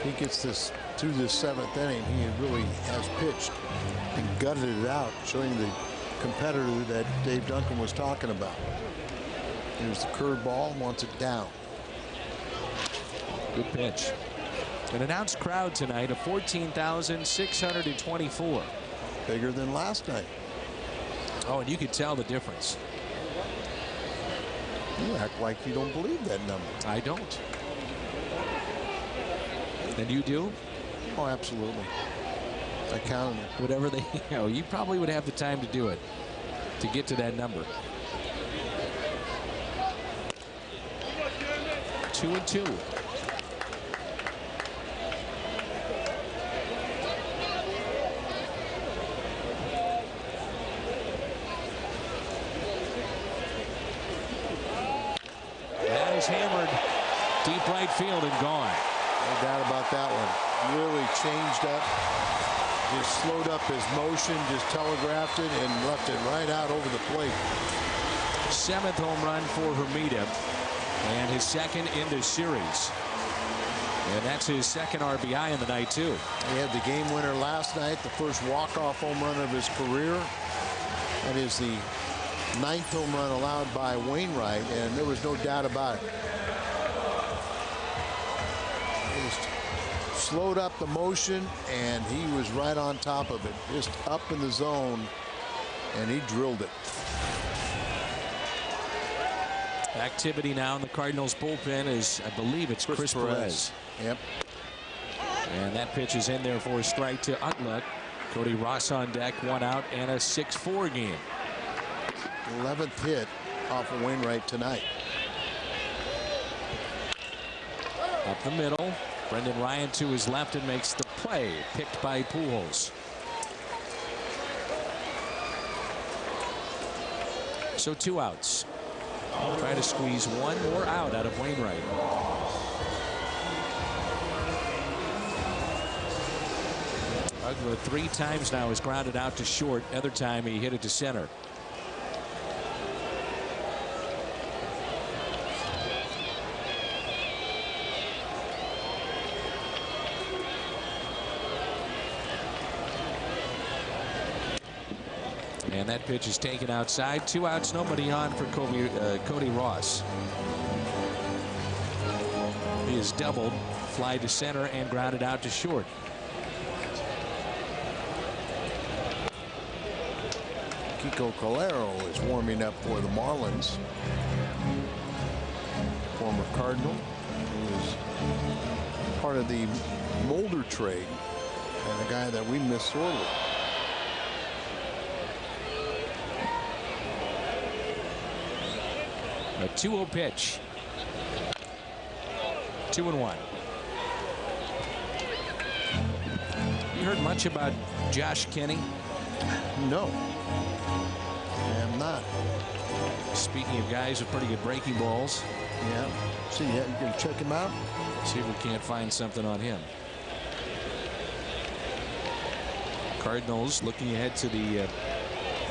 he gets this through this 7th inning. He really has pitched and gutted it out, showing the competitor that Dave Duncan was talking about. Here's the curveball, wants it down. Good pitch. An announced crowd tonight of 14,624. Bigger than last night. Oh, and you could tell the difference. You act like you don't believe that number. I don't. And you do? Oh, absolutely. I counted it. Whatever they, you probably would have the time to do it, to get to that number. 2-2. That is hammered deep right field and gone. No doubt about that one. Really changed up. Just slowed up his motion, just telegraphed it, and left it right out over the plate. 7th home run for Hermida, and his 2nd in the series. And that's his 2nd RBI in the night, too. He had the game winner last night, the first walk-off home run of his career. That is the 9th home run allowed by Wainwright, and there was no doubt about it. Just slowed up the motion, and he was right on top of it, just up in the zone, and he drilled it. Activity now in the Cardinals bullpen is, I believe it's Chris Perez. Yep. And that pitch is in there for a strike to Utluk. Cody Ross on deck, 1 out, and a 6-4 game. 11th hit off of Wainwright tonight. Up the middle, Brendan Ryan to his left and makes the play, picked by Pujols. So 2 outs. Try to squeeze 1 more out of Wainwright. Utluk 3 times now has grounded out to short. Other time he hit it to center. And that pitch is taken outside. 2 outs, nobody on for Cody Ross. He has doubled, fly to center, and grounded out to short. Kiko Calero is warming up for the Marlins. Former Cardinal, who was part of the Mulder trade, and a guy that we miss sorely. A 2-0 pitch. 2-1. You heard much about Josh Kinney? No, I am not. Speaking of guys with pretty good breaking balls. Yeah. See, you can check him out. See if we can't find something on him. Cardinals looking ahead to the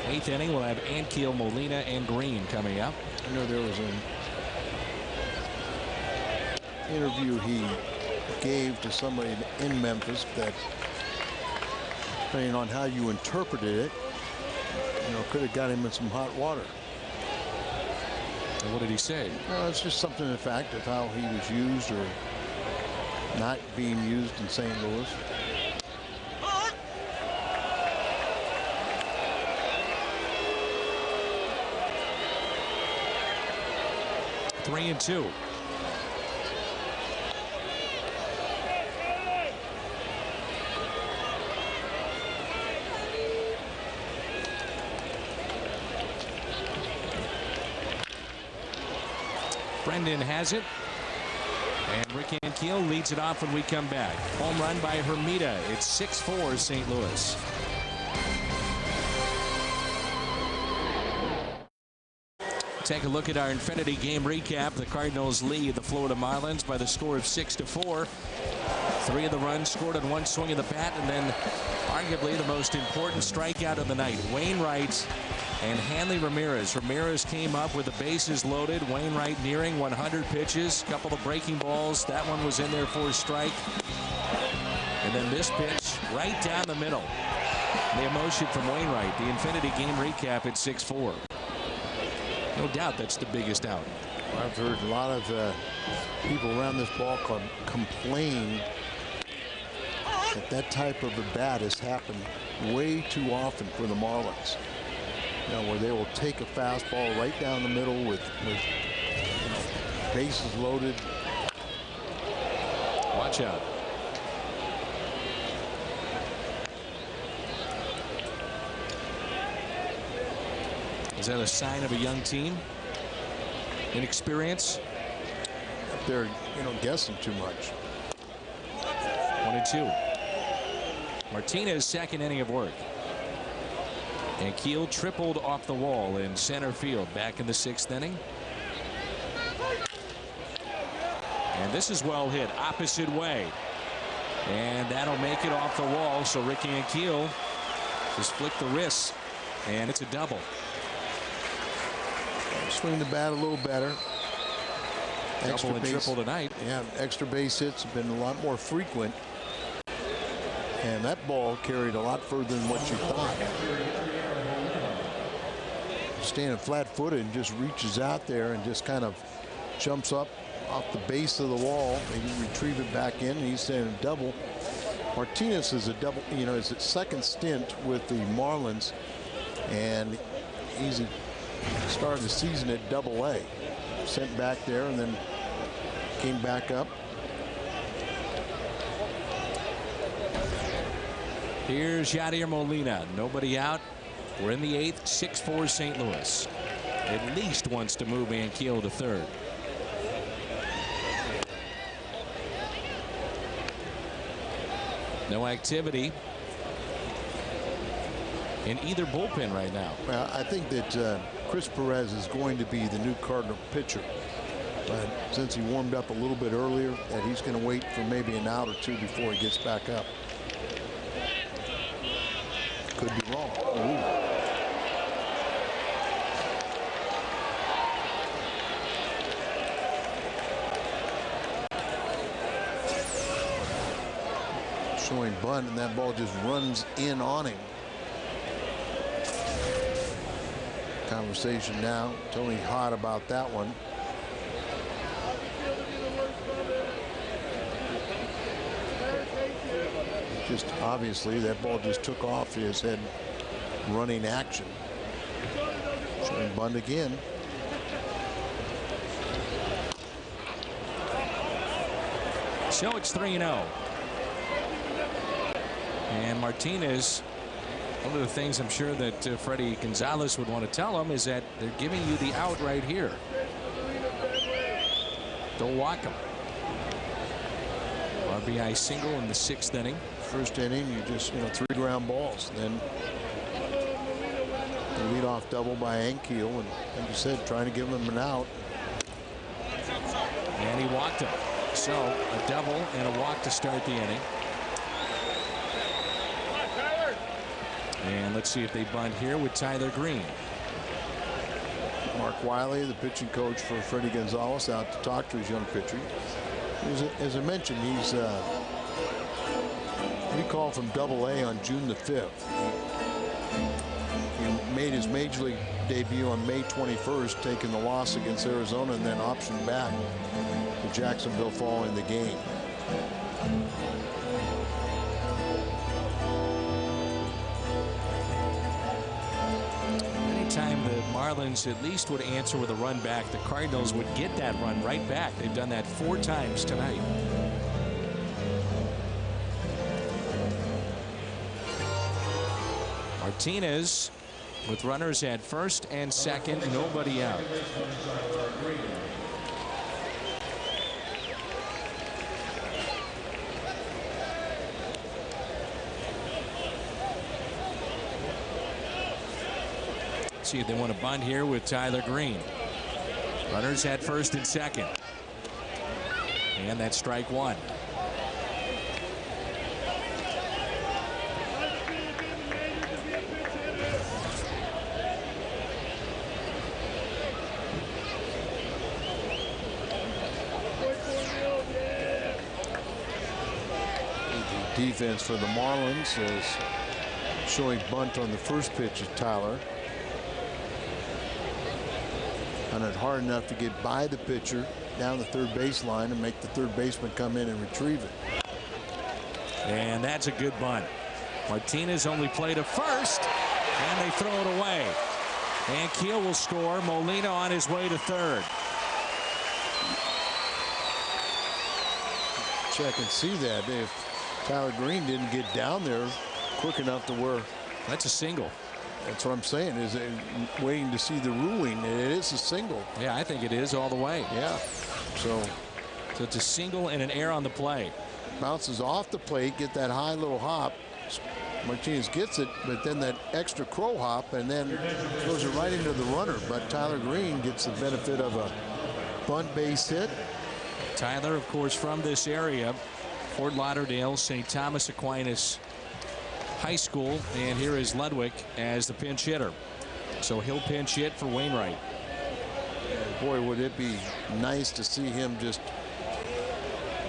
8th inning. We'll have Ankiel, Molina, and Green coming up. I know there was an interview he gave to somebody in Memphis that, depending on how you interpreted it, could have got him in some hot water. And what did he say? Well, it's just something, in fact, of how he was used or not being used in St. Louis. Three and 2. Brendan has it. And Rick Ankiel leads it off when we come back. Home run by Hermida. It's 6-4 St. Louis. Take a look at our Infinity game recap. The Cardinals lead the Florida Marlins by the score of 6-4. 3 of the runs scored on 1 swing of the bat, and then arguably the most important strikeout of the night. Wainwright and Hanley Ramirez. Ramirez came up with the bases loaded. Wainwright nearing 100 pitches. Couple of breaking balls. That one was in there for a strike. And then this pitch right down the middle. The emotion from Wainwright. The Infinity game recap at 6-4. No doubt that's the biggest out. I've heard a lot of people around this ball club complain that type of a bat has happened way too often for the Marlins. Where they will take a fastball right down the middle with bases loaded. Watch out. Is that a sign of a young team? Inexperience? They're, guessing too much. 1-2. Martinez, second inning of work. And Keel tripled off the wall in center field back in the 6th inning. And this is well hit opposite way. And that'll make it off the wall. So Ricky Ankiel just flicked the wrists. And it's a double. Swing the bat a little better. Double and triple tonight. Yeah, extra base hits have been a lot more frequent. And that ball carried a lot further than what you thought. standing flat-footed and just reaches out there and just kind of jumps up off the base of the wall. They can retrieve it back in. He's saying a double. Martinez is a double, is his second stint with the Marlins, and he's started the season at Double-A. Sent back there and then came back up. Here's Yadier Molina. Nobody out. We're in the 8th. 6-4 St. Louis. At least wants to move Ankiel to third. No activity in either bullpen right now. Well, I think that Chris Perez is going to be the new Cardinal pitcher. But since he warmed up a little bit earlier, that he's going to wait for maybe an out or two before he gets back up. Could be wrong. Ooh. Showing bunt, and that ball just runs in on him. Conversation now. Tony hot about that one. Just obviously that ball just took off his head. Running action. Showing bunt again. So it's 3-0. And Martinez, one of the things I'm sure that Freddie Gonzalez would want to tell him is that they're giving you the out right here. Don't walk him. RBI single in the 6th inning. First inning, you just 3 ground balls. Then the leadoff double by Ankiel, and like you said, trying to give him an out. And he walked him. So a double and a walk to start the inning. And let's see if they bunt here with Tyler Green. Mark Wiley, the pitching coach for Freddie Gonzalez, out to talk to his young pitcher. As I mentioned, he's recalled from Double-A on June the 5th. He made his major league debut on May 21st, taking the loss against Arizona, and then optioned back to Jacksonville following the game. Anytime the Marlins at least would answer with a run back, the Cardinals would get that run right back. They've done that 4 times tonight. Martinez with runners at first and second, nobody out. See if they want to bunt here with Tyler Green. Runners at first and second. And that's strike 1. The defense for the Marlins is showing bunt on the first pitch of Tyler. And it hard enough to get by the pitcher down the third baseline and make the third baseman come in and retrieve it. And that's a good bunt. Martinez only played a first, and they throw it away. Ankiel will score. Molina on his way to third. Check and see that if Tyler Green didn't get down there quick enough to where. That's a single. That's what I'm saying, is waiting to see the ruling. It is a single. Yeah, I think it is all the way. Yeah. So it's a single and an error on the play. Bounces off the plate, get that high little hop. Martinez gets it, but then that extra crow hop, and then throws it right into the runner. But Tyler Green gets the benefit of a bunt base hit. Tyler, of course, from this area, Fort Lauderdale, St. Thomas Aquinas High School, and here is Ludwig as the pinch hitter. So he'll pinch hit for Wainwright. Boy, would it be nice to see him just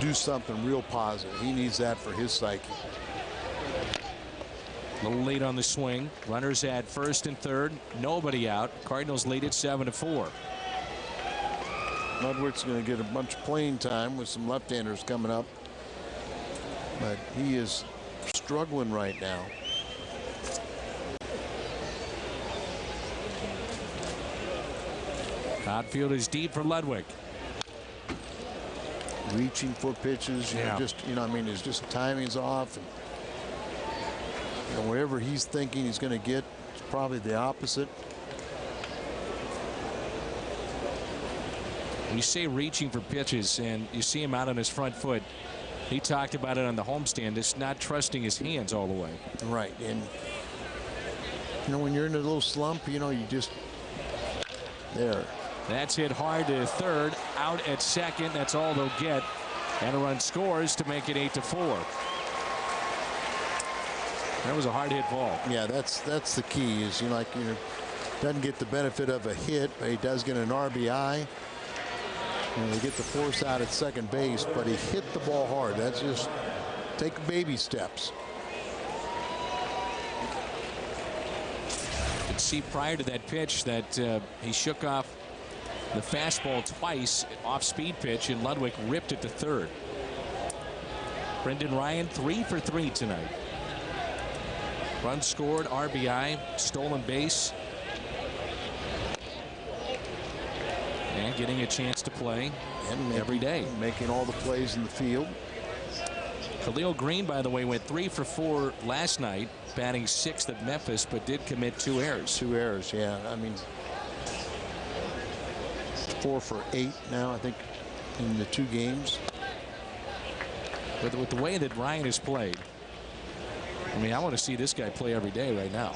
do something real positive. He needs that for his psyche. A little late on the swing. Runners at first and third. Nobody out. Cardinals lead it 7-4. Ludwig's going to get a bunch of playing time with some left-handers coming up. But he is struggling right now. Outfield is deep for Ludwig. Reaching for pitches, you know, I mean, his just timing's off. And, you know, wherever he's thinking he's going to get, it's probably the opposite. You say reaching for pitches, and you see him out on his front foot. He talked about it on the homestand. Just not trusting his hands all the way. Right, and you know, when you're in a little slump, you know, you just there. That's hit hard to third. Out at second. That's all they'll get. And a run scores to make it 8-4. That was a hard hit ball. Yeah, that's the key. Is doesn't get the benefit of a hit, but he does get an RBI. And they get the force out at second base, but he hit the ball hard. That's just take baby steps. You could see prior to that pitch that he shook off the fastball twice, off speed pitch, and Ludwig ripped it to third. Brendan Ryan 3 for 3 tonight. Run scored, RBI, stolen base. And getting a chance to play every day. Making all the plays in the field. Khalil Green, by the way, went 3 for 4 last night, batting 6th at Memphis, but did commit 2 errors. 2 errors, yeah. I mean, 4 for 8 now, I think, in the 2 games. But with the way that Ryan has played, I mean, I want to see this guy play every day right now.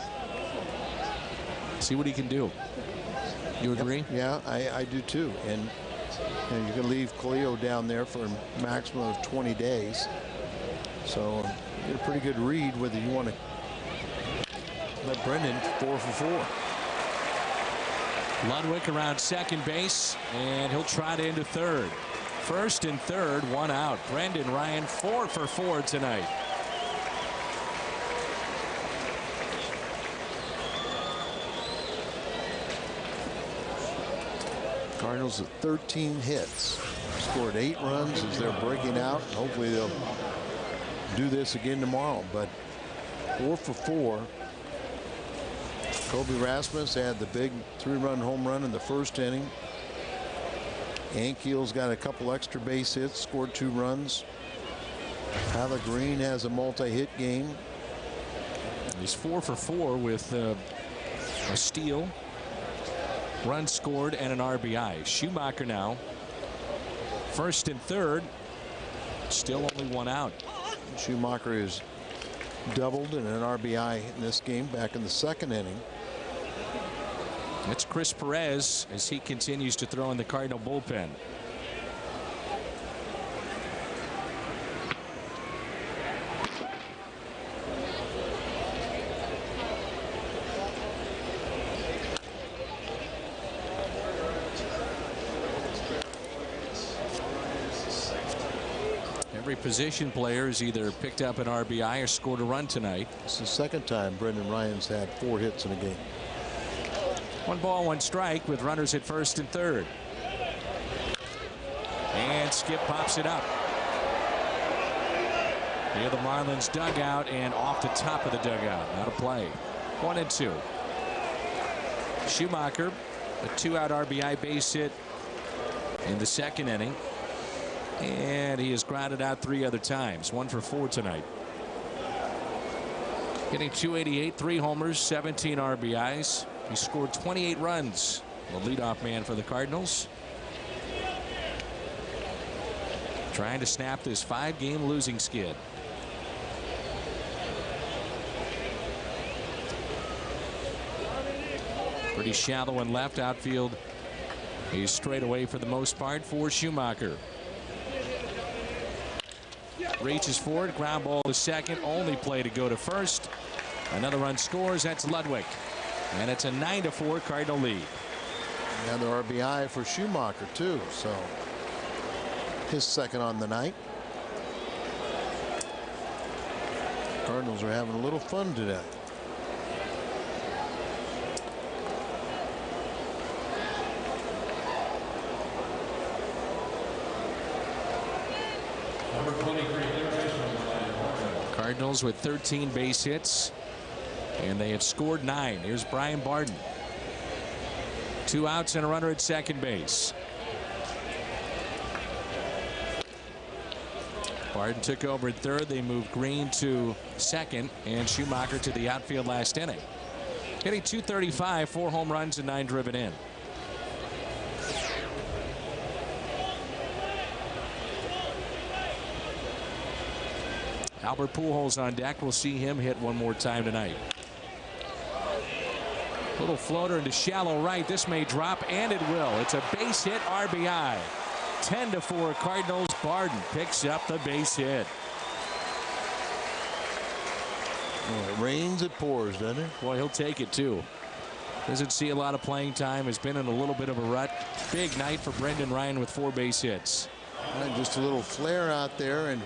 See what he can do. You agree? Yeah, I do too. And you can leave Cleo down there for a maximum of 20 days. So get a pretty good read whether you want to let Brendan 4 for 4. Ludwig around second base, and he'll try to into third. First and third, 1 out. Brendan Ryan 4 for 4 tonight. Cardinals at 13 hits, scored 8 runs as they're breaking out, and hopefully they'll do this again tomorrow. But 4 for 4. Kobe Rasmus had the big 3-run home run in the first inning. Ankiel's got a couple extra base hits, scored 2 runs. Tyler Green has a multi-hit game. He's 4 for 4 with a steal, run scored, and an RBI. Schumacher now first and third, still only 1 out. Schumacher is doubled and an RBI in this game back in the second inning. It's Chris Perez as he continues to throw in the Cardinal bullpen. Every position player has either picked up an RBI or scored a run tonight. It's the second time Brendan Ryan's had 4 hits in a game. 1 ball, 1 strike with runners at first and third. And Skip pops it up. Near the Marlins dugout and off the top of the dugout. Out of play. 1 and 2. Schumacher, a 2-out RBI base hit in the second inning. And he has grounded out 3 other times. 1 for 4 tonight. Hitting .288, 3 homers, 17 RBIs. He scored 28 runs. The leadoff man for the Cardinals. Trying to snap this 5-game losing skid. Pretty shallow and left outfield. He's straight away for the most part for Schumacher. Reaches forward, ground ball to second, only play to go to first. Another run scores. That's Ludwig. And it's a 9-4 Cardinal lead. Another RBI for Schumacher too, so his second on the night. Cardinals are having a little fun today. Cardinals with 13 base hits, and they have scored 9. Here's Brian Barden. 2 outs and a runner at second base. Barden took over at third. They moved Green to second and Schumacher to the outfield last inning. Hitting .235, 4 home runs and 9 driven in. Albert Pujols on deck. We'll see him hit one more time tonight. Little floater into shallow right. This may drop, and it will. It's a base hit RBI. 10-4 Cardinals. Barden picks up the base hit. Well, it rains, it pours, doesn't it? Boy, he'll take it too. Doesn't see a lot of playing time. Has been in a little bit of a rut. Big night for Brendan Ryan with 4 base hits. And just a little flare out there and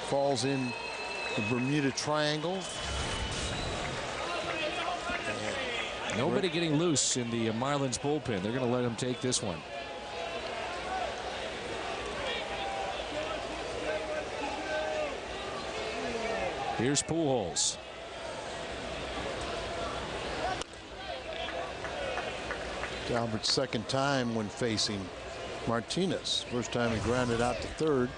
falls in the Bermuda Triangle. Nobody getting loose in the Marlins bullpen. They're going to let him take this one. Here's Pujols. Albert's second time when facing Martinez. First time he grounded out to third.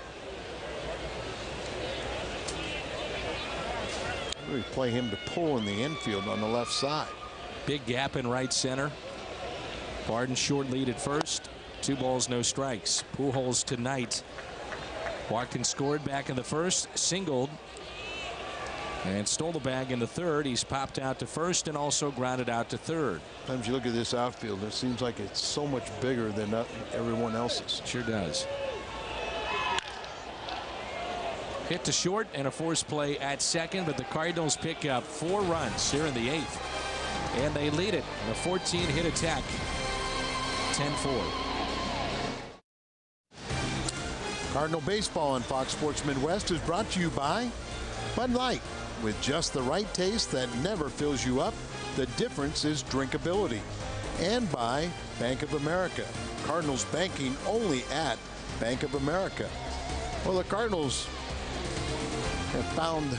Really play him to pull in the infield on the left side. Big gap in right center. Barden short lead at first. 2 balls, no strikes. Pujols tonight. Watkins scored back in the first, singled, and stole the bag in the third. He's popped out to first and also grounded out to third. Sometimes you look at this outfield, it seems like it's so much bigger than everyone else's. Sure does. Hit to short and a forced play at second, but the Cardinals pick up 4 runs here in the 8th. And they lead it in a 14-hit attack. 10-4. Cardinal Baseball on Fox Sports Midwest is brought to you by Bud Light. With just the right taste that never fills you up, the difference is drinkability. And by Bank of America. Cardinals banking only at Bank of America. Well, the Cardinals have found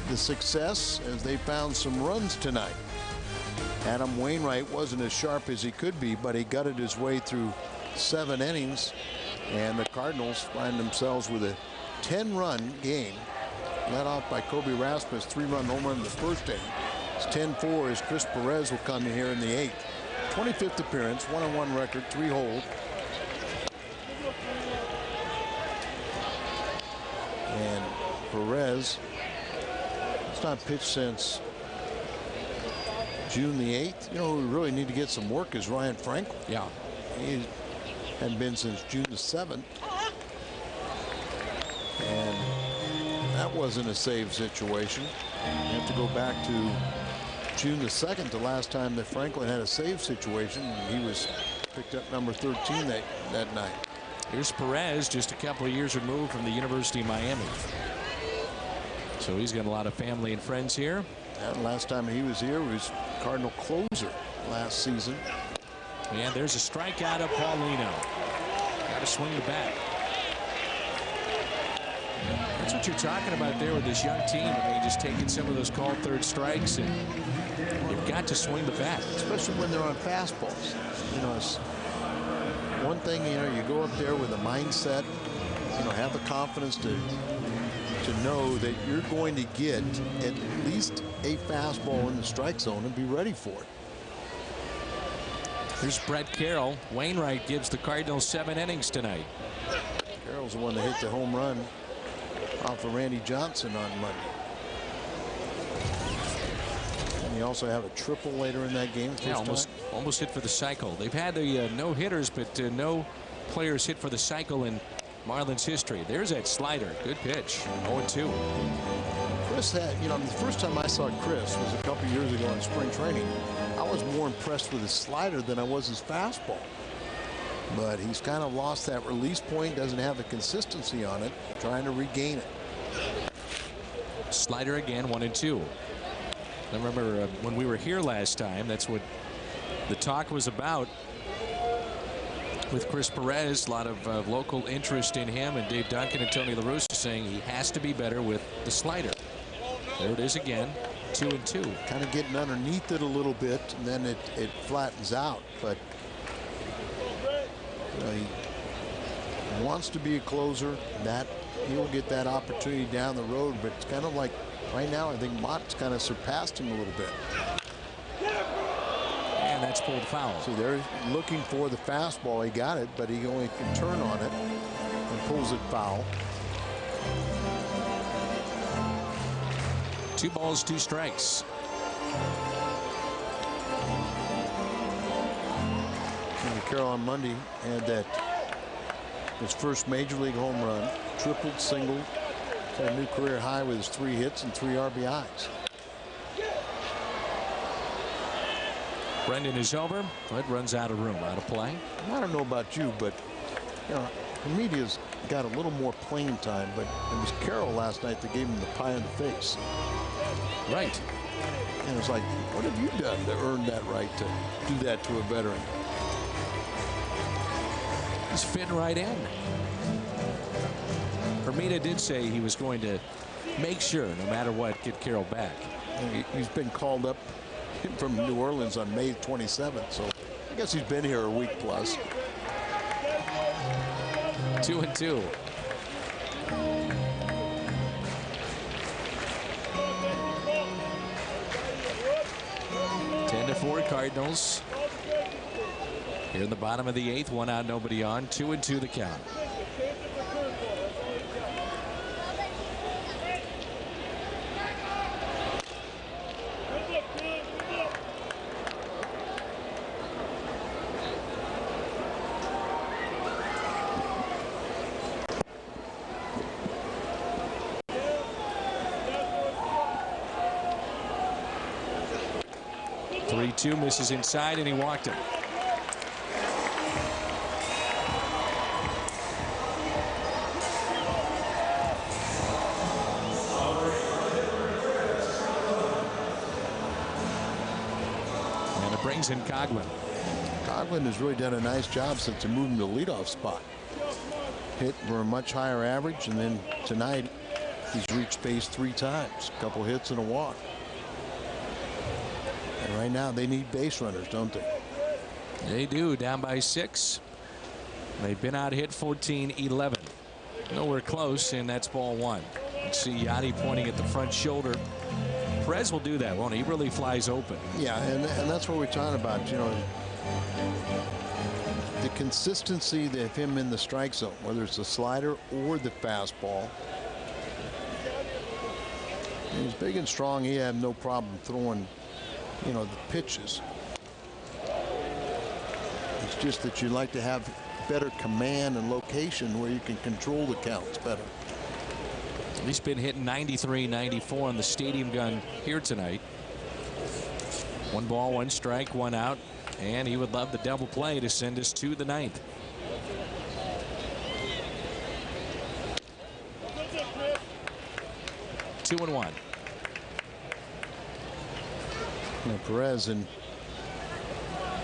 the success as they found some runs tonight. Adam Wainwright wasn't as sharp as he could be, but he gutted his way through 7 innings, and the Cardinals find themselves with a 10-run game led off by Kobe Rasmus, 3-run home run in the first inning. It's 10-4 as Chris Perez will come in here in the 8th. 25th appearance, 1-on-1 record, 3 hold. And Perez has not pitched since June the 8th. You know who we really need to get some work is Ryan Franklin. Yeah. He hadn't been since June the 7th. And that wasn't a save situation. You have to go back to June the 2nd, the last time that Franklin had a save situation. And he was picked up number 13 that night. Here's Perez, just a couple of years removed from the University of Miami. So he's got a lot of family and friends here. And last time he was here was Cardinal closer last season. And there's a strikeout of Paulino. Got to swing the bat. That's what you're talking about there with this young team. I mean, just taking some of those called third strikes, and you've got to swing the bat. Especially when they're on fastballs. You know, it's one thing, you know, you go up there with a mindset, you know, have the confidence to know that you're going to get at least a fastball in the strike zone and be ready for it. Here's Brett Carroll. Wainwright gives the Cardinals 7 innings tonight. Carroll's the one that hit the home run off of Randy Johnson on Monday. And you also have a triple later in that game. Yeah, almost hit for the cycle. They've had the no hitters, but no players hit for the cycle in Marlins history. There's that slider. Good pitch. 0-2. Chris had, you know, the first time I saw Chris was a couple years ago in spring training. I was more impressed with his slider than I was his fastball. But he's kind of lost that release point, doesn't have the consistency on it, trying to regain it. Slider again, 1-2. I remember when we were here last time, that's what the talk was about with Chris Perez. A lot of local interest in him, and Dave Duncan and Tony La Russa saying he has to be better with the slider. There it is again. 2-2. Kind of getting underneath it a little bit, and then it flattens out. But he wants to be a closer. That he'll get that opportunity down the road. But it's kind of like right now, I think Mott's kind of surpassed him a little bit. And that's pulled foul. So they're looking for the fastball. He got it, but he only can turn on it and pulls it foul. 2 balls, 2 strikes. Carroll on Monday had his first major league home run, tripled, singled, set a new career high with his 3 hits and 3 RBIs. Brendan is over. It runs out of room, out of play. I don't know about you, but Hermedia's got a little more playing time, but it was Carroll last night that gave him the pie in the face. Right. And it's like, what have you done to earn that right to do that to a veteran? He's fitting right in. Hermida did say he was going to make sure, no matter what, get Carroll back. He's been called up from New Orleans on May 27th, so I guess he's been here a week plus. 2-2. Cardinals. Here in the bottom of the 8th, 1 out, nobody on. 2-2 the count. Misses inside, and he walked him. And it brings in Coghlan. Coghlan has really done a nice job since he moved him to the leadoff spot. Hit for a much higher average, and then tonight he's reached base 3 times. A couple hits and a walk. And right now they need base runners, don't they? They do, down by 6. They've been out hit 14-11. Nowhere close, and that's ball 1. You see Yachty pointing at the front shoulder. Perez will do that, won't he? He really flies open. Yeah, and that's what we're talking about. You know, the consistency of him in the strike zone, whether it's the slider or the fastball. He's big and strong. He had no problem throwing, you know, the pitches. It's just that you like to have better command and location where you can control the counts better. He's been hitting 93, 94 on the stadium gun here tonight. 1 ball, 1 strike, 1 out, and he would love the double play to send us to the 9th. Two and 1. Now Perez in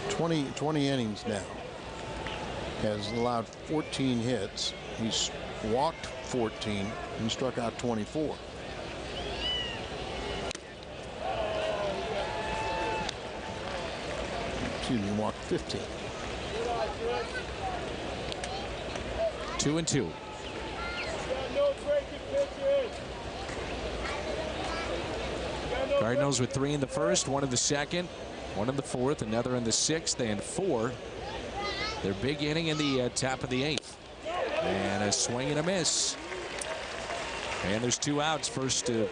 20 innings now has allowed 14 hits. He's walked 14 and struck out 24. Excuse me, walked 15. 2-2. Cardinals with 3 in the first, 1 in the second, 1 in the fourth, another in the 6th, and 4. Their big inning in the top of the 8th. And a swing and a miss. And there's 2 outs. First, or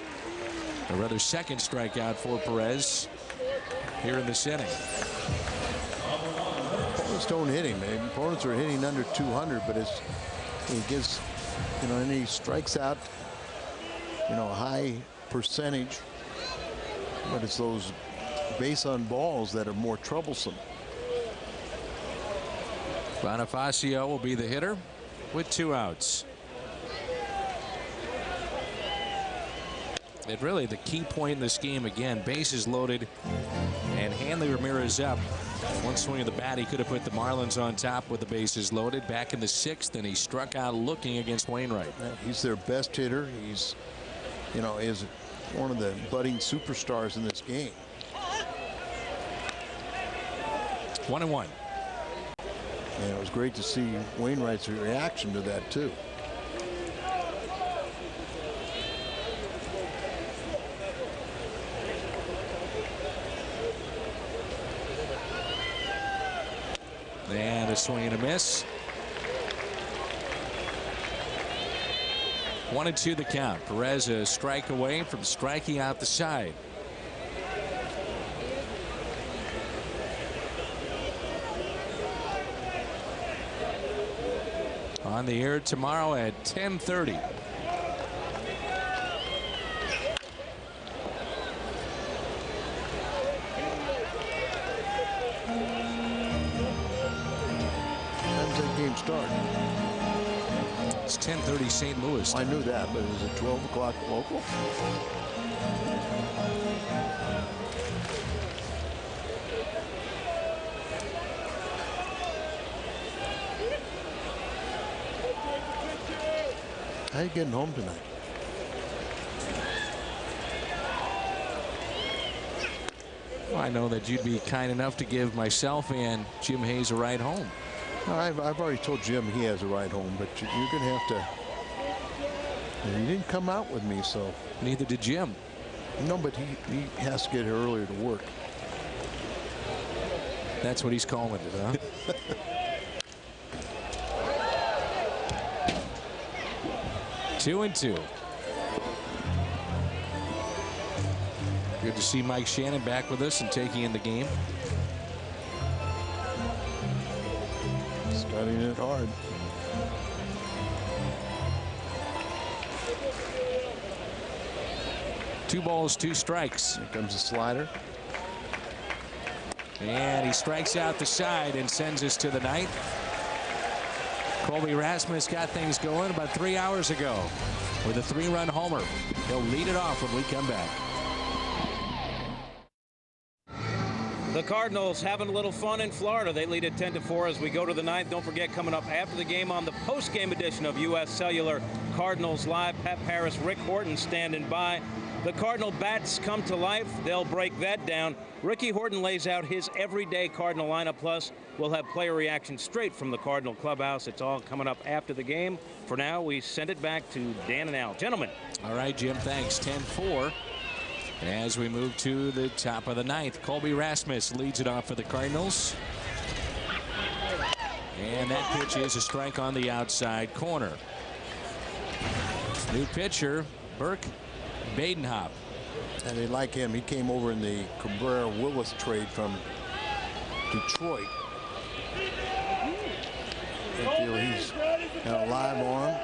rather second strikeout for Perez here in this inning. Opponents don't hit him. Opponents are hitting under 200, but he gets, you know, and he strikes out, you know, a high percentage. But it's those base on balls that are more troublesome. Bonifacio will be the hitter with 2 outs. And really the key point in this game again, bases loaded and Hanley Ramirez up. 1 swing of the bat, he could have put the Marlins on top with the bases loaded. Back in the 6th, and he struck out looking against Wainwright. He's their best hitter. He's, you know, one of the budding superstars in this game. 1-1. And it was great to see Wainwright's reaction to that, too. And a swing and a miss. 1-2 the count. Perez a strike away from striking out the side. On the air tomorrow at 10:30. How's that game start? It's 10:30 St. Louis. I knew that, but is it 12 o'clock local? How are you getting home tonight? Well, I know that you'd be kind enough to give myself and Jim Hayes a ride home. I've already told Jim he has a ride home, but you're going to have to. He didn't come out with me, so. Neither did Jim. No, but he has to get here earlier to work. That's what he's calling it, huh? 2-2. Good to see Mike Shannon back with us and taking in the game. Studying it hard. Two balls, two strikes. Here comes the slider. And he strikes out the side and sends us to the ninth. Colby Rasmus got things going about 3 hours ago with a 3-run homer. He'll lead it off when we come back. The Cardinals having a little fun in Florida. They lead at 10-4 as we go to the ninth. Don't forget, coming up after the game on the post-game edition of U.S. Cellular Cardinals Live, Pat Paris, Rick Horton standing by. The Cardinal bats come to life. They'll break that down. Ricky Horton lays out his everyday Cardinal lineup. Plus, we'll have player reaction straight from the Cardinal clubhouse. It's all coming up after the game. For now, we send it back to Dan and Al. Gentlemen. All right, Jim, thanks. 10-4. As we move to the top of the ninth, Colby Rasmus leads it off for the Cardinals. And that pitch is a strike on the outside corner. New pitcher, Burke Badenhop. And they like him. He came over in the Cabrera-Willis trade from Detroit. I feel he's got a live arm.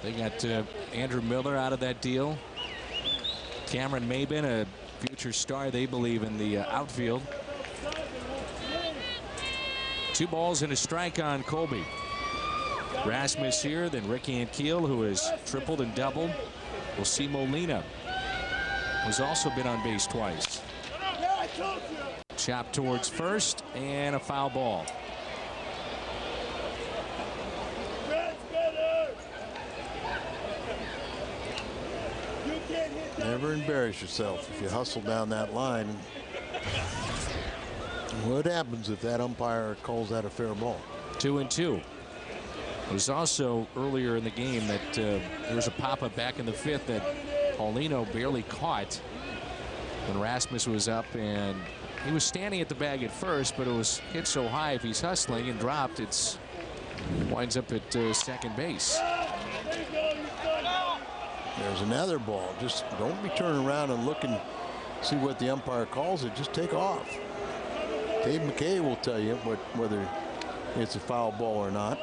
They got Andrew Miller out of that deal. Cameron Maybin, a future star, they believe, in the outfield. 2 balls and a strike on Colby. Rasmus here, then Ricky Ankiel, who has tripled and doubled. We'll see Molina, who's also been on base twice. Chop towards first, and a foul ball. Never embarrass yourself if you hustle down that line. What happens if that umpire calls that a fair ball? 2-2. It was also earlier in the game that there was a pop-up back in the 5th that Paulino barely caught when Rasmus was up, and he was standing at the bag at first, but it was hit so high if he's hustling and dropped, it's winds up at second base. There's another ball. Just don't be turning around and looking, see what the umpire calls it. Just take off. Dave McKay will tell you whether it's a foul ball or not.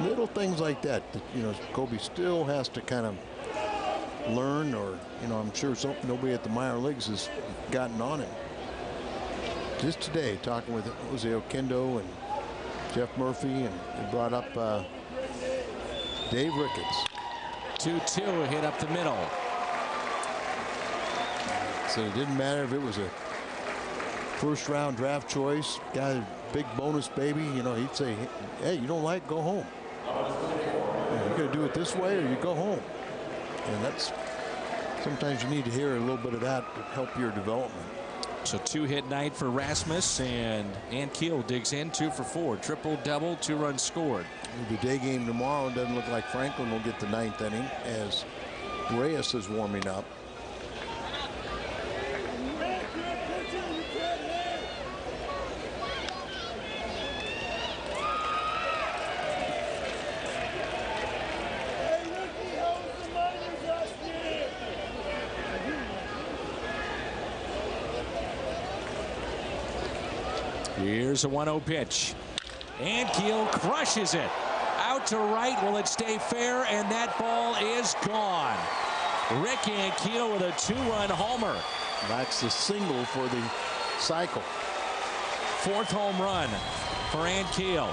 Little things like that, you know, Colby still has to kind of learn, or, you know, I'm sure nobody at the minor leagues has gotten on him. Just today, talking with Jose Oquendo and Jeff Murphy, and they brought up Dave Ricketts. 2-2, hit up the middle. So it didn't matter if it was a first-round draft choice, big bonus baby, you know, he'd say, hey, you don't like, go home. going to do it this way or you go home. And that's sometimes you need to hear a little bit of that to help your development. So 2-hit night for Rasmus, and Keel digs in 2 for 4. Triple double, 2 runs scored. The day game tomorrow doesn't look like Franklin will get the 9th inning as Reyes is warming up. Here's a 1-0 pitch. And Keel crushes it. Out to right. Will it stay fair? And that ball is gone. Rick Ankiel with a 2-run homer. That's the single for the cycle. 4th home run for Ankiel.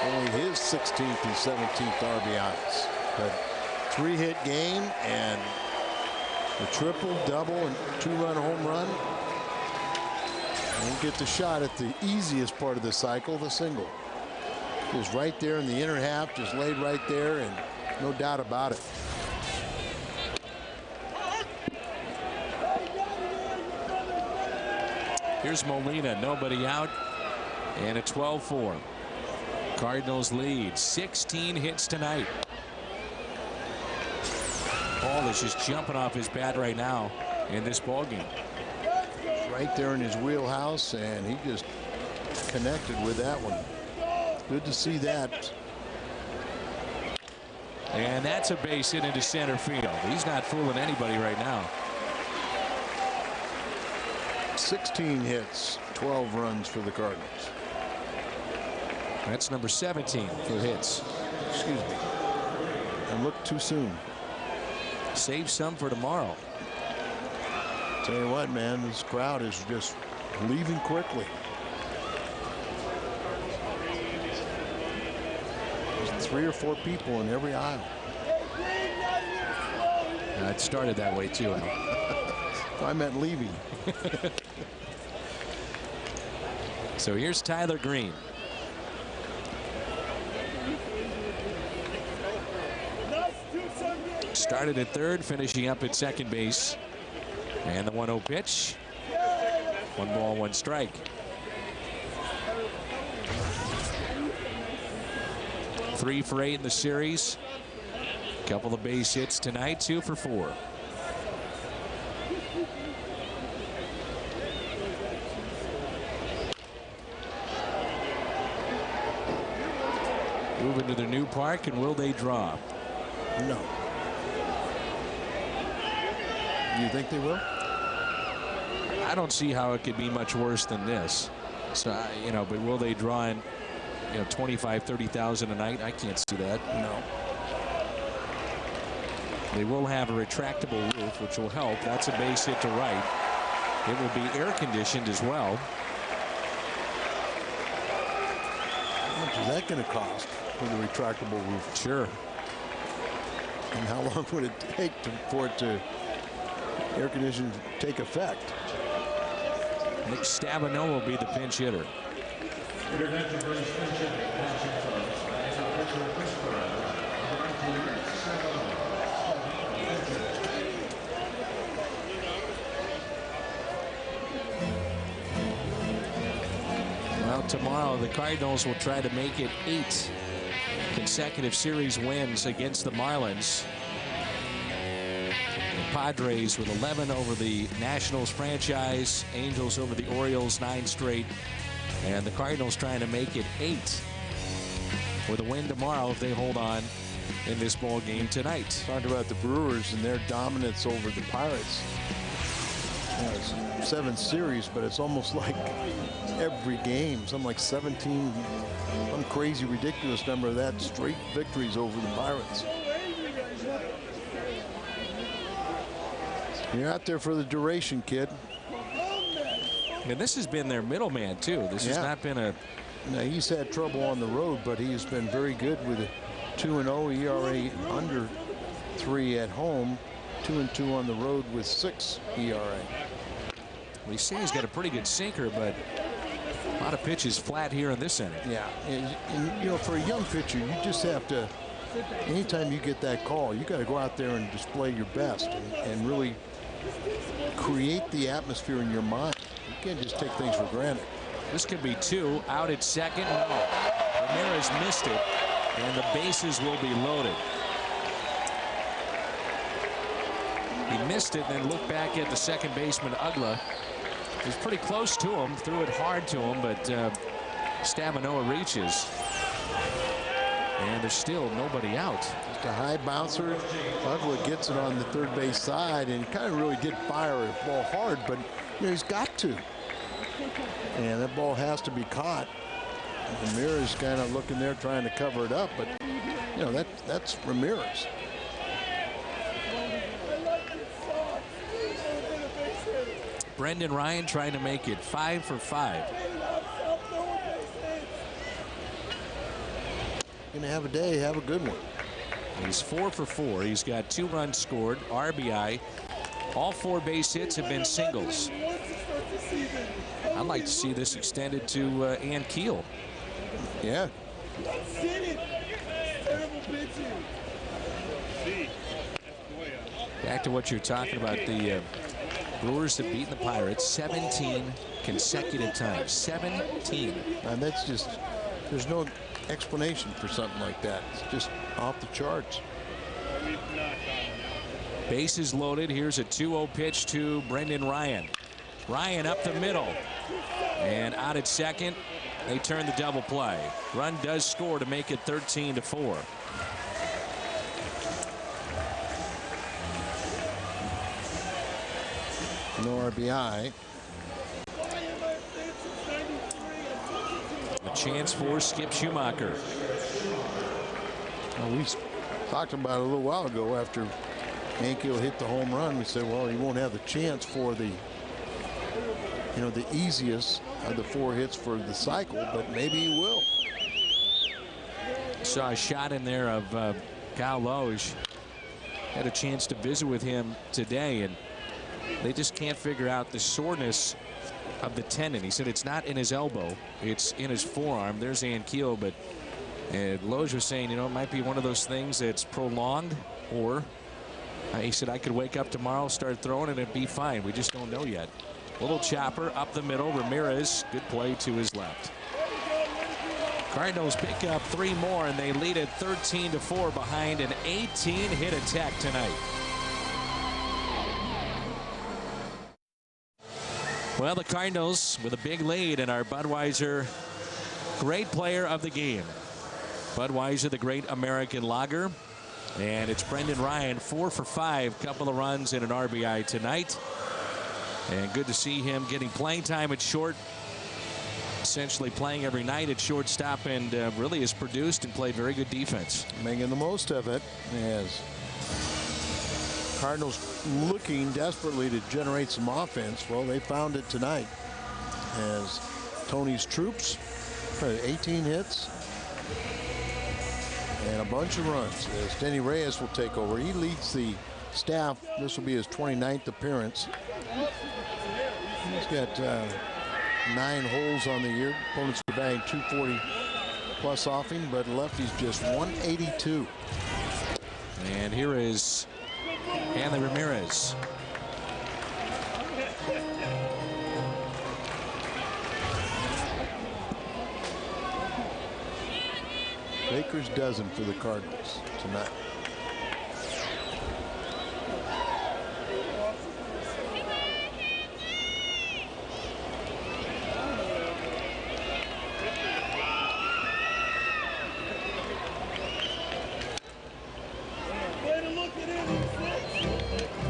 Only his 16th and 17th RBIs. But 3-hit game and a triple, double, and 2-run home run. And get the shot at the easiest part of the cycle, the single. Is right there in the inner half, just laid right there, and no doubt about it. Here's Molina, nobody out, and a 12-4. Cardinals lead, 16 hits tonight. Ball is just jumping off his bat right now in this ball game. Right there in his wheelhouse, and he just connected with that one. Good to see that. And that's a base hit into center field. He's not fooling anybody right now. 16 hits, 12 runs for the Cardinals. That's number 17 for hits. Excuse me. And look too soon. Save some for tomorrow. Tell you what, man, this crowd is just leaving quickly. There's 3 or 4 people in every aisle. It started that way too, Al. I meant leaving. So here's Tyler Green. Started at third, finishing up at second base. And the 1-0 pitch. 1 ball, 1 strike. 3 for 8 in the series. Couple of base hits tonight, 2 for 4. Moving to their new park, and will they draw? No. Do you think they will? I don't see how it could be much worse than this. So, you know, but will they draw in, 25, 30,000 a night? I can't see that. No. They will have a retractable roof, which will help. That's a base hit to right. It will be air conditioned as well. How much is that going to cost for the retractable roof? Sure. And how long would it take for it to air conditioning take effect? Nick Stabino will be the pinch hitter. Well, tomorrow the Cardinals will try to make it 8 consecutive series wins against the Marlins. The Padres with 11 over the Nationals franchise, Angels over the Orioles 9 straight, and the Cardinals trying to make it 8 with a win tomorrow if they hold on in this ball game tonight. Talked about the Brewers and their dominance over the Pirates. It's 7 series, but it's almost like every game, something like 17, some crazy, ridiculous number of that straight victories over the Pirates. You're out there for the duration, kid. And this has been their middleman too. This has not been a. Now, he's had trouble on the road, but he's been very good with a 2-0 ERA under 3 at home, 2-2 on the road with 6 ERA. We see he's got a pretty good sinker, but A lot of pitches flat here in this inning. Yeah, and, you know, for a young pitcher, you just have to, anytime you get that call, you got to go out there and display your best and really create the atmosphere in your mind. You can't just take things for granted. This could be 2 out at second. No, Ramirez missed it, and the bases will be loaded. He missed it and then looked back at the second baseman, Ugla. He was pretty close to him, threw it hard to him, but Stamanoa reaches. And there's still nobody out. Just a high bouncer. Ugla gets it on the third base side, and he kind of really did fire the ball hard, but you know, he's got to. And that ball has to be caught. Ramirez kind of looking there trying to cover it up, but you know, that's Ramirez. Brendan Ryan trying to make it 5 for 5. Gonna have a day, have a good one. He's 4 for 4. He's got 2 runs scored, RBI. All 4 base hits have been singles. I'd like to see this extended to Ann Keel. Yeah. Back to what you're talking about, the Brewers have beaten the Pirates 17 consecutive times. 17. And that's just, there's no explanation for something like that. It's just off the charts. Bases loaded. Here's a 2-0 pitch to Brendan Ryan. Ryan up the middle. And out at second. They turn the double play. Run does score to make it 13-4. No RBI. A chance for Skip Schumacher. Well, we talked about it a little while ago after Ankiel hit the home run. We said, well, he won't have the chance for the, you know, the easiest of the 4 hits for the cycle, but maybe he will. Saw a shot in there of Kyle Loge. Had a chance to visit with him today, and they just can't figure out the soreness of the tendon. He said it's not in his elbow, it's in his forearm. There's Ankiel, but Loge was saying, you know, it might be one of those things that's prolonged, or he said I could wake up tomorrow, start throwing, and it'd be fine. We just don't know yet. Little chopper up the middle. Ramirez, good play to his left. Cardinals pick up 3 more, and they lead it 13-4 behind an 18-hit attack tonight. Well, the Cardinals with a big lead, and our Budweiser great player of the game. Budweiser, the great American lager. And it's Brendan Ryan, 4 for 5, couple of runs and an RBI tonight. And good to see him getting playing time at short. Essentially playing every night at shortstop, and really has produced and played very good defense. Making the most of it as Cardinals looking desperately to generate some offense. Well, they found it tonight as Tony's troops, 18 hits and a bunch of runs. As Denny Reyes will take over. He leads the staff. This will be his 29th appearance. He's got 9 holes on the year. Opponents are batting 240 plus offing, but lefty's just 182. And here is Hanley Ramirez. Baker's dozen for the Cardinals tonight.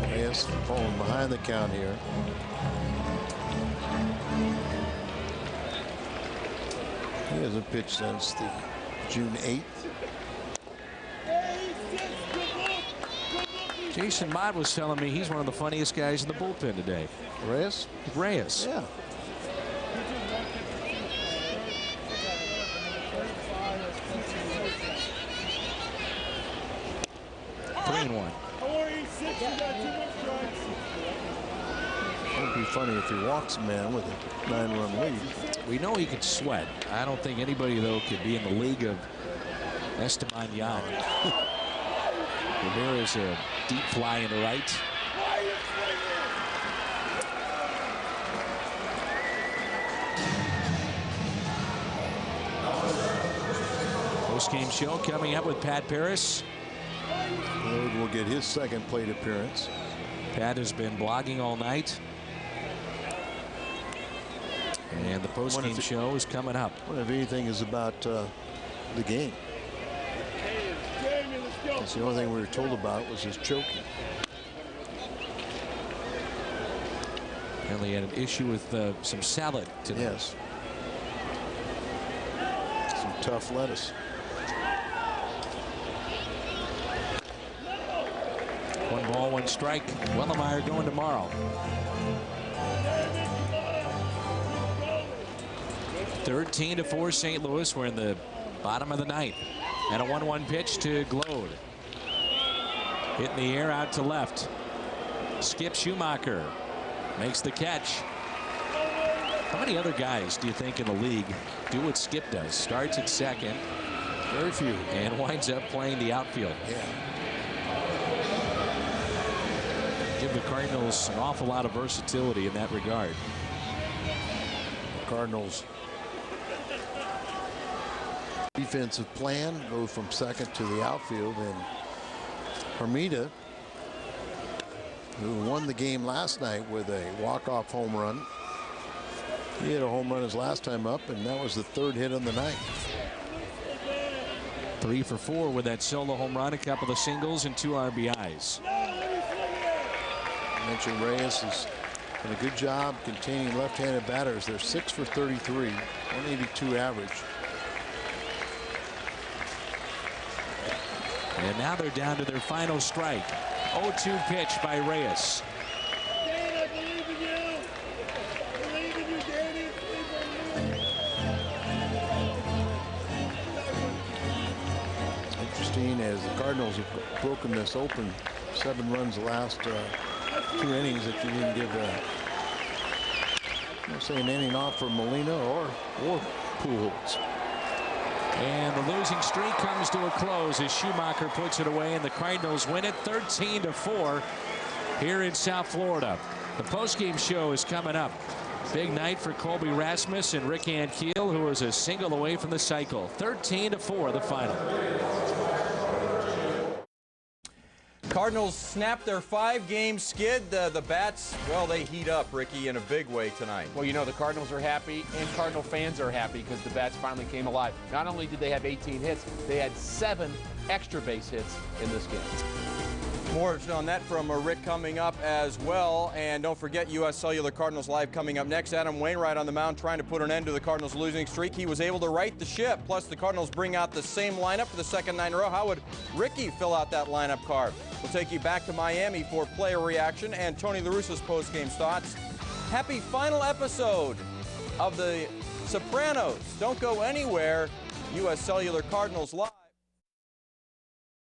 Reyes falling behind the count here. He hasn't pitched since the June 8th. Jason Mott was telling me he's one of the funniest guys in the bullpen today. Reyes? Reyes. Yeah. It would be funny if he walks a man with a 9-run lead. We know he can sweat. I don't think anybody, though, could be in the league of Esteban Yan. Ramirez a deep fly in the right. Post-game show coming up with Pat Paris. Rode will get his second plate appearance. Pat has been blogging all night. And the post-game show is coming up. What if anything is about the game? That's the only thing we were told about was his choking. Apparently had an issue with some salad today. Yes. Some tough lettuce. 1 ball, 1 strike. Wellemeyer going tomorrow. 13-4 St. Louis. We're in the bottom of the 9th. And a 1-1 pitch to Glode. Hit in the air out to left. Skip Schumacher makes the catch. How many other guys do you think in the league do what Skip does? Starts at second. Very few. And winds up playing the outfield. Yeah. Give the Cardinals an awful lot of versatility in that regard. The Cardinals defensive plan goes from second to the outfield, and Hermida, who won the game last night with a walk-off home run. He hit a home run his last time up, and that was the 3rd hit on the night. 3 for 4 with that solo home run, a couple of singles, and 2 RBIs. I mentioned Reyes has done a good job containing left-handed batters. They're 6 for 33, 182 average. And now they're down to their final strike. 0-2 pitch by Reyes. Dan, I believe in you. I believe in you, Danny. Interesting, as the Cardinals have broken this open, 7 runs the last 2 innings, that you didn't give say an inning off for Molina or Pujols. And the losing streak comes to a close as Schumacher puts it away, and the Cardinals win it 13-4 here in South Florida. The postgame show is coming up. Big night for Colby Rasmus and Rick Ankiel, who was a single away from the cycle. 13-4 the final. Cardinals snap their 5-game skid. The bats, well, they heat up, Ricky, in a big way tonight. Well, you know, the Cardinals are happy and Cardinal fans are happy because the bats finally came alive. Not only did they have 18 hits, they had 7 extra base hits in this game. More on that from Rick coming up as well. And don't forget, U.S. Cellular Cardinals Live coming up next. Adam Wainwright on the mound trying to put an end to the Cardinals' losing streak. He was able to right the ship. Plus, the Cardinals bring out the same lineup for the second night in a row. How would Ricky fill out that lineup card? We'll take you back to Miami for player reaction and Tony La Russa's post-game thoughts. Happy final episode of The Sopranos. Don't go anywhere. U.S. Cellular Cardinals Live.